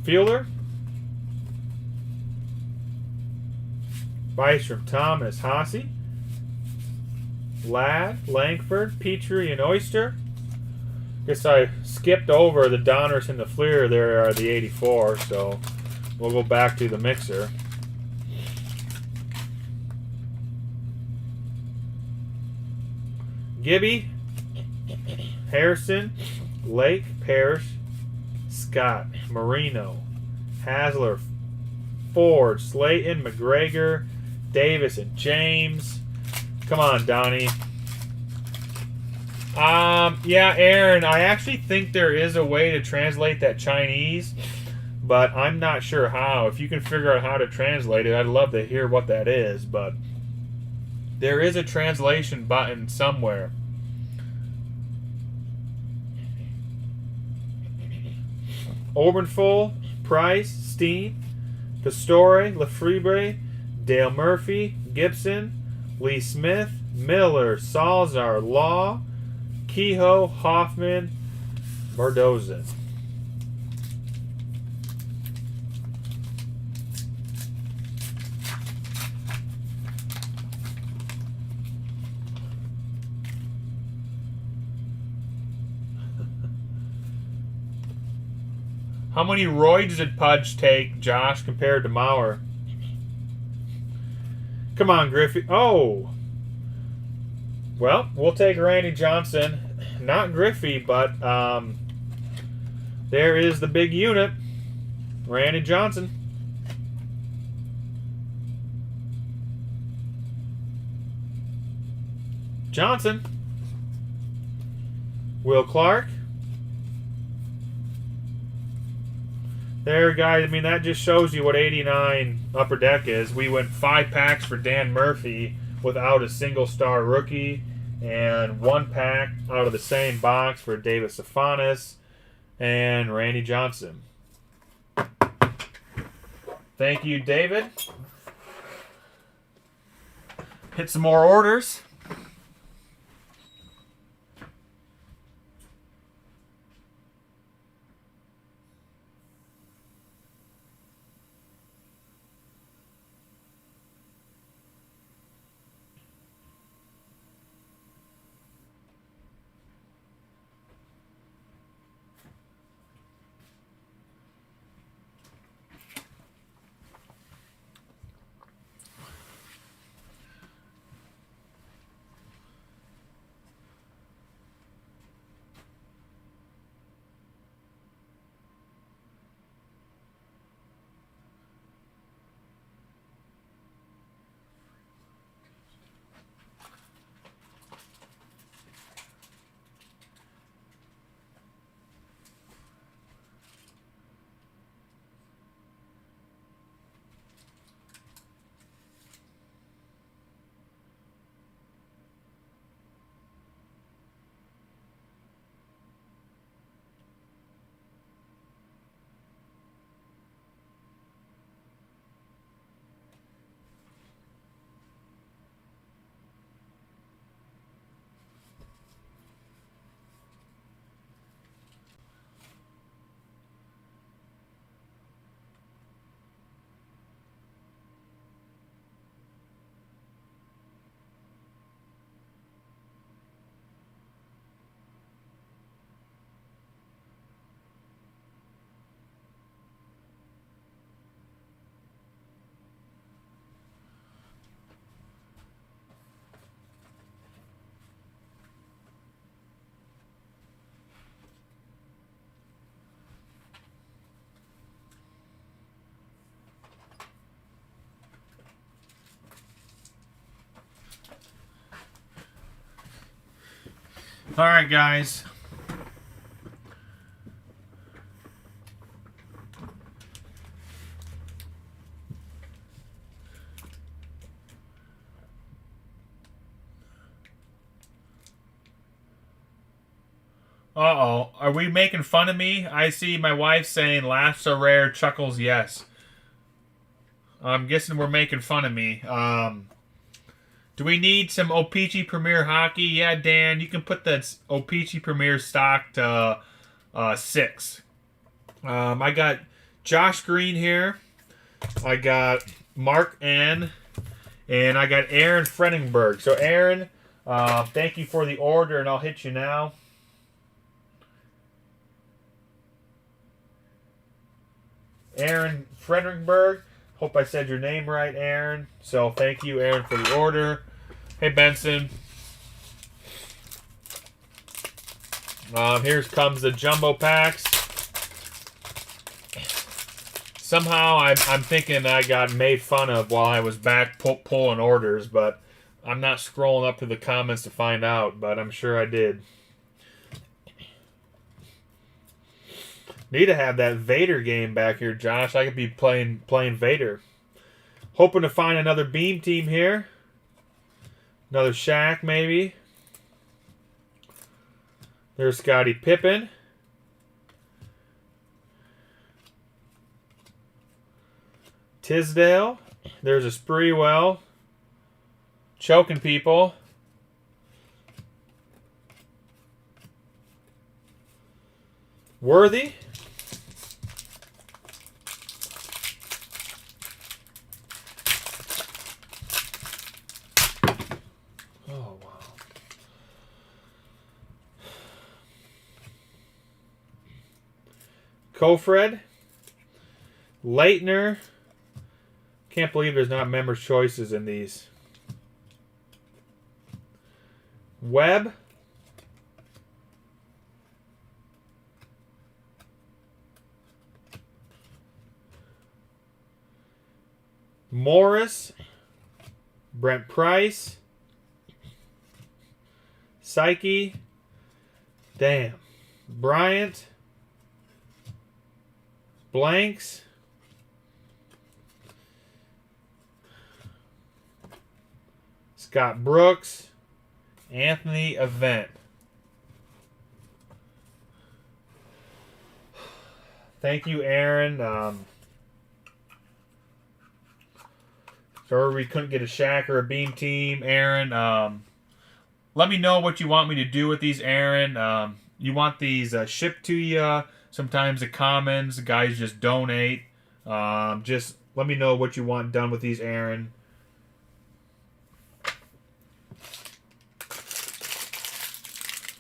Fielder. Bystrom, Thomas, Haase. Ladd, Langford, Petrie, and Oyster. Guess I skipped over the Donners and the Fleer. There are the '84, so we'll go back to the mixer. Gibby, Harrison, Lake, Parrish, Scott, Marino, Hasler, Ford, Slayton, McGregor, Davis, and James. Come on, Donnie. Yeah, Aaron, I actually think there is a way to translate that Chinese, but I'm not sure how. If you can figure out how to translate it, I'd love to hear what that is, but there is a translation button somewhere. Obernfol, Price, Steen, Pastore, Lefebvre, Dale Murphy, Gibson, Lee Smith, Miller, Salzar, Law, Kehoe, Hoffman, Bardozan. How many roids did Pudge take, Josh, compared to Maurer? Come on, Griffey. Oh! Well, we'll take Randy Johnson. Not Griffey, but there is the big unit. Randy Johnson. Johnson. Will Clark. There, guys, I mean, that just shows you what 89 Upper Deck is. We went 5 packs for Dan Murphy without a single-star rookie, and 1 pack out of the same box for David Stefanis and Randy Johnson. Thank you, David. Hit some more orders. All right, guys. Uh-oh. Are we making fun of me? I see my wife saying, laughs are rare, chuckles yes. I'm guessing we're making fun of me. Do we need some O-Pee-Chee Premier Hockey? Yeah, Dan, you can put that O-Pee-Chee Premier stock to 6. I got Josh Green here. I got Mark N. And I got Aaron Freningberg. So, Aaron, thank you for the order, and I'll hit you now. Aaron Frederickberg. Hope I said your name right, Aaron. So thank you, Aaron, for the order. Hey, Benson. Here comes the jumbo packs. Somehow I'm thinking I got made fun of while I was back pulling orders, but I'm not scrolling up to the comments to find out, but I'm sure I did. Need to have that Vader game back here, Josh. I could be playing Vader. Hoping to find another Beam team here. Another Shaq, maybe. There's Scottie Pippen. Tisdale. There's a Spreewell. Choking people. Worthy. Oh, wow. Kofred. Leitner. Can't believe there's not members' choices in these. Webb. Morris. Brent Price. Psyche. Damn. Bryant. Blanks. Scott Brooks. Anthony Event. Thank you, Aaron. Sorry we couldn't get a Shaq or a Beam team, Aaron. Let me know what you want me to do with these, Aaron. You want these shipped to you? Sometimes the commons, the guys just donate. Just let me know what you want done with these, Aaron.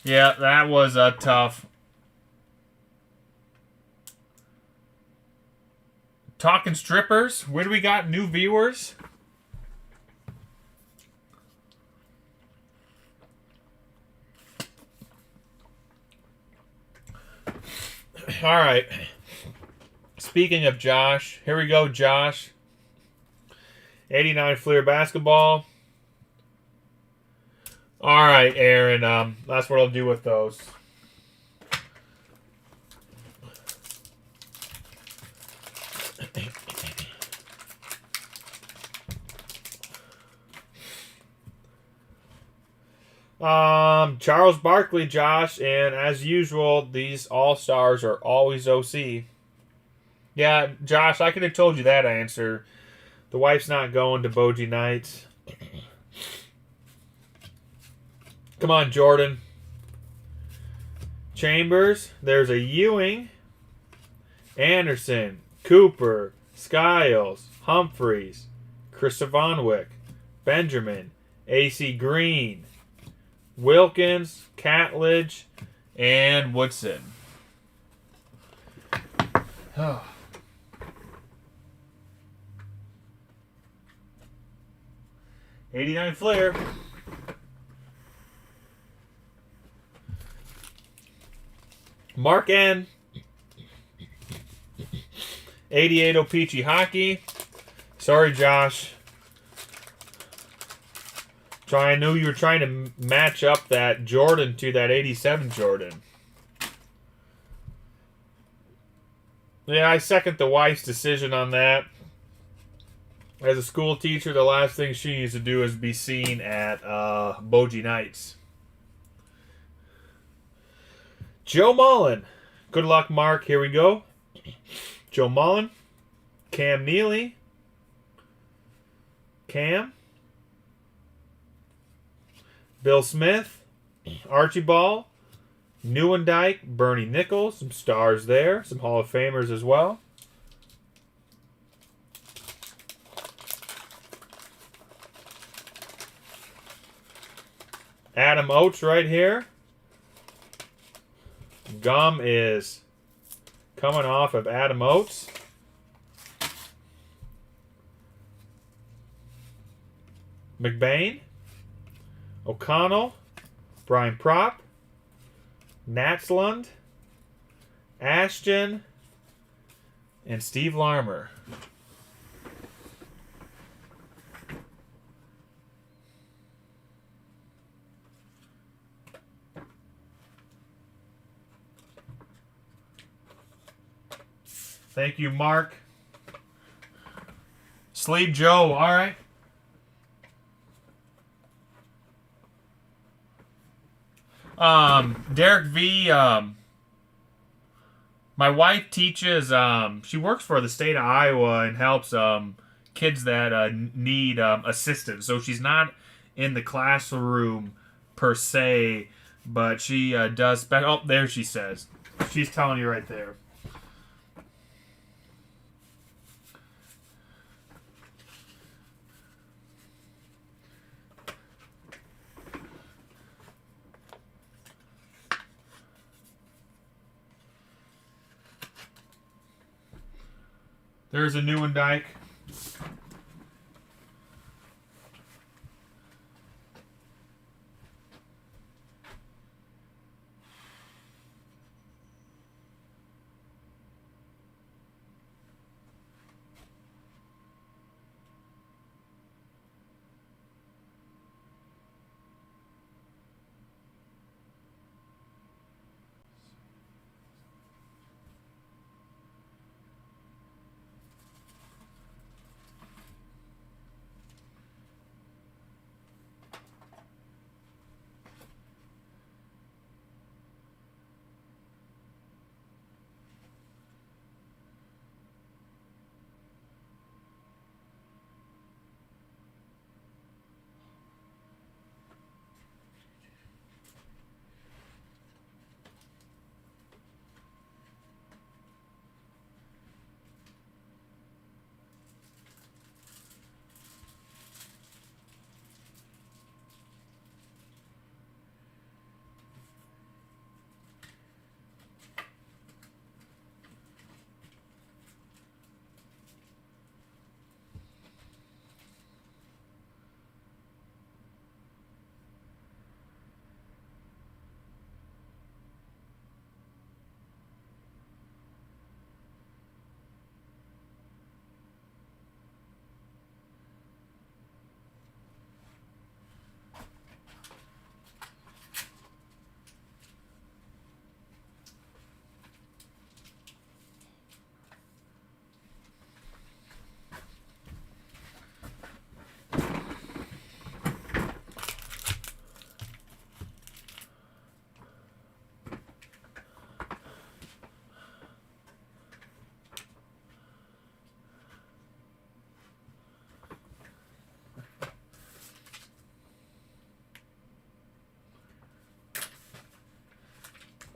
Yeah, that was tough. Talking strippers. Where do we got new viewers? All right. Speaking of Josh, here we go, Josh. 89 Fleer basketball. All right, Aaron. That's what I'll do with those. Charles Barkley, Josh, and as usual, these All-Stars are always OC. Yeah, Josh, I could have told you that answer. The wife's not going to Bogie Nights. Come on, Jordan. Chambers. There's a Ewing. Anderson. Cooper. Skiles. Humphreys. Chris Vonwick. Benjamin. AC Green. Wilkins. Catledge. And Woodson. Oh. '89 Flair. Mark N. 88 O-Pee-Chee Hockey. Sorry, Josh. I knew you were trying to match up that Jordan to that 87 Jordan. Yeah, I second the wife's decision on that. As a school teacher, the last thing she needs to do is be seen at Bogie Nights. Joe Mullen. Good luck, Mark. Here we go. Joe Mullen. Cam Neely. Cam. Bill Smith. Archie Ball. Newendike. Bernie Nichols. Some stars there. Some Hall of Famers as well. Adam Oates right here. Gum is coming off of Adam Oates. McBain. O'Connell. Brian Propp. Natslund. Ashton. And Steve Larmer. Thank you, Mark. Sleep Joe, all right. Derek V. My wife teaches. She works for the state of Iowa and helps kids that need assistance. So she's not in the classroom per se, but she does. Oh, there she says. She's telling you right there. There's a Newendike.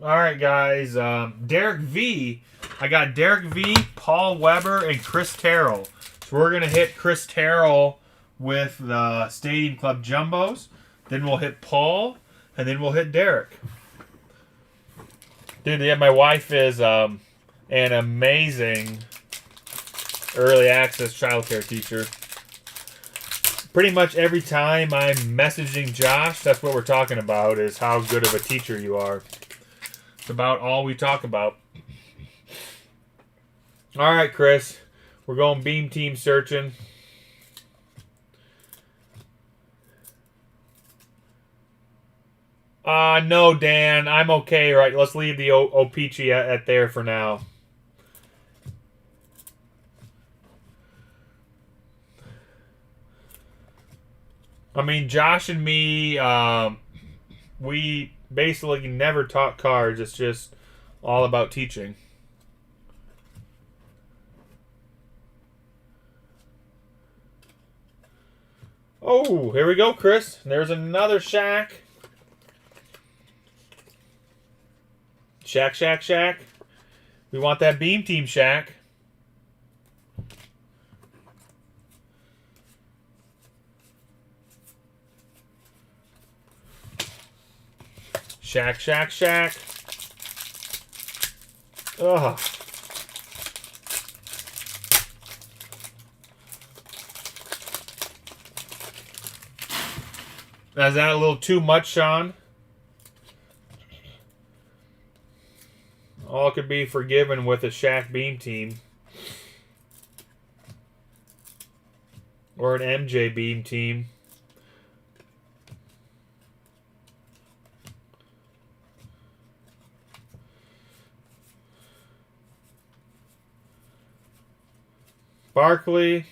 All right, guys. Derek V. I got Derek V., Paul Weber, and Chris Terrell. So we're going to hit Chris Terrell with the Stadium Club Jumbos. Then we'll hit Paul, and then we'll hit Derek. Dude, yeah, my wife is an amazing early access childcare teacher. Pretty much every time I'm messaging Josh, that's what we're talking about, is how good of a teacher you are. It's about all we talk about. All right, Chris. We're going beam team searching. No, Dan. I'm okay. Right. Let's leave the O-Peachy at there for now. I mean, Josh and me, we basically never talk cards. It's just all about teaching. Oh, here we go, Chris. There's another Shaq. Shaq. We want that Beam Team Shaq. Shaq. Ugh. Is that a little too much, Sean? All could be forgiven with a Shaq Beam Team. Or an MJ Beam Team. Barkley.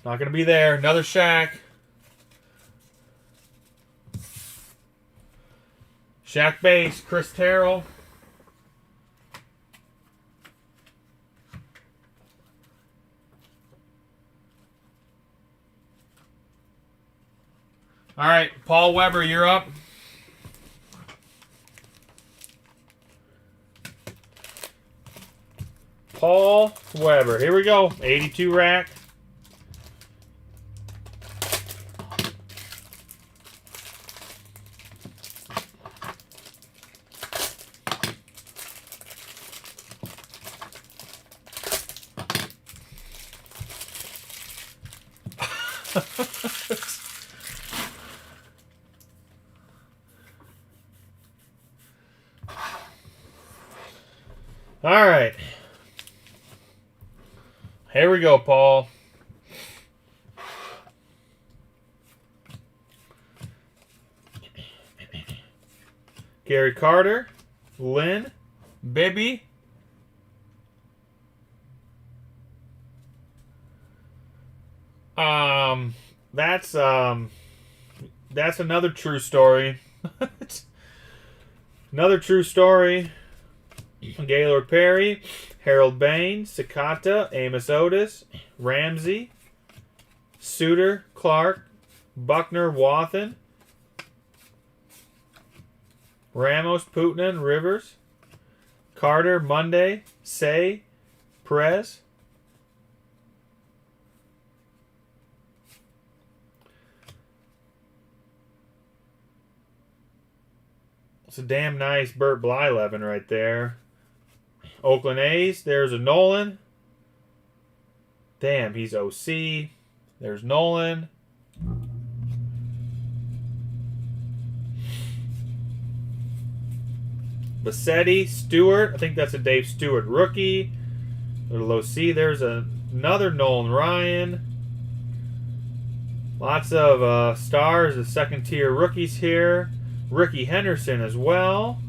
Not going to be there. Another Shaq. Shaq base. Chris Terrell. All right, Paul Weber, you're up. Paul Weber. Here we go. 82 rack. All right. Here we go, Paul. Gary Carter, Lynn, Bibby. That's another true story. Another true story. Gaylord Perry, Harold Bain, Sakata, Amos Otis, Ramsey, Suter, Clark, Buckner, Wathen, Ramos, Putnan, Rivers, Carter, Monday, Say, Perez. It's a damn nice Burt Blyleven right there. Oakland A's. There's a Nolan. Damn, he's OC. There's Nolan. Bassetti, Stewart. I think that's a Dave Stewart rookie. Little OC. There's another Nolan Ryan. Lots of stars of second-tier rookies here. Ricky Henderson as well.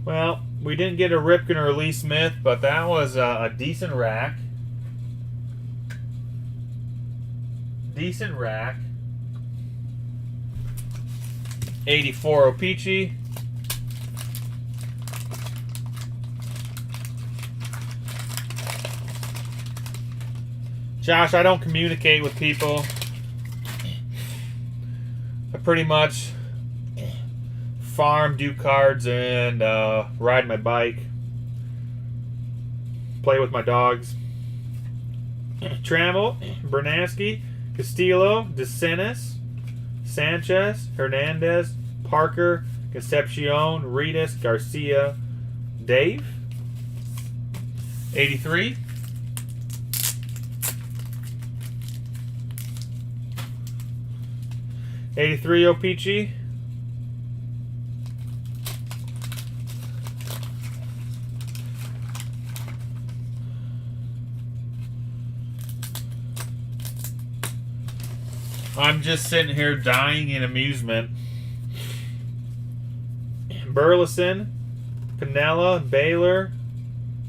Well, we didn't get a Ripken or a Lee Smith, but that was a decent rack. Decent rack. 84 O-Peachy. Josh, I don't communicate with people. I pretty much farm, do cards, and ride my bike. Play with my dogs. Trammell, Bernansky, Castillo, DeSenis, Sanchez, Hernandez, Parker, Concepcion, Reedus, Garcia, Dave. 83. '83 O-Peachy. I'm just sitting here dying in amusement. Burleson, Pinella, Baylor,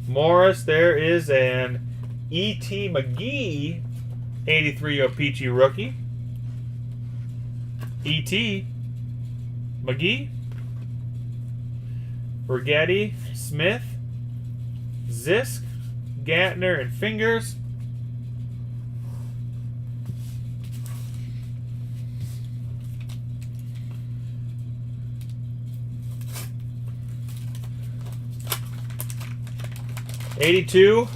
Morris. There is an E.T. McGee, 83 O-Pee-Chee rookie. E.T. McGee, Rigetti, Smith, Zisk, Gatner, and Fingers. '82.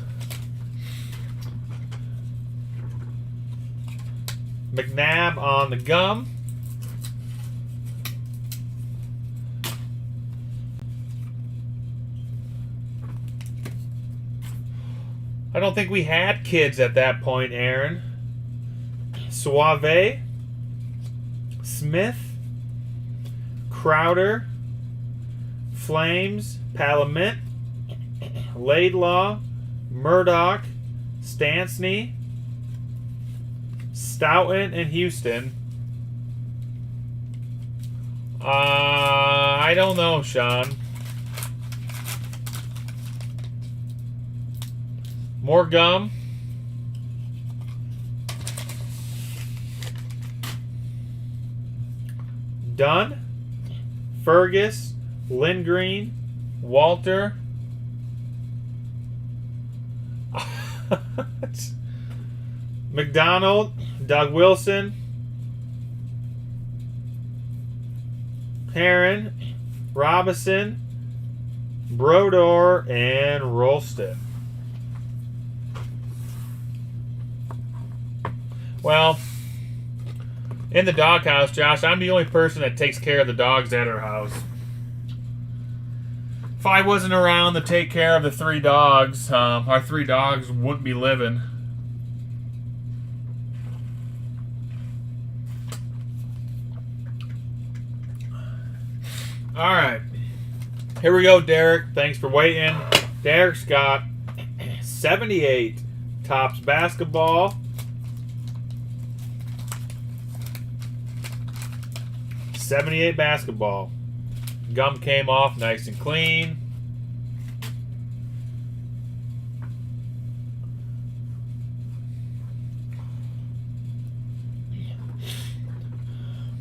McNabb on the gum. I don't think we had kids at that point, Aaron. Suave, Smith, Crowder, Flames, Palament, Laidlaw, Murdoch, Stansny, Stoughton, and Houston. I don't know, Sean. More gum. Dunn, Fergus, Lindgreen, Walter. McDonald, Doug Wilson, Heron, Robinson, Brodeur, and Rolston. Well, in the doghouse, Josh, I'm the only person that takes care of the dogs at our house. If I wasn't around to take care of the 3 dogs, our 3 dogs wouldn't be living. All right. Here we go, Derek. Thanks for waiting. Derek's got 78 Topps basketball. 78 basketball. Gum came off nice and clean.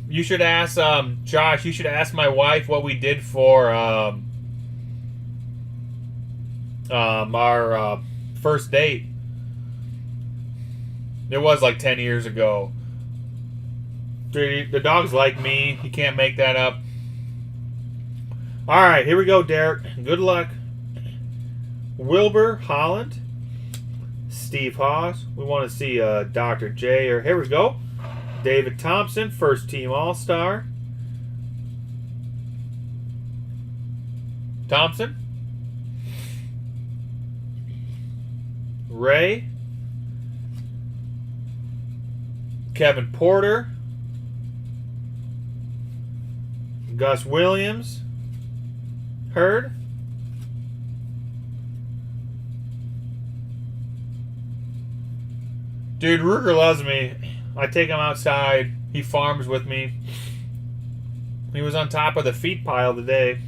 You should ask, Josh, you should ask my wife what we did for our first date. It was like 10 years ago. The dog's like me. You can't make that up. All right, here we go, Derek. Good luck. Wilbur Holland. Steve Haas. We want to see Dr. J. Or here we go. David Thompson, first team All-Star. Thompson. Ray. Kevin Porter. Gus Williams. Hurd. Dude, Ruger loves me. I take him outside. He farms with me. He was on top of the feed pile today.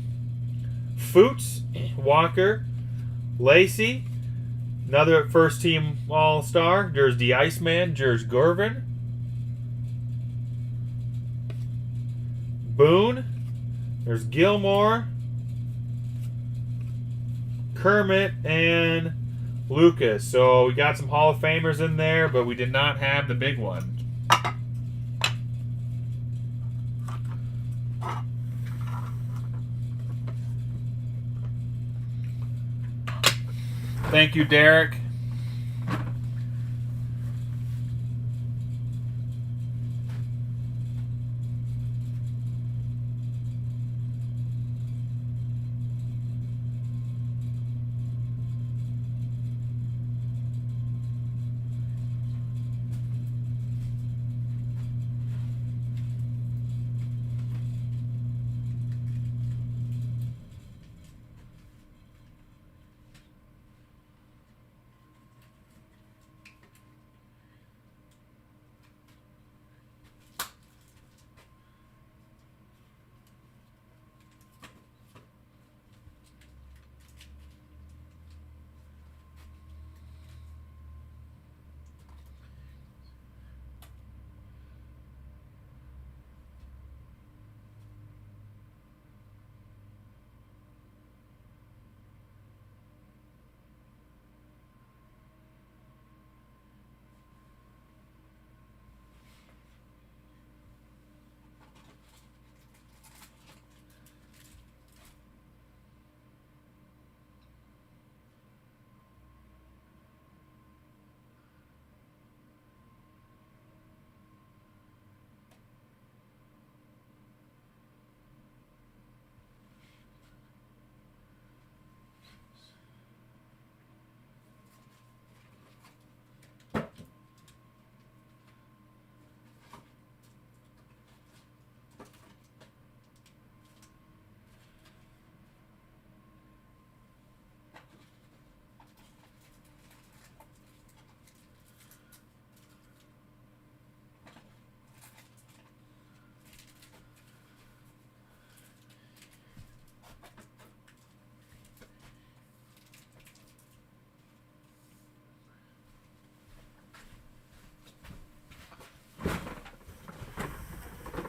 Foots, Walker, Lacey, another first team All-Star. There's the Iceman, there's Gervin. Boone. There's Gilmore, Kermit, and Lucas. So we got some Hall of Famers in there, but we did not have the big one. Thank you, Derek.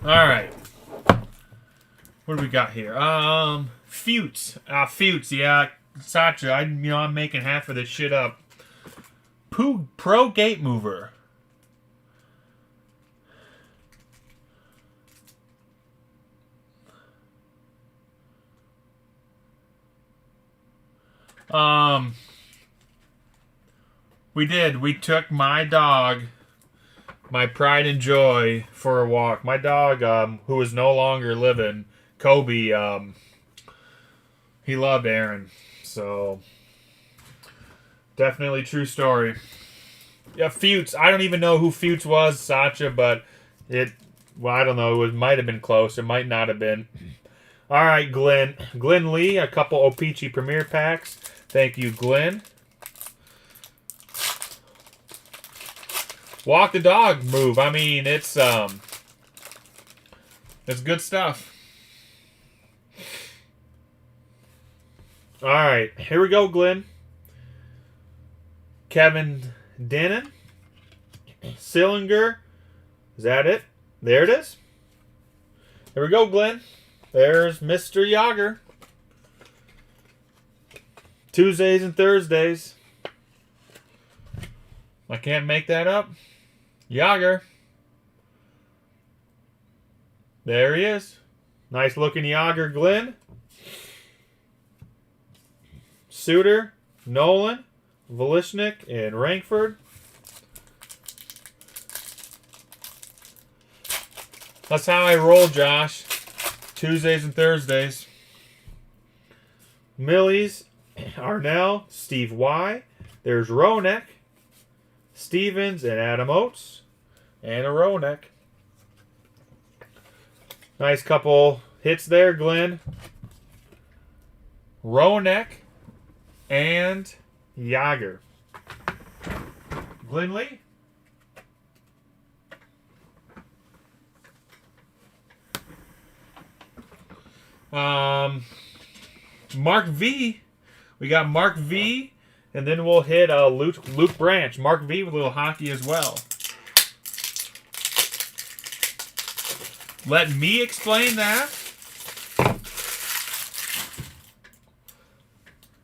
All right. What do we got here? Futes. Futes. Yeah, Sacha. I'm making half of this shit up. Pro Gate Mover. We did. We took my dog, my pride and joy, for a walk. My dog, who is no longer living, Kobe, he loved Aaron. So, definitely true story. Yeah, Futes. I don't even know who Futes was, Sacha, but I don't know. It might have been close. It might not have been. All right, Glenn. Glenn Lee, a couple O-Pee-Chee Premier Packs. Thank you, Glenn. Walk the dog move. I mean, it's good stuff. All right, here we go, Glenn. Kevin Denon. Sillinger. Is that it? There it is. Here we go, Glenn. There's Mr. Yager. Tuesdays and Thursdays. I can't make that up. Yager. There he is. Nice looking Yager, Glenn. Suter, Nolan, Velishnik, and Rankford. That's how I roll, Josh. Tuesdays and Thursdays. Millies, Arnell, Steve Y. There's Ronek, Stevens, and Adam Oates. And a Ronek. Nice couple hits there, Glenn. Ronek and Yager. Glenn Lee. Mark V. We got Mark V. And then we'll hit Luke Branch. Mark V with a little hockey as well. Let me explain that.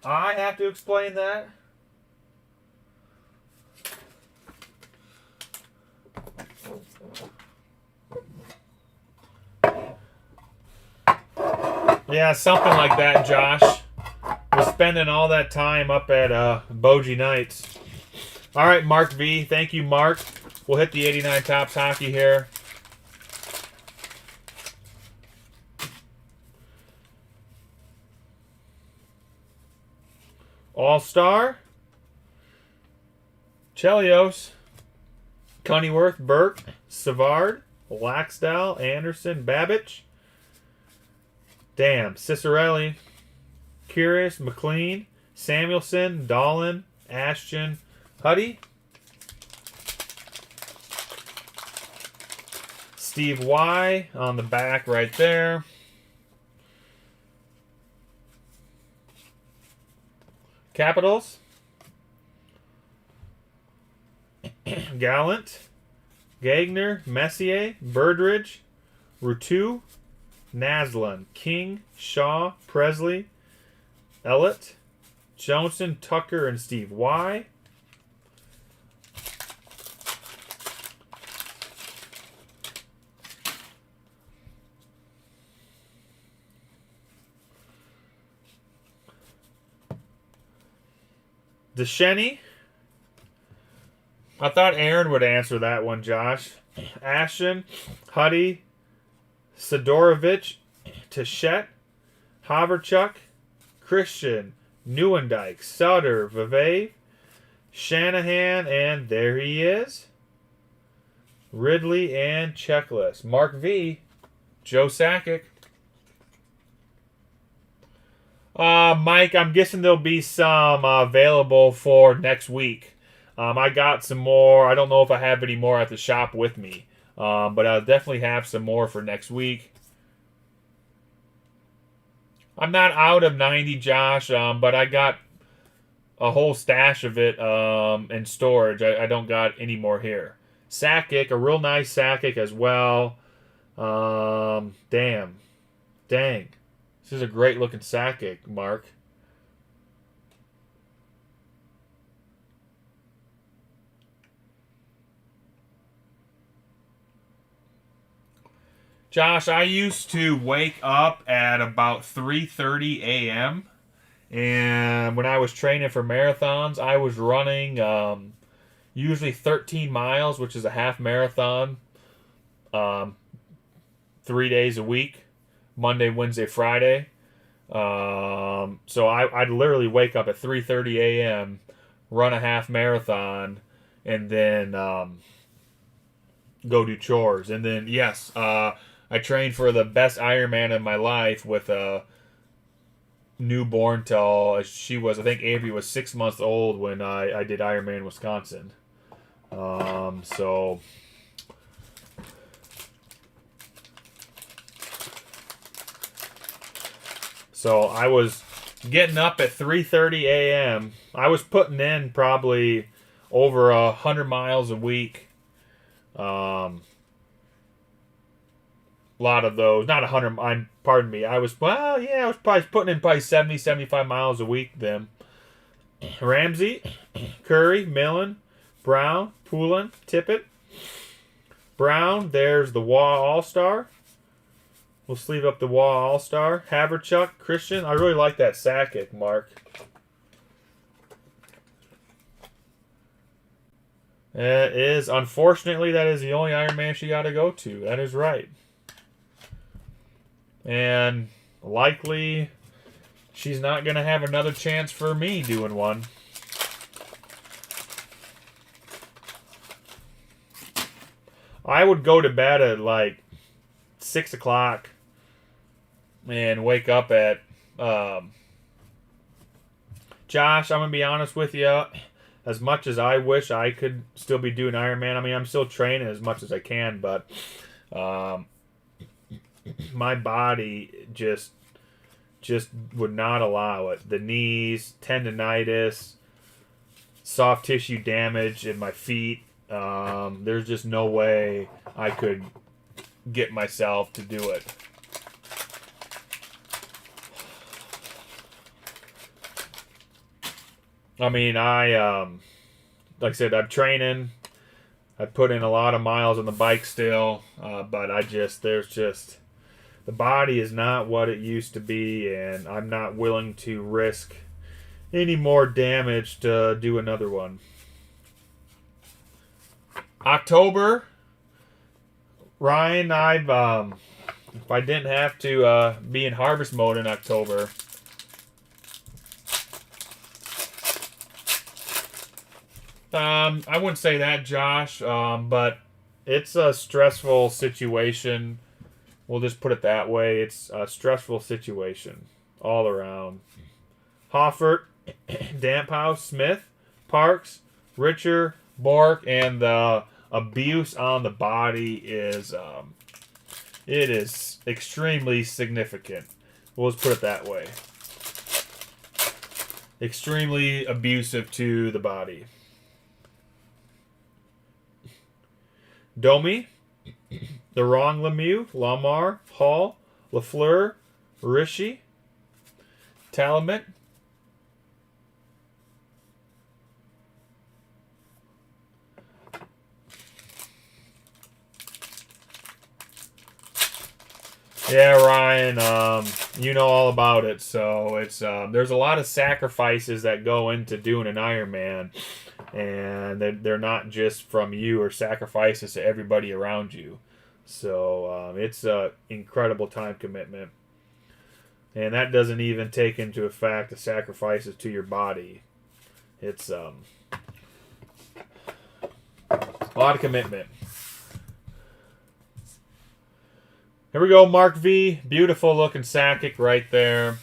I have to explain that. Yeah, something like that, Josh. We're spending all that time up at Bogie Nights. All right, Mark V. Thank you, Mark. We'll hit the 89 Tops hockey here. All-Star. Chelios. Cunnyworth, Burke, Savard, Laxdal, Anderson, Babbage. Damn, Cicerelli. Curious, McLean, Samuelson, Dolan, Ashton, Huddy, Steve Y on the back right there. Capitals, Gallant, Gagner, Messier, Birdridge, Rutu, Naslund, King, Shaw, Presley, Ellett, Johnson, Tucker, and Steve Y. DeShenny. I thought Aaron would answer that one, Josh. Ashton, Huddy, Sidorovich, Tachette, Haverchuk, Christian, Neuendijk, Sutter, Vevey, Shanahan, and there he is. Ridley and Checklist. Mark V. Joe Sakic. Mike, I'm guessing there'll be some available for next week. I got some more. I don't know if I have any more at the shop with me. But I'll definitely have some more for next week. I'm not out of 90, Josh, but I got a whole stash of it in storage. I don't got any more here. Sakic, a real nice Sakic as well. Damn. Dang. This is a great looking Sakic, Mark. Josh, I used to wake up at about 3:30 a.m. And when I was training for marathons, I was running usually 13 miles, which is a half marathon, 3 days a week, Monday, Wednesday, Friday. So I'd literally wake up at 3:30 a.m., run a half marathon, and then go do chores. And then, yes, I trained for the best Ironman of my life with a newborn till she was, I think Avery was 6 months old when I did Ironman Wisconsin. So I was getting up at 3:30 a.m. I was putting in probably over 100 miles a week. A lot of those, not 100, pardon me, I was probably putting in probably 70, 75 miles a week then. Ramsey, Curry, Millen, Brown, Poulin, Tippett. Brown, there's the Waugh All-Star. We'll sleeve up the Waugh All-Star. Haverchuck, Christian. I really like that Sakic, Mark. It is, unfortunately, that is the only Ironman she got to go to. That is right. And likely she's not going to have another chance for me doing one. I would go to bed at like 6 o'clock and wake up at... Josh, I'm going to be honest with you. As much as I wish I could still be doing Ironman, I mean, I'm still training as much as I can, but... my body just would not allow it. The knees, tendonitis, soft tissue damage in my feet. There's just no way I could get myself to do it. I mean, like I said, I'm training. I put in a lot of miles on the bike still, but the body is not what it used to be, and I'm not willing to risk any more damage to do another one. October, Ryan, if I didn't have to be in harvest mode in October, I wouldn't say that, Josh, but it's a stressful situation. We'll just put it that way. It's a stressful situation all around. Hoffert, Damphouse, Smith, Parks, Richer, Bork, and the abuse on the body is it is extremely significant. We'll just put it that way. Extremely abusive to the body. Domi, the wrong Lemieux, Lamar, Hall, Lafleur, Rishi, Talamet, yeah, Ryan, you know all about it. So it's there's a lot of sacrifices that go into doing an Ironman, and they're not just from you or sacrifices to everybody around you. So it's an incredible time commitment. And that doesn't even take into effect the sacrifices to your body. It's a lot of commitment. Here we go, Mark V. Beautiful looking Sakic right there.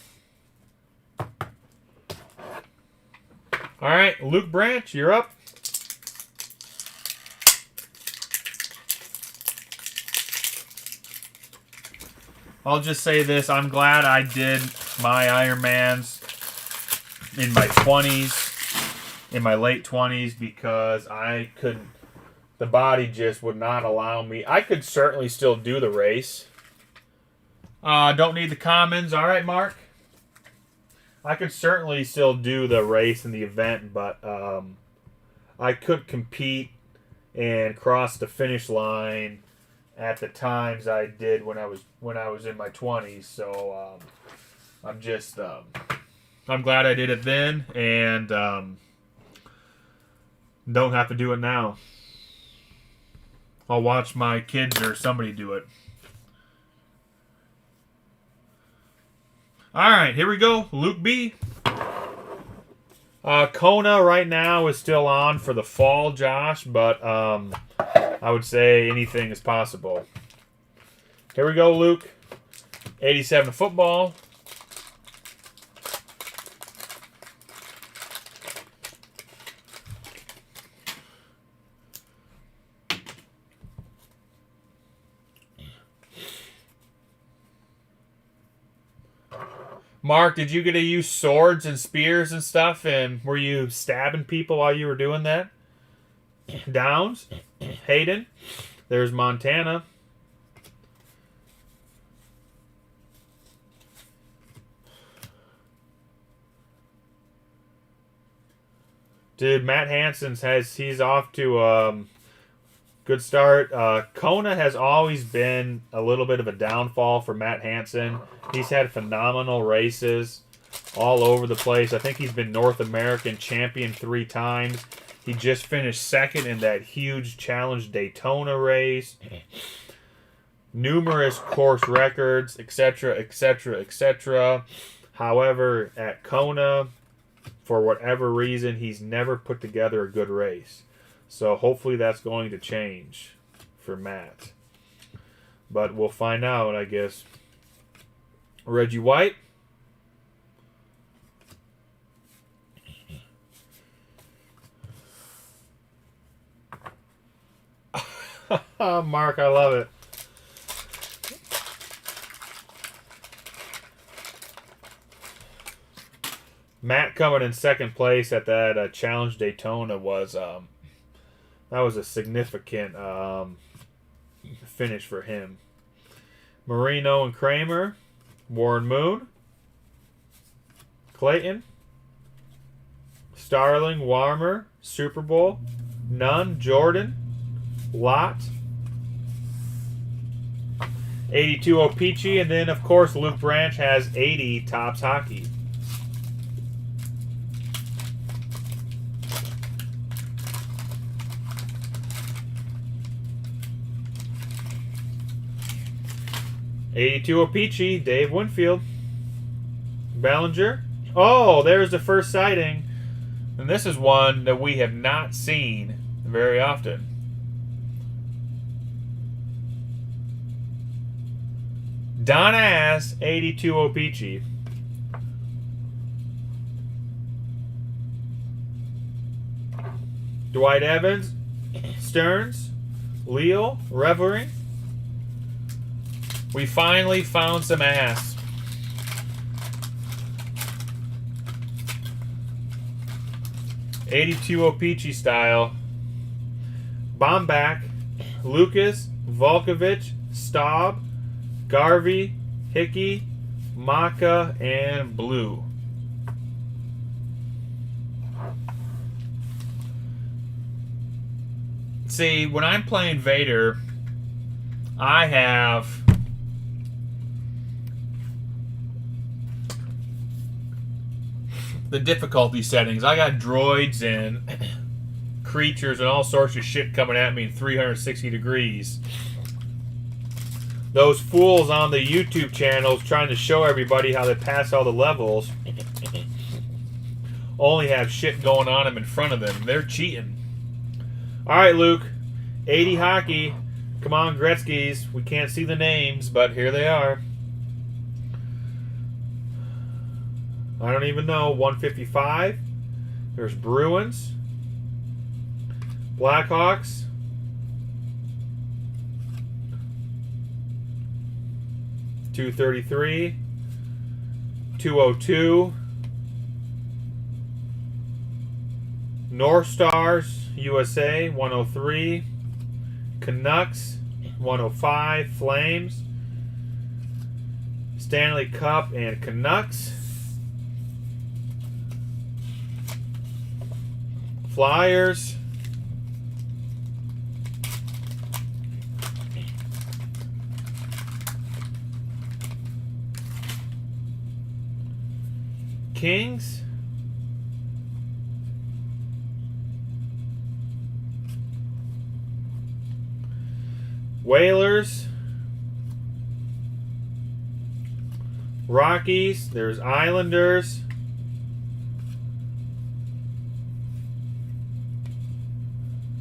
All right, Luke Branch, you're up. I'll just say this. I'm glad I did my Ironmans in my 20s, in my late 20s, because I could the body just would not allow me. I could certainly still do the race. Don't need the commons. All right, Mark. I could certainly still do the race and the event, but I could compete and cross the finish line at the times I did when I was in my 20s. So I'm just I'm glad I did it then, and don't have to do it now. I'll watch my kids or somebody do it. All right, here we go. Luke B. Kona right now is still on for the fall, Josh, but I would say anything is possible. Here we go, Luke. 87 football. Mark, did you get to use swords and spears and stuff, and were you stabbing people while you were doing that? Downs, Hayden, there's Montana. Dude, Matt Hansen's he's off to good start. Kona has always been a little bit of a downfall for Matt Hansen. He's had phenomenal races all over the place. I think he's been North American champion 3 times. He just finished second in that huge Challenge Daytona race. Numerous course records, etc., etc., etc. However, at Kona, for whatever reason, he's never put together a good race. So hopefully that's going to change for Matt. But we'll find out, I guess. Reggie White. Mark, I love it. Matt coming in second place at that Challenge Daytona was that was a significant finish for him. Marino and Kramer, Warren Moon, Clayton, Starling, Warmer, Super Bowl, Nunn, Jordan, Lott, 82 Opeachy, and then of course Luke Branch has 80 Tops Hockey. Opeachy, Dave Winfield, Bellinger. Oh, there's the first sighting. And this is one that we have not seen very often. Don Ass, 82 Opeachy. Dwight Evans, Stearns, Leo, Reverie. We finally found some ass. '82 Opeachy style. Bombach, Lucas, Volkovich, Staub, Garvey, Hickey, Maka, and Blue. See, when I'm playing Vader, I have the difficulty settings. I got droids and creatures and all sorts of shit coming at me in 360 degrees. Those fools on the YouTube channels trying to show everybody how they pass all the levels only have shit going on them in front of them. They're cheating. Alright, Luke. 80 hockey. Come on, Gretzky's. We can't see the names, but here they are. I don't even know. 155. There's Bruins. Blackhawks. .233. 202. North Stars USA 103. Canucks, 105, Flames. Stanley Cup and Canucks. Flyers. Kings. Whalers. Rockies. There's Islanders.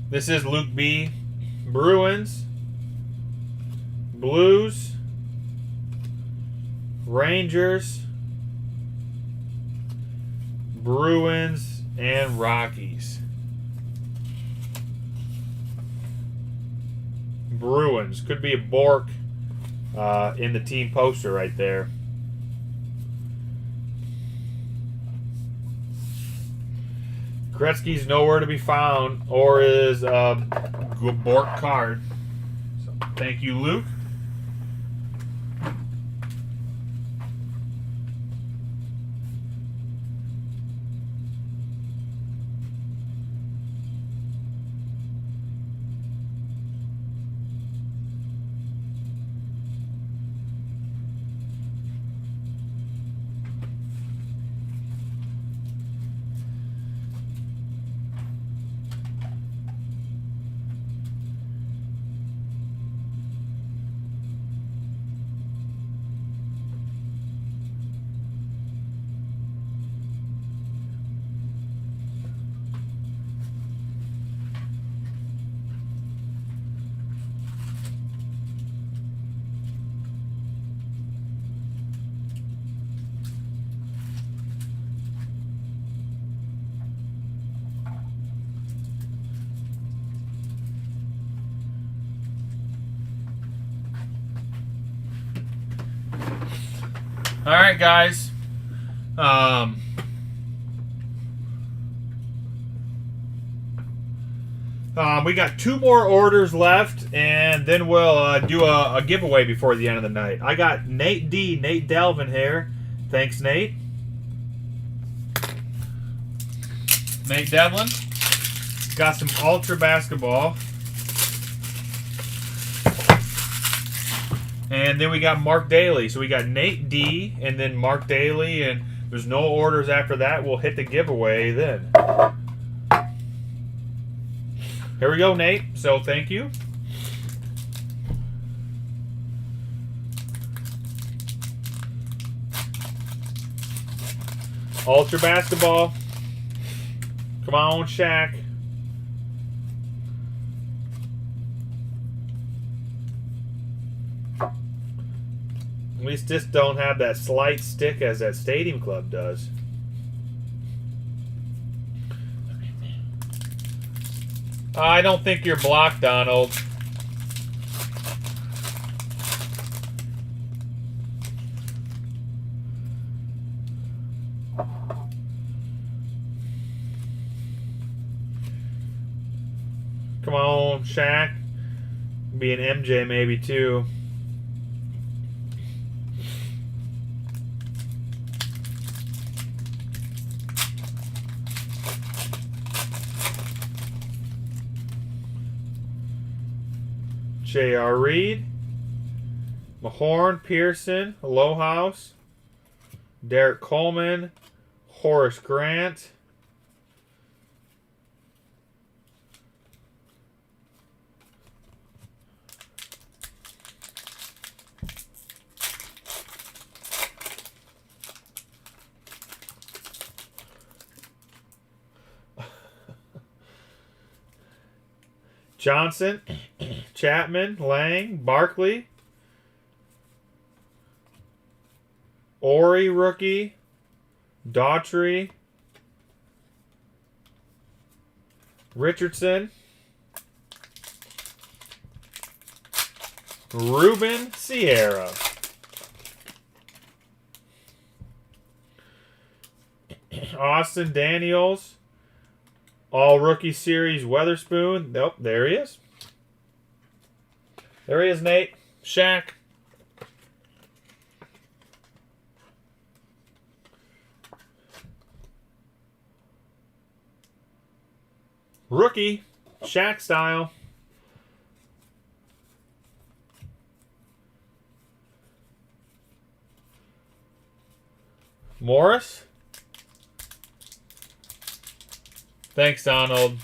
This is Luke B. Bruins. Blues. Rangers. Bruins and Rockies. Bruins. Could be a Bork in the team poster right there. Gretzky's nowhere to be found, or is a Bork card. So, thank you, Luke. All right, guys. We got 2 more orders left, and then we'll do a giveaway before the end of the night. I got Nate D, Nate Delvin here. Thanks, Nate. Nate Devlin. Got some Ultra Basketball. And then we got Mark Daly. So we got Nate D and then Mark Daly, and there's no orders after that. We'll hit the giveaway then. Here we go, Nate. So thank you. Ultra Basketball. Come on, Shaq. At least this don't have that slight stick as that Stadium Club does. I don't think you're blocked, Donald. Come on, Shaq. Be an MJ maybe too. J.R. Reed, Mahorn, Pearson, Lowhouse, Derek Coleman, Horace Grant, Johnson, Chapman, Lang, Barkley, Ori rookie, Daughtry, Richardson, Ruben Sierra. Austin Daniels. All Rookie Series Weatherspoon. Nope, there he is. There he is, Nate. Shaq. Rookie. Shaq style. Morris. Thanks, Donald.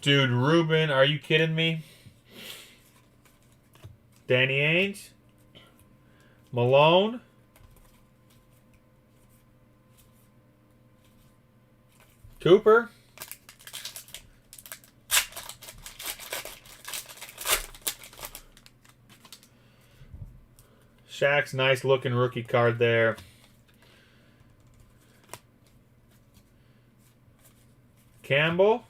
Dude, Ruben, are you kidding me? Danny Ainge. Malone. Cooper. Shaq's nice looking rookie card there. Campbell.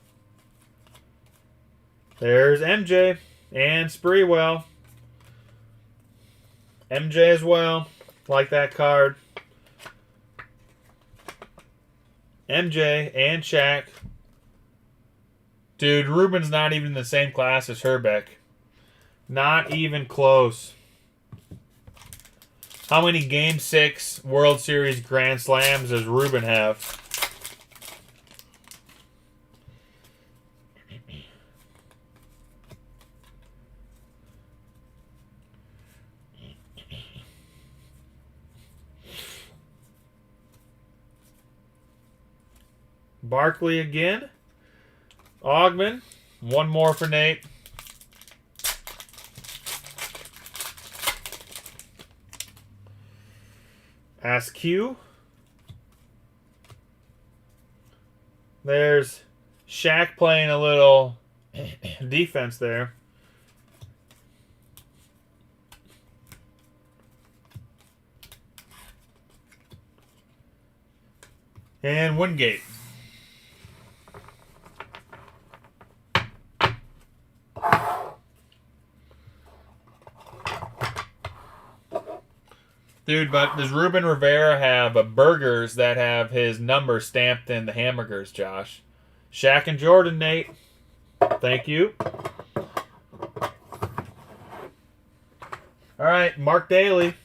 There's MJ and Spreewell. MJ as well. Like that card. MJ and Shaq. Dude, Ruben's not even in the same class as Herbeck. Not even close. How many Game 6 World Series Grand Slams does Ruben have? Barkley again. Ogman. One more for Nate. Askew. There's Shaq playing a little defense there. And Wingate. Dude, but does Ruben Rivera have burgers that have his number stamped in the hamburgers, Josh? Shaq and Jordan, Nate. Thank you. All right, Mark Daly.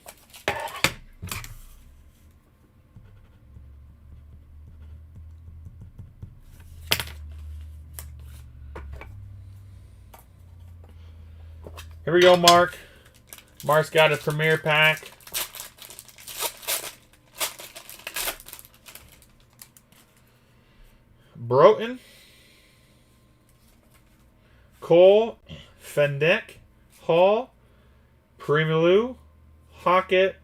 Here we go, Mark. Mark's got a premier pack. Broughton, Cole, Fendek, Hall, Primilu, Hockett,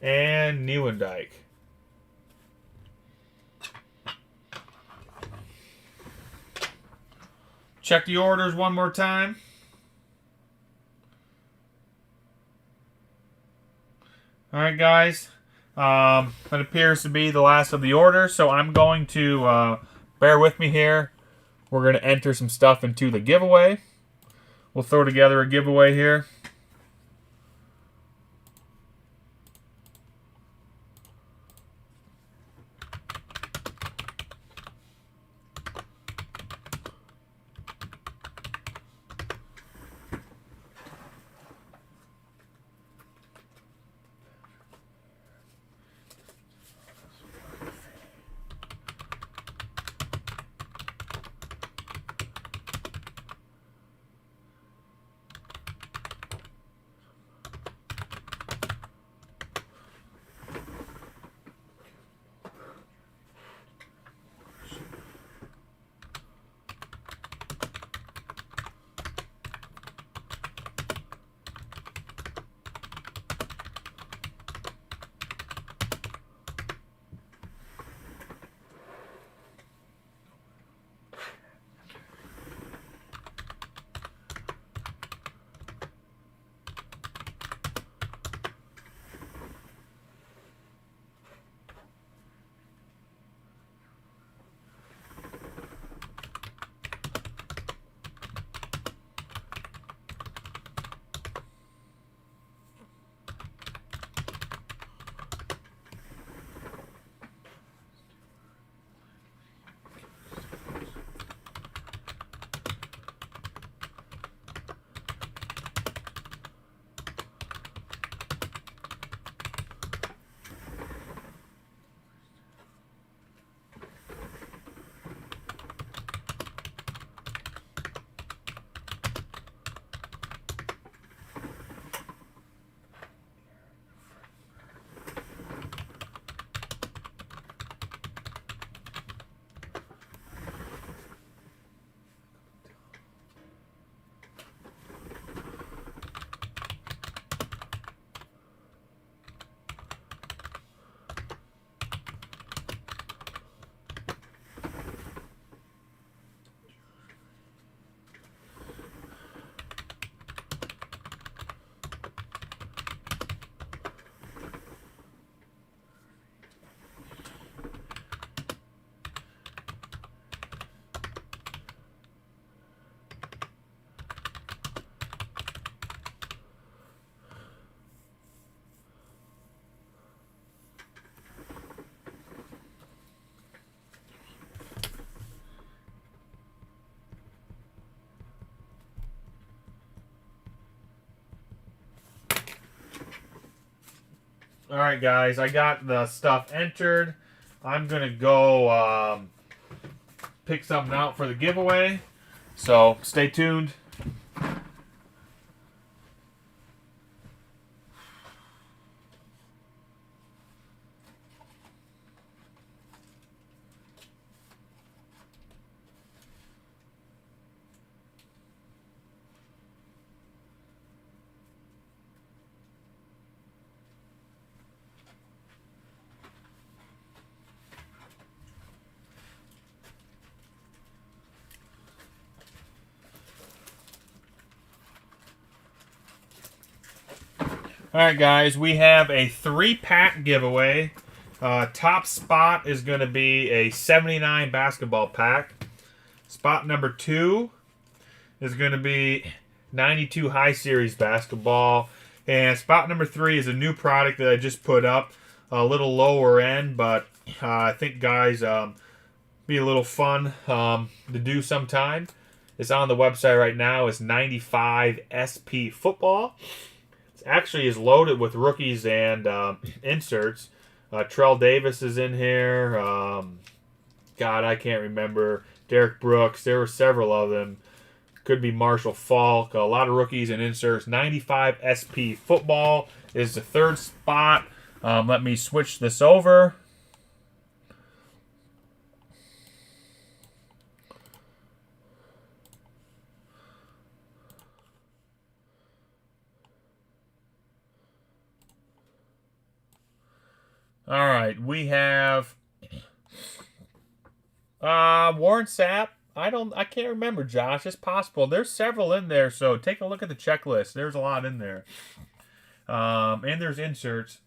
and Nieuwendyk. Check the orders one more time. All right, guys. It appears to be the last of the order, so I'm going to... bear with me here. We're going to enter some stuff into the giveaway. We'll throw together a giveaway here. All right, guys, I got the stuff entered. I'm going to go pick something out for the giveaway. So stay tuned. Alright guys, we have a 3-pack giveaway. Top spot is going to be a 79 basketball pack. Spot number 2 is going to be 92 high series basketball. And spot number 3 is a new product that I just put up. A little lower end, but I think guys, be a little fun to do sometime. It's on the website right now. It's 95 SP football. Actually is loaded with rookies and inserts. Trell Davis is in here. God, I can't remember. Derek Brooks. There were several of them. Could be Marshall Falk. A lot of rookies and inserts. 95 SP football is the 3rd spot. Let me switch this over. All right, we have Warren Sapp. I can't remember, Josh. It's possible. There's several in there, so take a look at the checklist. There's a lot in there. And there's inserts.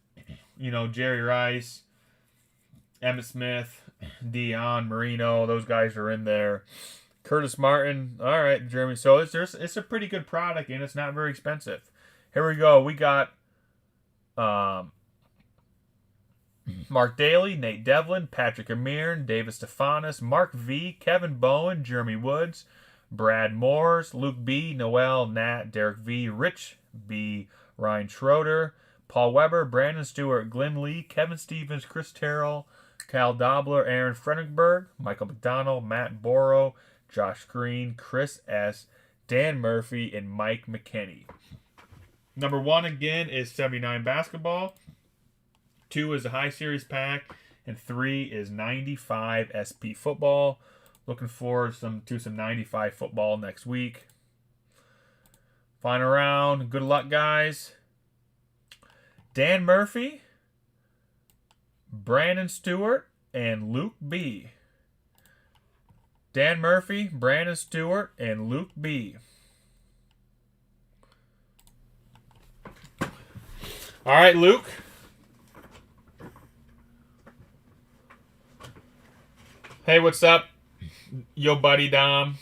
You know, Jerry Rice, Emmitt Smith, Dion, Marino. Those guys are in there. Curtis Martin. All right, Jeremy. So it's a pretty good product, and it's not very expensive. Here we go. We got Mark Daly, Nate Devlin, Patrick Amir, David Stefanis, Mark V, Kevin Bowen, Jeremy Woods, Brad Moores, Luke B, Noel, Nat, Derek V, Rich B, Ryan Schroeder, Paul Weber, Brandon Stewart, Glenn Lee, Kevin Stevens, Chris Terrell, Cal Dobler, Aaron Frederickberg, Michael McDonald, Matt Borrow, Josh Green, Chris S., Dan Murphy, and Mike Mckenney. Number 1 again is 79 basketball. 2 is a high series pack, and 3 is 95 SP football. Looking forward to some 95 football next week. Final round. Good luck, guys. Dan Murphy, Brandon Stewart, and Luke B. Dan Murphy, Brandon Stewart, and Luke B. All right, Luke. Hey, what's up? Yo, buddy Dom.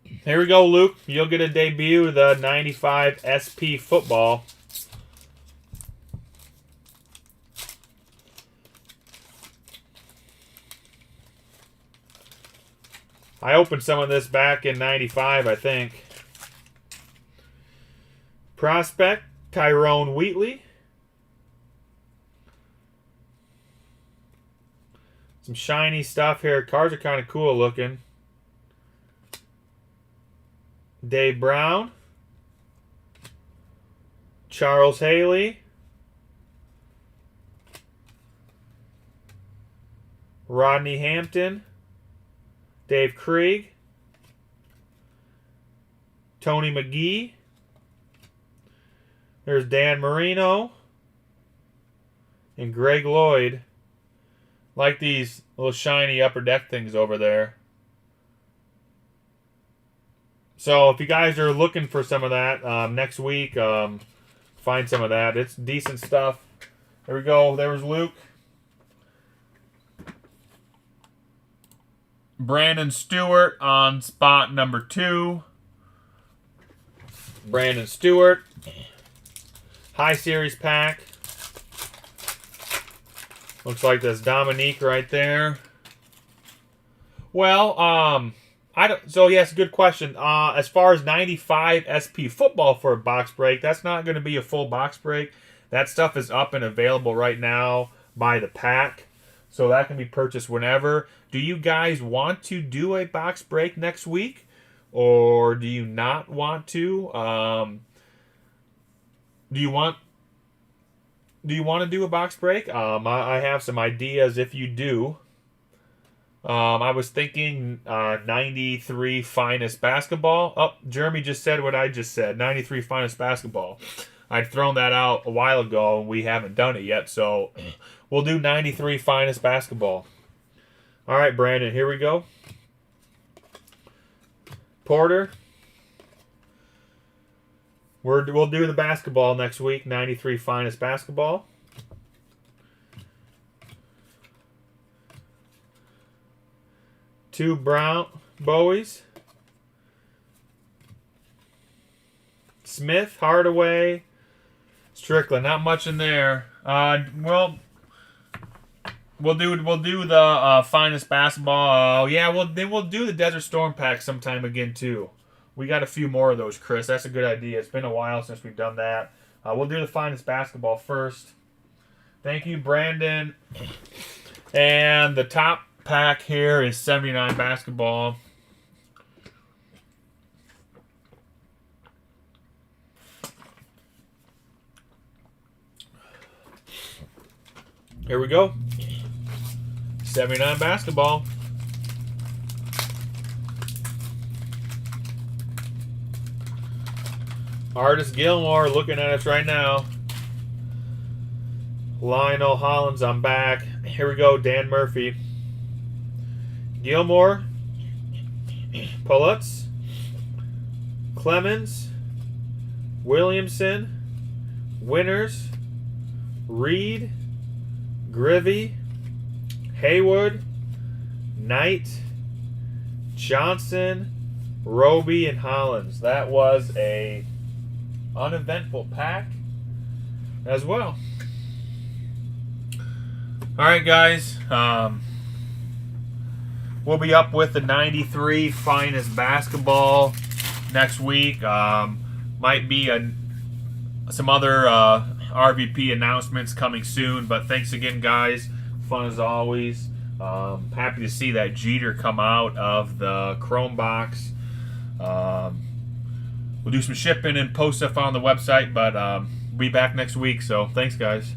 Here we go, Luke. You'll get a debut of the 95 SP football. I opened some of this back in 95, I think. Prospect, Tyrone Wheatley. Some shiny stuff here. Cards are kind of cool looking. Dave Brown. Charles Haley. Rodney Hampton. Dave Krieg. Tony McGee. There's Dan Marino. And Greg Lloyd. Like these little shiny upper deck things over there. So if you guys are looking for some of that next week, find some of that. It's decent stuff. There we go. There was Luke. Brandon Stewart on spot number 2. Brandon Stewart. High series pack. Looks like that's Dominique right there. Well, I don't. So yes, good question. As far as 95 SP football for a box break, that's not going to be a full box break. That stuff is up and available right now by the pack. So that can be purchased whenever. Do you guys want to do a box break next week? Or do you not want to? Do you want to do a box break? I have some ideas if you do. I was thinking 93 finest basketball. Oh, Jeremy just said what I just said. 93 finest basketball. I'd thrown that out a while ago, and we haven't done it yet. So we'll do 93 finest basketball. All right, Brandon, here we go. Porter. We'll do the basketball next week. 93 finest basketball. Two Brown Bowies. Smith, Hardaway, Strickland. Not much in there. Well, we'll do the finest basketball. Yeah, we'll do the Desert Storm pack sometime again too. We got a few more of those, Chris. That's a good idea. It's been a while since we've done that. We'll do the finest basketball first. Thank you, Brandon. And the top pack here is 79 basketball. Here we go. 79 basketball. Artist Gilmore looking at us right now. Lionel Hollins, I'm back. Here we go, Dan Murphy. Gilmore. Pulitz. Clemens. Williamson. Winters. Reed. Griffey. Haywood. Knight. Johnson. Roby, and Hollins. That was a uneventful pack as well. Alright, guys. We'll be up with the 93 finest basketball next week. Might be some other RVP announcements coming soon. But thanks again, guys. Fun as always. Happy to see that Jeter come out of the Chrome box. We'll do some shipping and post stuff on the website, but we'll be back next week. So thanks, guys.